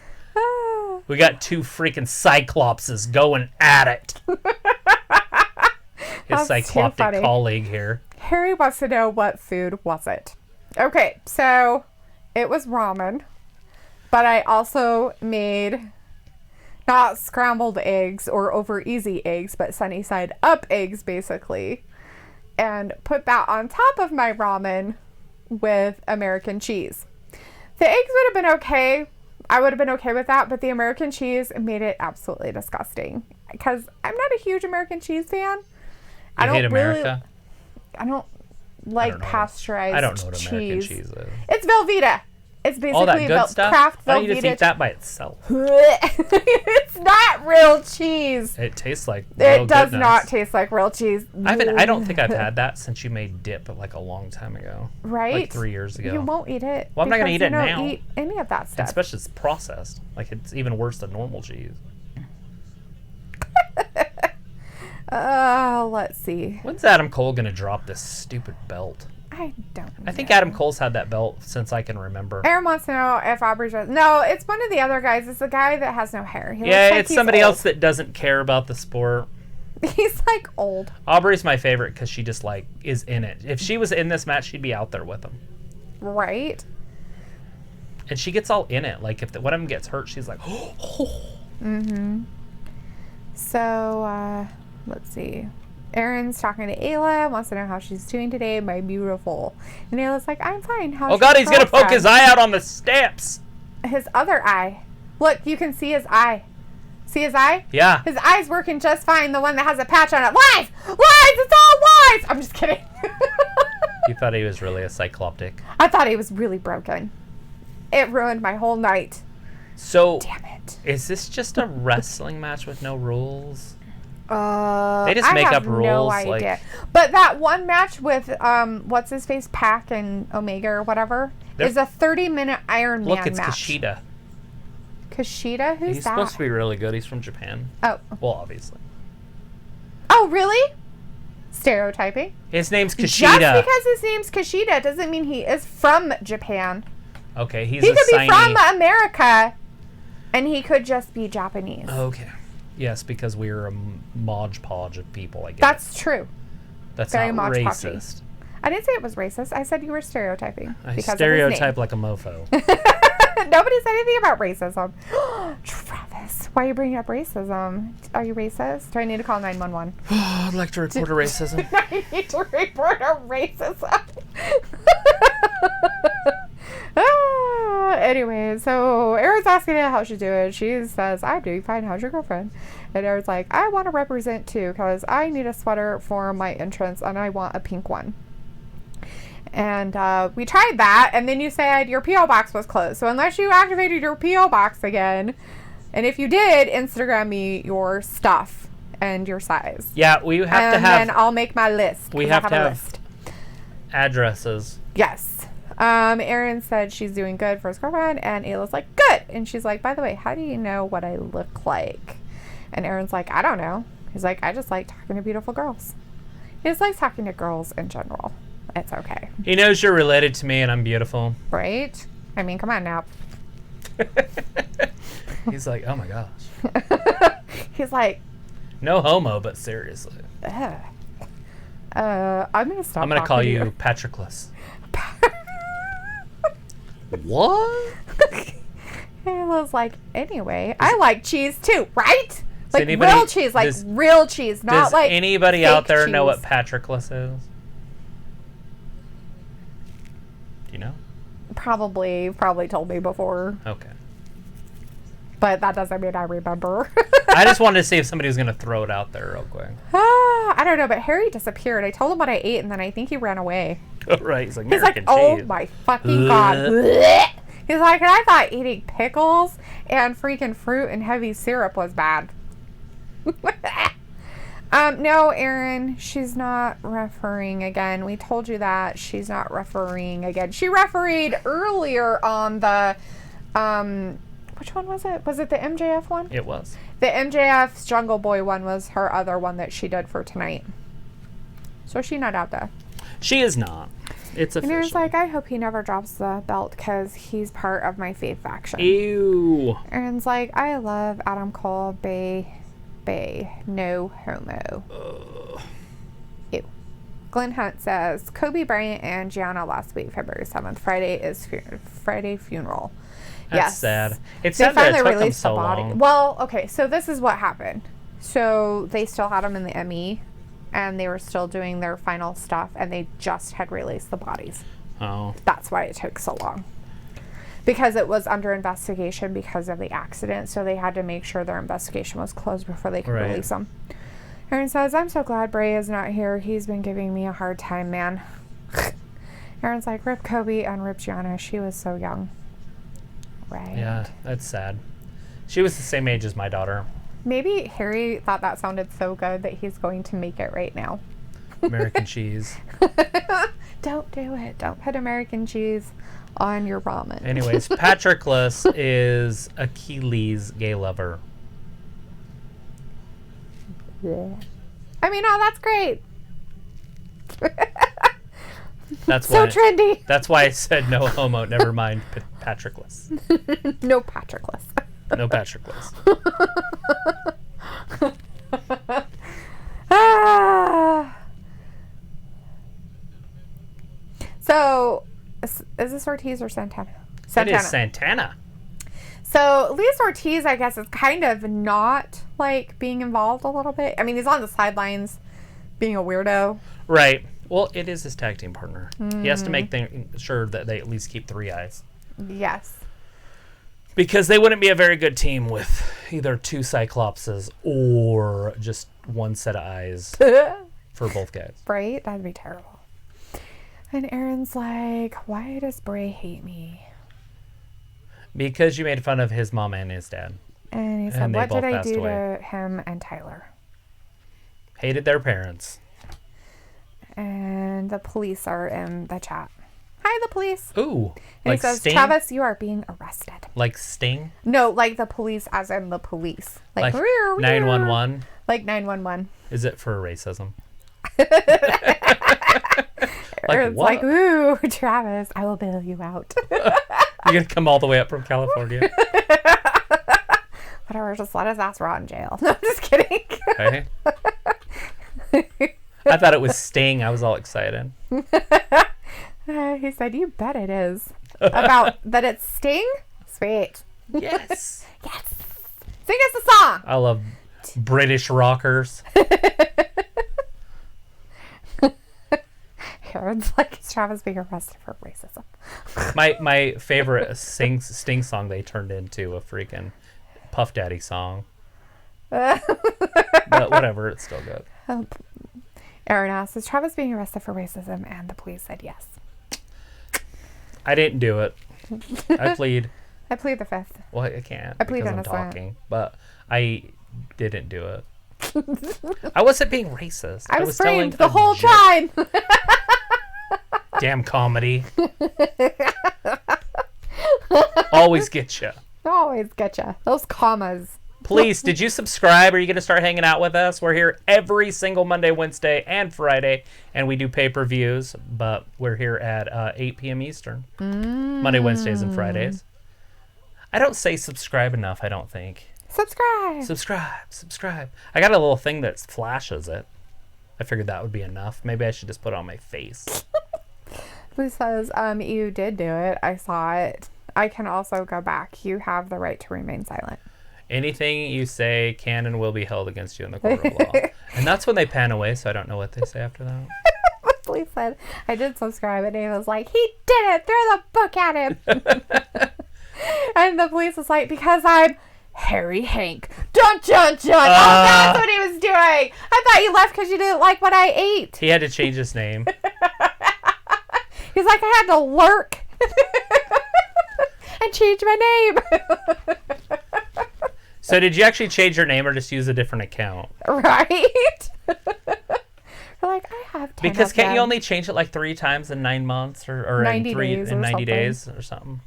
We got two freaking Cyclopses going at it. His Cycloptic colleague here. Harry wants to know what food was it. Okay, so it was ramen, but I also made not scrambled eggs or over easy eggs, but sunny side up eggs basically, and put that on top of my ramen with American cheese. The eggs would have been okay. I would have been okay with that, but the American cheese made it absolutely disgusting because I'm not a huge American cheese fan. I hate America? I don't like pasteurized cheese. I don't know what American cheese is. It's Velveeta. It's basically all that good stuff? Kraft Velveeta. Why don't you just eat that by itself? It's not real cheese. It tastes like real It does goodness. not taste like real cheese. I don't think I've had that since you made dip like a long time ago. Right? Like 3 years ago. You won't eat it. Well, I'm not going to eat it now. You don't eat any of that stuff. Especially it's processed. Like it's even worse than normal cheese. Let's see. When's Adam Cole going to drop this stupid belt? I don't know. I think Adam Cole's had that belt since I can remember. Aaron wants to know if Aubrey's... No, it's one of the other guys. It's the guy that has no hair. He Yeah, looks like it's he's somebody old. else that doesn't care about the sport. He's like old. Aubrey's my favorite because she just like is in it. If she was in this match, she'd be out there with him. Right? And she gets all in it. Like if one of them gets hurt, she's like, oh. Mm-hmm. So, let's see. Aaron's talking to Ayla, wants to know how she's doing today, my beautiful. And Ayla's like, I'm fine. How's Oh God, your he's gonna poke his eye out on the steps. His other eye. Look, you can see his eye. See his eye? Yeah. His eye's working just fine. The one that has a patch on it. Lies! Lies! It's all lies! I'm just kidding. You thought he was really a cycloptic. I thought he was really broken. It ruined my whole night. So, damn it. Is this just a wrestling match with no rules? They just make up no rules. Idea. Like, but that one match with what's his face, Pac and Omega or whatever, is a 30-minute Iron Man match. Look, it's Kushida. Kushida? Who's He's that? supposed to be really good. He's from Japan. Oh. Well, obviously. Oh, really? Stereotyping. His name's Kushida. Just because his name's Kushida doesn't mean he is from Japan. Okay, he could be from America, and he could just be Japanese. Okay. Yes, because we're a modge podge of people, I guess. That's true. That's very not racist. racist. I didn't say it was racist. I said you were stereotyping. I because stereotype like a mofo. Nobody said anything about racism. Travis, why are you bringing up racism? Are you racist? Do I need to call 911? I'd like to report a racism. I need to report a racism. Anyway, so Aaron's asking her how she's doing. She says, I'm doing fine. How's your girlfriend? And Aaron's like, I want to represent too because I need a sweater for my entrance and I want a pink one. And we tried that, and then you said your P.O. box was closed. So unless you activated your P.O. box again, and if you did, Instagram me your stuff and your size. Yeah, we have to have... And then I'll make my list. We have to have addresses. Yes. Erin said she's doing good for his girlfriend, and Ayla's like, good. And she's like, by the way, how do you know what I look like? And Erin's like, I don't know. He's like, I just like talking to beautiful girls. He just likes talking to girls in general. It's okay. He knows you're related to me and I'm beautiful. Right? I mean, come on now. He's like, oh my gosh. He's like, no homo, but seriously. I'm going to stop. I'm going to call you Patroclus. What? It was like, anyway, I like cheese too, right? Like real cheese, real cheese, not like. Does anybody out there know what Patrickless is? Do you know? Probably told me before. Okay. But that doesn't mean I remember. I just wanted to see if somebody was going to throw it out there real quick. I don't know, but Harry disappeared. I told him what I ate, and then I think he ran away. Oh, right. He's like, oh my fucking God. He's like, and I thought eating pickles and freaking fruit and heavy syrup was bad. No, Aaron, she's not refereeing again. We told you that. She's not refereeing again. She refereed earlier on the, which one was it? Was it the MJF one? It was. The MJF's Jungle Boy one was her other one that she did for tonight. So she's not out there. She is not. It's official. And Aaron's like, I hope he never drops the belt because he's part of my faith faction. Ew. Aaron's like, I love Adam Cole, Bay, no homo. Ew. Glenn Hunt says, Kobe Bryant and Gianna last week, February 7th. Friday is Friday funeral. That's sad. It's they sad finally that it took released them so the body. long. Well, okay, so this is what happened. So they still had them in the ME, and they were still doing their final stuff, and they just had released the bodies. Oh. That's why it took so long. Because it was under investigation because of the accident, so they had to make sure their investigation was closed before they could release them. Aaron says, I'm so glad Bray is not here. He's been giving me a hard time, man. Aaron's like, rip Kobe and rip Gianna. She was so young. Right. Yeah, that's sad. She was the same age as my daughter. Maybe Harry thought that sounded so good that he's going to make it right now. American cheese. Don't do it. Don't put American cheese on your ramen. Anyways, Patrickless is Achilles' gay lover. Yeah. I mean, oh, that's great. That's so why, trendy. That's why I said no homo. Never mind Patrickless. No Patrickless. No Patrickless. So, is this Ortiz or Santana? It is Santana. So, Luis Ortiz, I guess, is kind of not, like, being involved a little bit. I mean, he's on the sidelines being a weirdo. Right. Well, it is his tag team partner. He has to make sure that they at least keep 3 eyes. Yes. Because they wouldn't be a very good team with either 2 Cyclopses or just 1 set of eyes for both guys. Right? That'd be terrible. And Aaron's like, why does Bray hate me? Because you made fun of his mom and his dad. And he said, what did I do to him and Tyler? Hated their parents. And the police are in the chat. Hi, the police. Ooh. And like he says, Sting? Travis, you are being arrested. Like Sting? No, like the police as in the police. Like 911? Like 911. Is it for racism? It's like, ooh, Travis, I will bail you out. You're going to come all the way up from California? Whatever, just let his ass rot in jail. No, I'm just kidding. Okay. I thought it was Sting. I was all excited. He said, you bet it is. About that it's Sting? Sweet. Yes. Yes. Sing us a song. I love British rockers. It's like Travis being arrested for racism. My favorite Sting song they turned into a freaking Puff Daddy song. But whatever, it's still good. Aaron asks, is Travis being arrested for racism? And the police said yes. I didn't do it. I plead. I plead the fifth. Well, I can't. I plead because innocent. I'm talking, but I didn't do it. I wasn't being racist. I was framed the whole time. Damn comedy. Always get you. Always get you. Those commas. Please, did you subscribe? Are you going to start hanging out with us? We're here every single Monday, Wednesday, and Friday, and we do pay-per-views, but we're here at 8 p.m. Eastern. Monday, Wednesdays, and Fridays. I don't say subscribe enough, I don't think. Subscribe. I got a little thing that flashes it. I figured that would be enough. Maybe I should just put it on my face. He says, you did do it. I saw it. I can also go back. You have the right to remain silent. Anything you say can and will be held against you in the court of law. And that's when they pan away, so I don't know what they say after that. The police said, I did subscribe, and he was like, he did it. Throw the book at him. And the police was like, because I'm Harry Hank. Dun, dun, dun. Oh, that's what he was doing. I thought you left because you didn't like what I ate. He had to change his name. He's like, I had to lurk and change my name. So did you actually change your name or just use a different account? Right? We're like, I have 10 Because of can't them. you only change it like 3 times in 9 months or 90 in days or 90 something. days or something?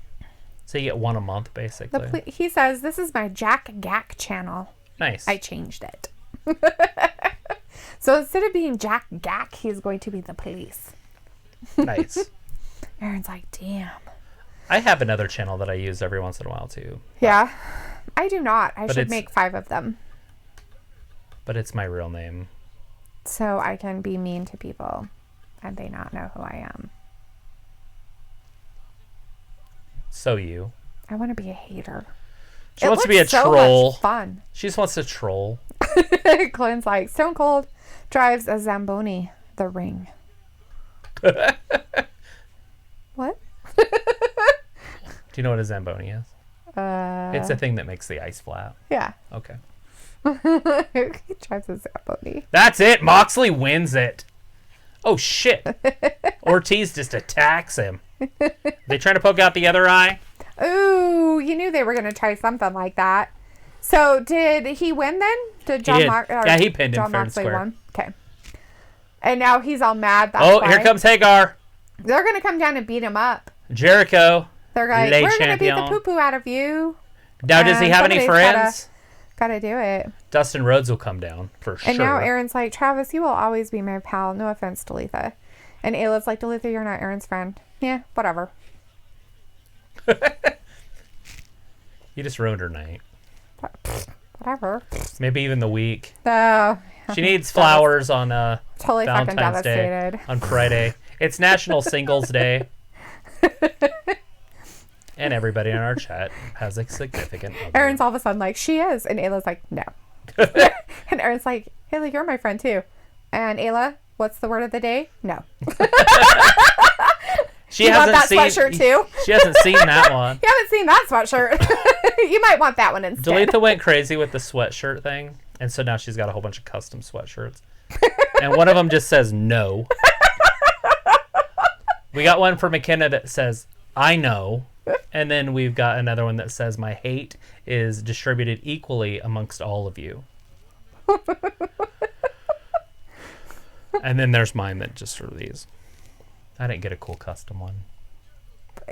So you get one a month basically. He says, this is my Jack Gack channel. Nice. I changed it. So instead of being Jack Gack, he's going to be the police. Nice. Aaron's like, damn. I have another channel that I use every once in a while too. Yeah. I do not. I But should it's- make 5 of them. But it's my real name. So I can be mean to people and they not know who I am. So you. I want to be a hater. She wants to be a troll. Much fun. She just wants to troll. Clint's like, Stone Cold drives a Zamboni the ring. What? Do you know what a Zamboni is? It's a thing that makes the ice flat. Yeah. Okay. He drives a Zamboni. That's it. Moxley wins it. Oh, shit. Ortiz just attacks him. They trying to poke out the other eye? Ooh, you knew they were going to try something like that. So did he win then? Did John He did. Moxley? Yeah, he pinned him John fair and Moxley square. won. Okay. And now he's all mad. That's Oh, why. here comes Hagar. They're going to come down and beat him up. Jericho. They're like, Le we're going to beat the champion. poo-poo out of you. Now, does he And have any somebody's friends? Gotta do it. Dustin Rhodes will come down for sure. And now Aaron's like, Travis, you will always be my pal. No offense, Dalitha. And Ayla's like, Dalitha, you're not Aaron's friend. Yeah, whatever. You just ruined her night. Whatever. Maybe even the week. Oh, She needs flowers on totally fucking Valentine's Day devastated. on Friday. It's National Singles Day. And everybody in our chat has a significant other. Aaron's all of a sudden like, she is. And Ayla's like, no. And Aaron's like, Ayla, you're my friend too. And Ayla, what's the word of the day? No. She You want hasn't that seen sweatshirt too? She hasn't seen that one. You haven't seen that sweatshirt. You might want that one instead. Dalitha went crazy with the sweatshirt thing, and so now she's got a whole bunch of custom sweatshirts. And one of them just says no. We got one for McKenna that says, I know. And then we've got another one that says, my hate is distributed equally amongst all of you. And then there's mine that just are these. I didn't get a cool custom one.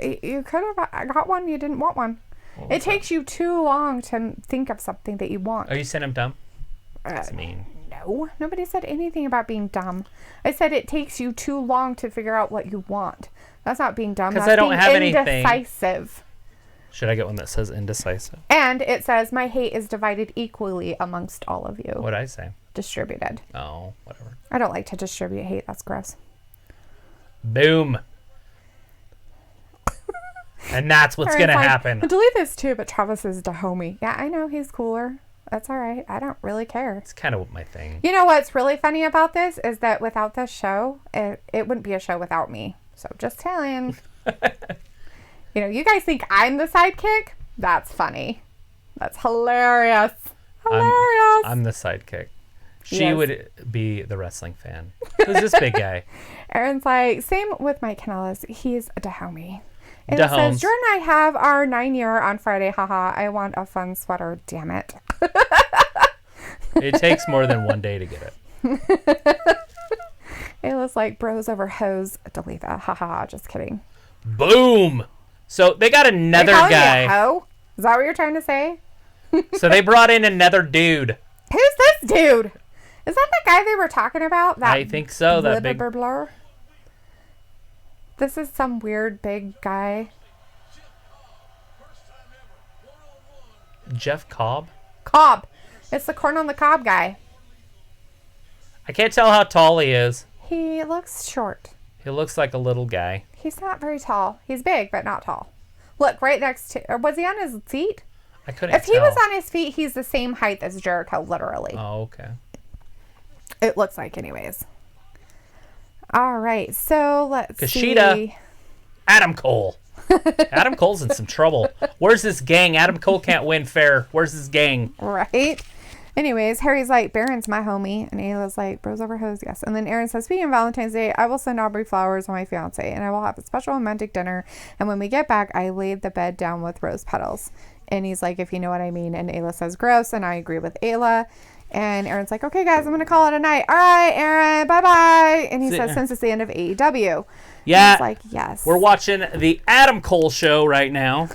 You could have got one. You didn't want one. It takes you too long to think of something that you want. Are you saying I'm dumb? That's mean. No, nobody said anything about being dumb. I said it takes you too long to figure out what you want. That's not being dumb. 'Cause That's I don't being have anything. indecisive. Should I get one that says indecisive? And it says, my hate is divided equally amongst all of you. What'd I say? Distributed. Oh, whatever. I don't like to distribute hate. That's gross. Boom. And that's what's going to happen. I delete this too, but Travis is the homie. Yeah, I know. He's cooler. That's all right. I don't really care. It's kind of my thing. You know what's really funny about this is that without this show, it wouldn't be a show without me. So just telling. You know, you guys think I'm the sidekick? That's funny. That's hilarious. Hilarious. I'm the sidekick. She Yes. would be the wrestling fan. Who's this big guy? Aaron's like, same with Mike Kanellis. He's a homie. And it Dahomes. says, Jordan and I have our 9-year on Friday. Haha, I want a fun sweater. Damn it. It takes more than one day to get it. It was like bros over hoes. Delete that. Haha, just kidding. Boom. So they got another They calling you a guy. hoe? Is that what you're trying to say? So they brought in another dude. Who's this dude? Is that the guy they were talking about? That I think so. That big. blur. This is some weird big guy. Jeff Cobb. Cobb. It's the corn on the cob guy. I can't tell how tall he is. He looks short. He looks like a little guy. He's not very tall. He's big, but not tall. Look, right next to... Or was he on his feet? I couldn't tell. If he was on his feet, he's the same height as Jericho, literally. Oh, okay. It looks like, anyways. All right, so let's Kushida. see. Adam Cole. Adam Cole's in some trouble. Where's this gang? Adam Cole can't win fair. Where's this gang? Right? Anyways, Harry's like, Baron's my homie. And Ayla's like, bros over hoes, yes. And then Aaron says, speaking of Valentine's Day, I will send Aubrey flowers on my fiance. And I will have a special romantic dinner. And when we get back, I laid the bed down with rose petals. And he's like, if you know what I mean. And Ayla says, gross. And I agree with Ayla. And Aaron's like, okay, guys, I'm going to call it a night. All right, Aaron, bye-bye. And he says, since it's the end of AEW. Yeah. He's like, yes. We're watching the Adam Cole show right now.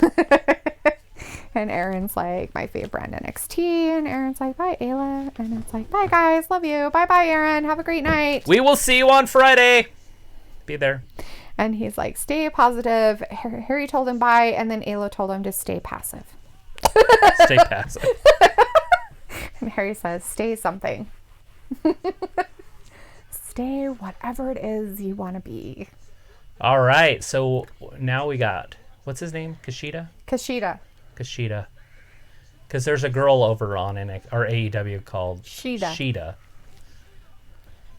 And Aaron's like, my favorite brand NXT. And Aaron's like, bye, Ayla. And it's like, bye, guys. Love you. Bye-bye, Aaron. Have a great night. We will see you on Friday. Be there. And he's like, stay positive. Harry told him bye. And then Ayla told him to stay passive. Stay passive. And Harry says, stay something. Stay whatever it is you want to be. All right. So now we got, what's his name? Kushida? Kushida. Because there's a girl over on AEW called Shida.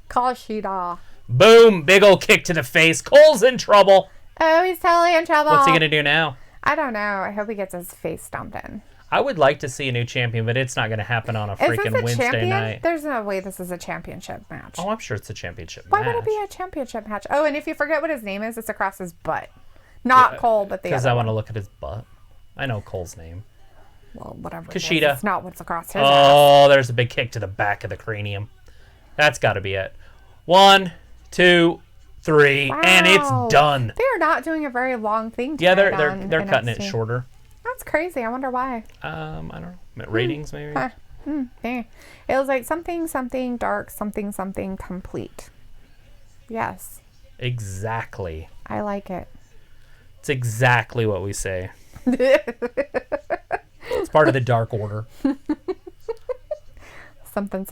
Call Shida. Boom. Big old kick to the face. Cole's in trouble. Oh, he's totally in trouble. What's he going to do now? I don't know. I hope he gets his face stomped in. I would like to see a new champion, but it's not going to happen on a freaking Wednesday champion? night. There's no way this is a championship match. Oh, I'm sure it's a championship Why match. would it be a championship match? Oh, and if you forget what his name is, it's across his butt. Not Cole, but the other Because I want one. to look at his butt. I know Cole's name. Well, whatever. Kushida. It's not what's across his ass. Oh, there's a big kick to the back of the cranium. That's got to be it. 1, 2, 3, Wow. and it's done. They're not doing a very long thing. Yeah, they're on cutting it NXT. shorter. That's crazy. I wonder why. I don't know. Ratings maybe. Yeah. It was like something dark, something complete. Yes, Exactly. I like it. It's exactly what we say. It's part of the Dark Order. Something.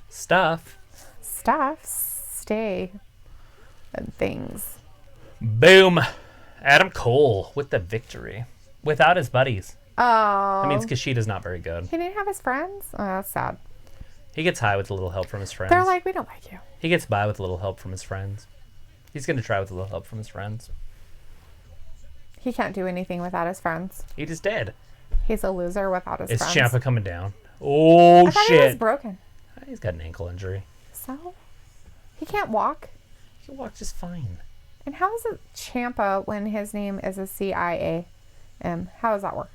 Stuff. Stay. And things. Boom. Adam Cole with the victory. Without his buddies. Oh. That means Kushida's not very good. He didn't have his friends? Oh, that's sad. He gets high with a little help from his friends. They're like, we don't like you. He gets by with a little help from his friends. He's going to try with a little help from his friends. He can't do anything without his friends. He just did. He's a loser without his friends. Is Ciampa coming down? Oh, I thought shit. he was broken. He's got an ankle injury. So? He can't walk? He can walk just fine. And how is it Ciampa when his name is a CIA? How does that work?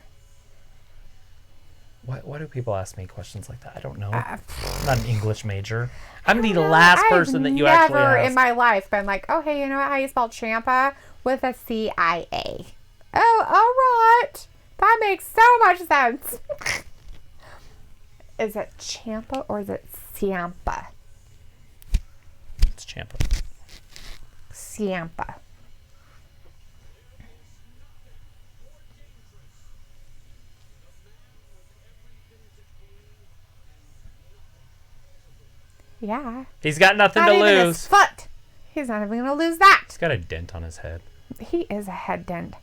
Why do people ask me questions like that? I don't know. I'm not an English major. I'm the No, last person that you actually I've never ask. in my life been like, oh, hey, you know how you spell Ciampa? With a CIA. Oh, all right. That makes so much sense. Is it Ciampa or is it Ciampa? It's Ciampa. Ciampa. Yeah. He's got nothing Not to even his lose. foot. He's not even going to lose that. He's got a dent on his head. He is a head dent.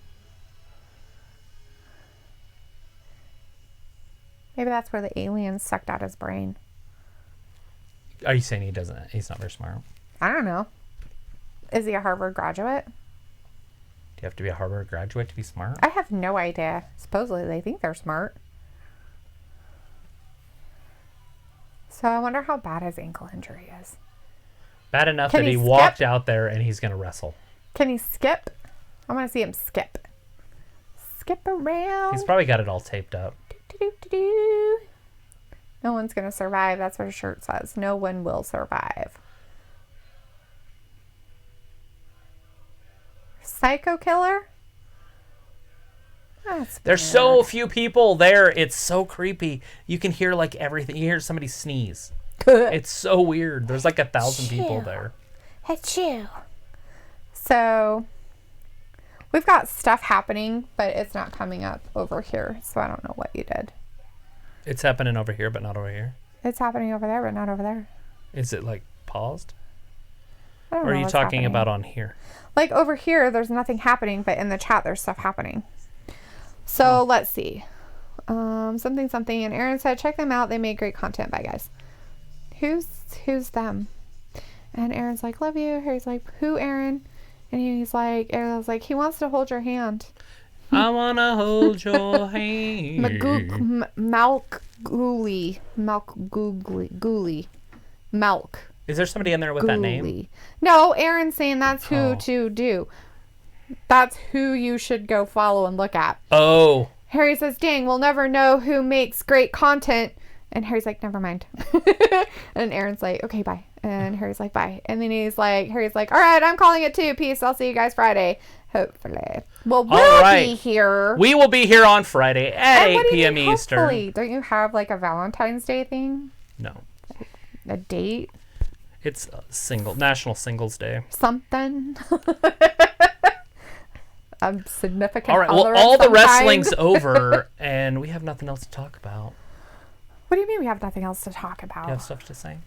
Maybe that's where the aliens sucked out his brain. Are you saying he's not very smart? I don't know. Is he a Harvard graduate? Do you have to be a Harvard graduate to be smart? I have no idea. Supposedly they think they're smart. So I wonder how bad his ankle injury is. Bad enough Can that he he skip? walked out there and he's going to wrestle. Can he skip? I want to see him skip. Skip around. He's probably got it all taped up. Do-do-do-do. No one's going to survive. That's what his shirt says. No one will survive. Psycho killer? There's so few people there. It's so creepy. You can hear like everything. You hear somebody sneeze. It's so weird. There's like 1,000 people there. Achoo. So we've got stuff happening, but it's not coming up over here. So I don't know what you did. It's happening over here, but not over here. It's happening over there, but not over there. Is it like paused? I don't Or know are you what's talking happening. about on here? Like over here, there's nothing happening, but in the chat, there's stuff happening. So let's see. Something. And Aaron said, check them out. They make great content. Bye, guys. Who's them? And Aaron's like, love you. Harry's like, who, Aaron? And Aaron's like, he wants to hold your hand. I want to hold your hand. Malk. Is there somebody in there with that name? No, Aaron's saying that's who to do. That's who you should go follow and look at. Oh. Harry says, dang, we'll never know who makes great content. And Harry's like, never mind. And Aaron's like, okay, bye. And Harry's like, bye. And then Harry's like, all right, I'm calling it too. Peace. I'll see you guys Friday. Hopefully. Well, we'll be here. We will be here on Friday at 8 p.m. Eastern. Hopefully. Don't you have like a Valentine's Day thing? No. A date? It's National Singles Day. Something. A significant all right. other Well, all the sometime. wrestling's over, and we have nothing else to talk about. What do you mean we have nothing else to talk about? You have stuff to say?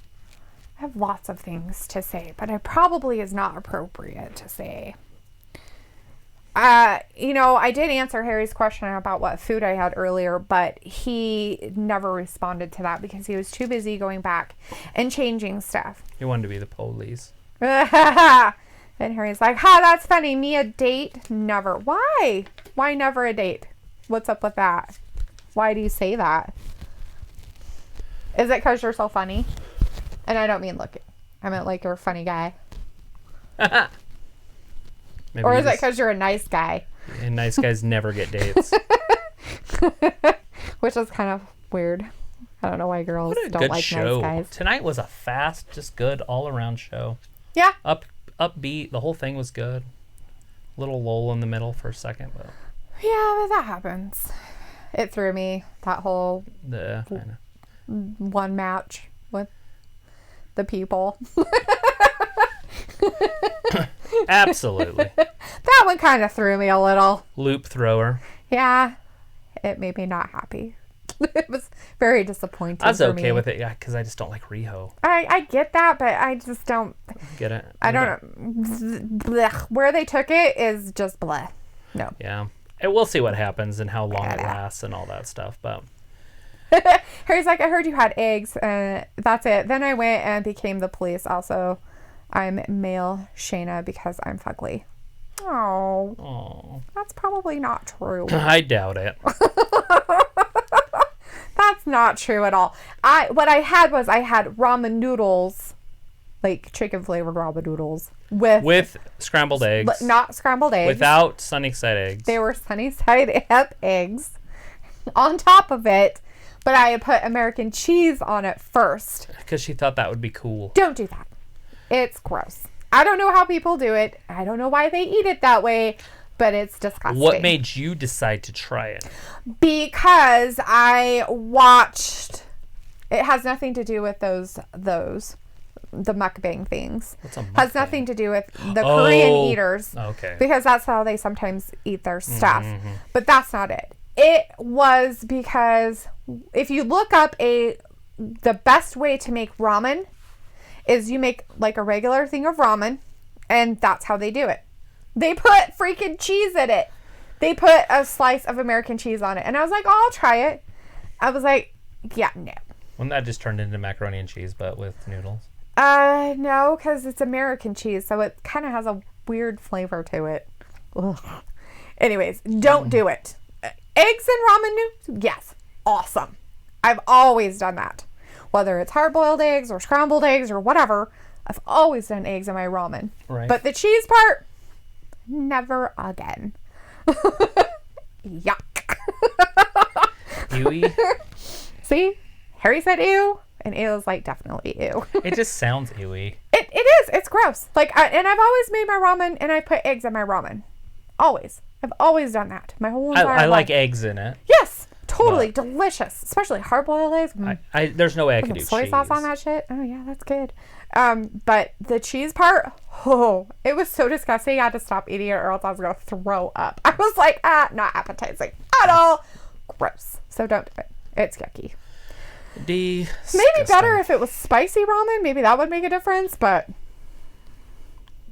I have lots of things to say, but it probably is not appropriate to say. I did answer Harry's question about what food I had earlier, but he never responded to that because he was too busy going back and changing stuff. He wanted to be the police. And Harry's like, ha, that's funny. Me a date? Never. Why? Why never a date? What's up with that? Why do you say that? Is it because you're so funny? And I don't mean looking. I meant like you're a funny guy. Or is it because you're a nice guy? And nice guys never get dates. Which is kind of weird. I don't know why girls don't like show. nice guys. Tonight was a fast, just good all-around show. Yeah. Upbeat. The whole thing was good. Little lull in the middle for a second, but yeah, but that happens. It threw me, that whole one match with the people. Absolutely. That one kind of threw me a little. Loop thrower. Yeah, it made me not happy. It was very disappointing. I was for okay me. with it, yeah, because I just don't like Riho. I get that, but I just don't Get it? I don't know. Blech. Where they took it is just bleh. No. Yeah. And we'll see what happens and how long it lasts and all that stuff. But Harry's like, I heard you had eggs. That's it. Then I went and became the police. Also, I'm male Shayna because I'm fugly. Oh. That's probably not true. I doubt it. That's not true at all. What I had ramen noodles, like chicken flavored ramen noodles with scrambled eggs. Not scrambled eggs. Without sunny side eggs. They were sunny side up eggs on top of it, but I had put American cheese on it first. Because she thought that would be cool. Don't do that. It's gross. I don't know how people do it. I don't know why they eat it that way, but it's disgusting. What made you decide to try it? Because I watched. It has nothing to do with those the mukbang things. What's a mukbang? Has nothing to do with the Korean eaters. Okay. Because that's how they sometimes eat their stuff. Mm-hmm. But that's not it. It was because if you look up the best way to make ramen is you make like a regular thing of ramen, and that's how they do it. They put freaking cheese in it. They put a slice of American cheese on it. And I was like, oh, I'll try it. I was like, yeah, no. Wouldn't that just turned into macaroni and cheese, but with noodles? No, because it's American cheese, so it kind of has a weird flavor to it. Ugh. Anyways, don't do it. Eggs and ramen noodles? Yes. Awesome. I've always done that. Whether it's hard-boiled eggs or scrambled eggs or whatever, I've always done eggs in my ramen. Right. But the cheese part, never again. Yuck. Ewy? See? Harry said ew, and it was like definitely ew. It just sounds ewy. It is. It's gross. And I've always made my ramen, and I put eggs in my ramen. Always. I've always done that. My whole entire life. I like eggs in it. Yes. Totally delicious. Especially hard-boiled eggs. There's no way I could do soy cheese. sauce on that shit. Oh, yeah, that's good. But the cheese part, it was so disgusting. I had to stop eating it or else I was going to throw up. I was like, not appetizing at all. Gross. So don't do it. It's yucky. Maybe better if it was spicy ramen. Maybe that would make a difference, but...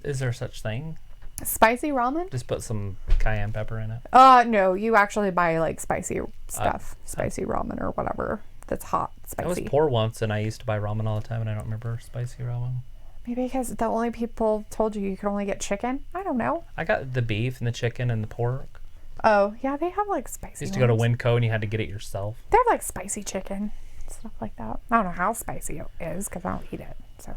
Is there such thing? Spicy ramen? Just put some cayenne pepper in it. No, you actually buy like spicy stuff. Spicy ramen or whatever that's hot, spicy. I was poor once and I used to buy ramen all the time and I don't remember spicy ramen. Maybe because the only people told you could only get chicken. I don't know. I got the beef and the chicken and the pork. Oh, yeah, they have like spicy You used to go to Winco and you had to get it yourself. They have like spicy chicken, stuff like that. I don't know how spicy it is because I don't eat it. So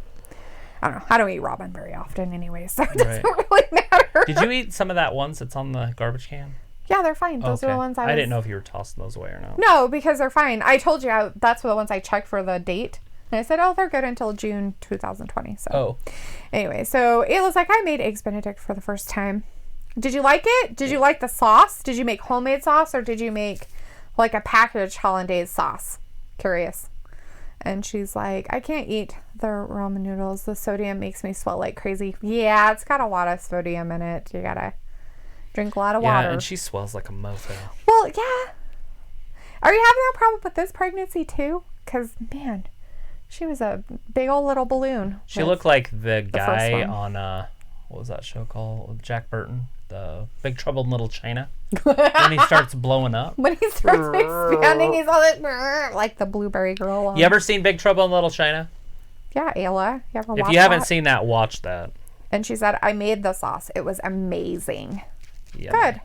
I don't know. I don't eat ramen very often anyway, so it doesn't really matter. Did you eat some of that ones that's on the garbage can? Yeah, they're fine. Those are the ones I didn't know if you were tossing those away or not. No, because they're fine. I told you that's the ones I checked for the date. And I said, oh, they're good until June 2020. So anyway, so it was like I made Eggs Benedict for the first time. Did you like it? Did you like the sauce? Did you make homemade sauce or did you make like a packaged hollandaise sauce? Curious. And she's like, I can't eat the ramen noodles. The sodium makes me sweat like crazy. Yeah, it's got a lot of sodium in it. You gotta drink a lot of water. Yeah, and she swells like a mofo. Well, yeah. Are you having that problem with this pregnancy too? Because, man, she was a big old little balloon. She looked like the guy on, what was that show called? Jack Burton. The Big Trouble in Little China. When he starts blowing up. When he starts expanding, he's all like the Blueberry Girl. You ever seen Big Trouble in Little China? Yeah, Ayla. You ever watch If you haven't seen that, watch that. And she said, I made the sauce. It was amazing. Yeah. Good.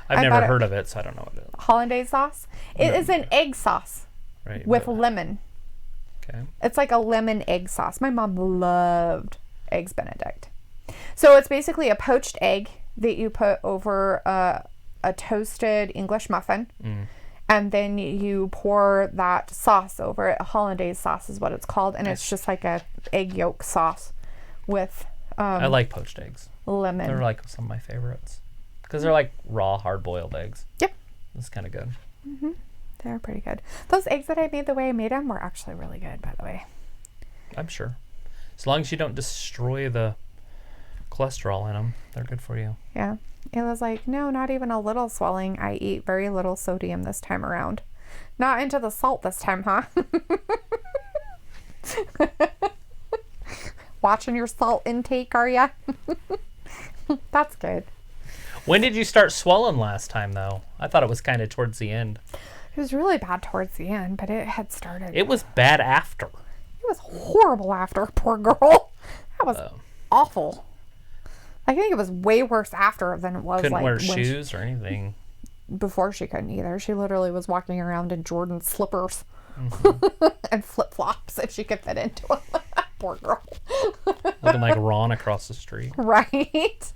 I've never heard of it, so I don't know what it is. Hollandaise sauce? It is an egg sauce with lemon. Okay. It's like a lemon egg sauce. My mom loved Eggs Benedict. So it's basically a poached egg that you put over a toasted English muffin. And then you pour that sauce over it. A hollandaise sauce is what it's called. And it's just like a egg yolk sauce with I like poached eggs. Lemon. They're like some of my favorites. Because they're like raw, hard-boiled eggs. Yep. It's kind of good. Mm-hmm. They're pretty good. Those eggs that I made the way I made them were actually really good, by the way. I'm sure. As long as you don't destroy the cholesterol in them, they're good for you. Yeah. It was like, no, not even a little swelling. I eat very little sodium this time around. Not into the salt this time, huh? Watching your salt intake, are ya? That's good. When did you start swelling last time, though? I thought it was kind of towards the end. It was really bad towards the end, but it had started. It was bad after. It was horrible after, poor girl. That was awful. I think it was way worse after than it was. Couldn't wear shoes or anything. Before she couldn't either. She literally was walking around in Jordan slippers and flip-flops if she could fit into them. Poor girl. Looking like Ron across the street. Right?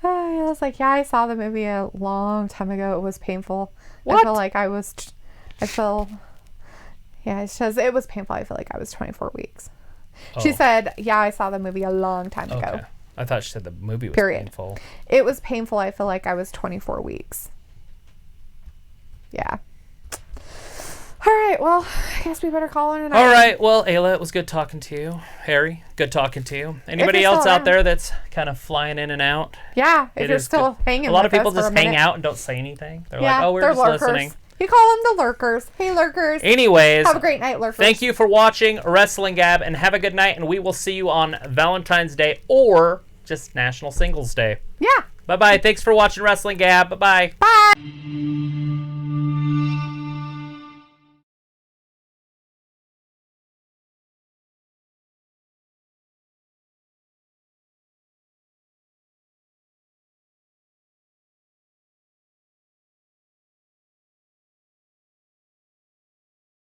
I was like, yeah, I saw the movie a long time ago. It was painful. What? I feel like yeah, it says it was painful. I feel like I was 24 weeks. She said, yeah, I saw the movie a long time ago. I thought she said the movie was painful. It was painful. I feel like I was 24 weeks. Yeah. All right. Well, I guess we better call it a night. All right. Well, Ayla, it was good talking to you. Harry, good talking to you. Anybody else out there that's kind of flying in and out? Yeah. If you're still hanging with us. A lot of people just hang out and don't say anything. They're like, oh, we're just lurkers. listening. You call them the lurkers. Hey, lurkers. Anyways. Have a great night, lurkers. Thank you for watching Wrestling Gab, and have a good night, and we will see you on Valentine's Day or just National Singles Day. Yeah. Bye-bye. Thanks for watching Wrestling Gab. Bye-bye. Bye.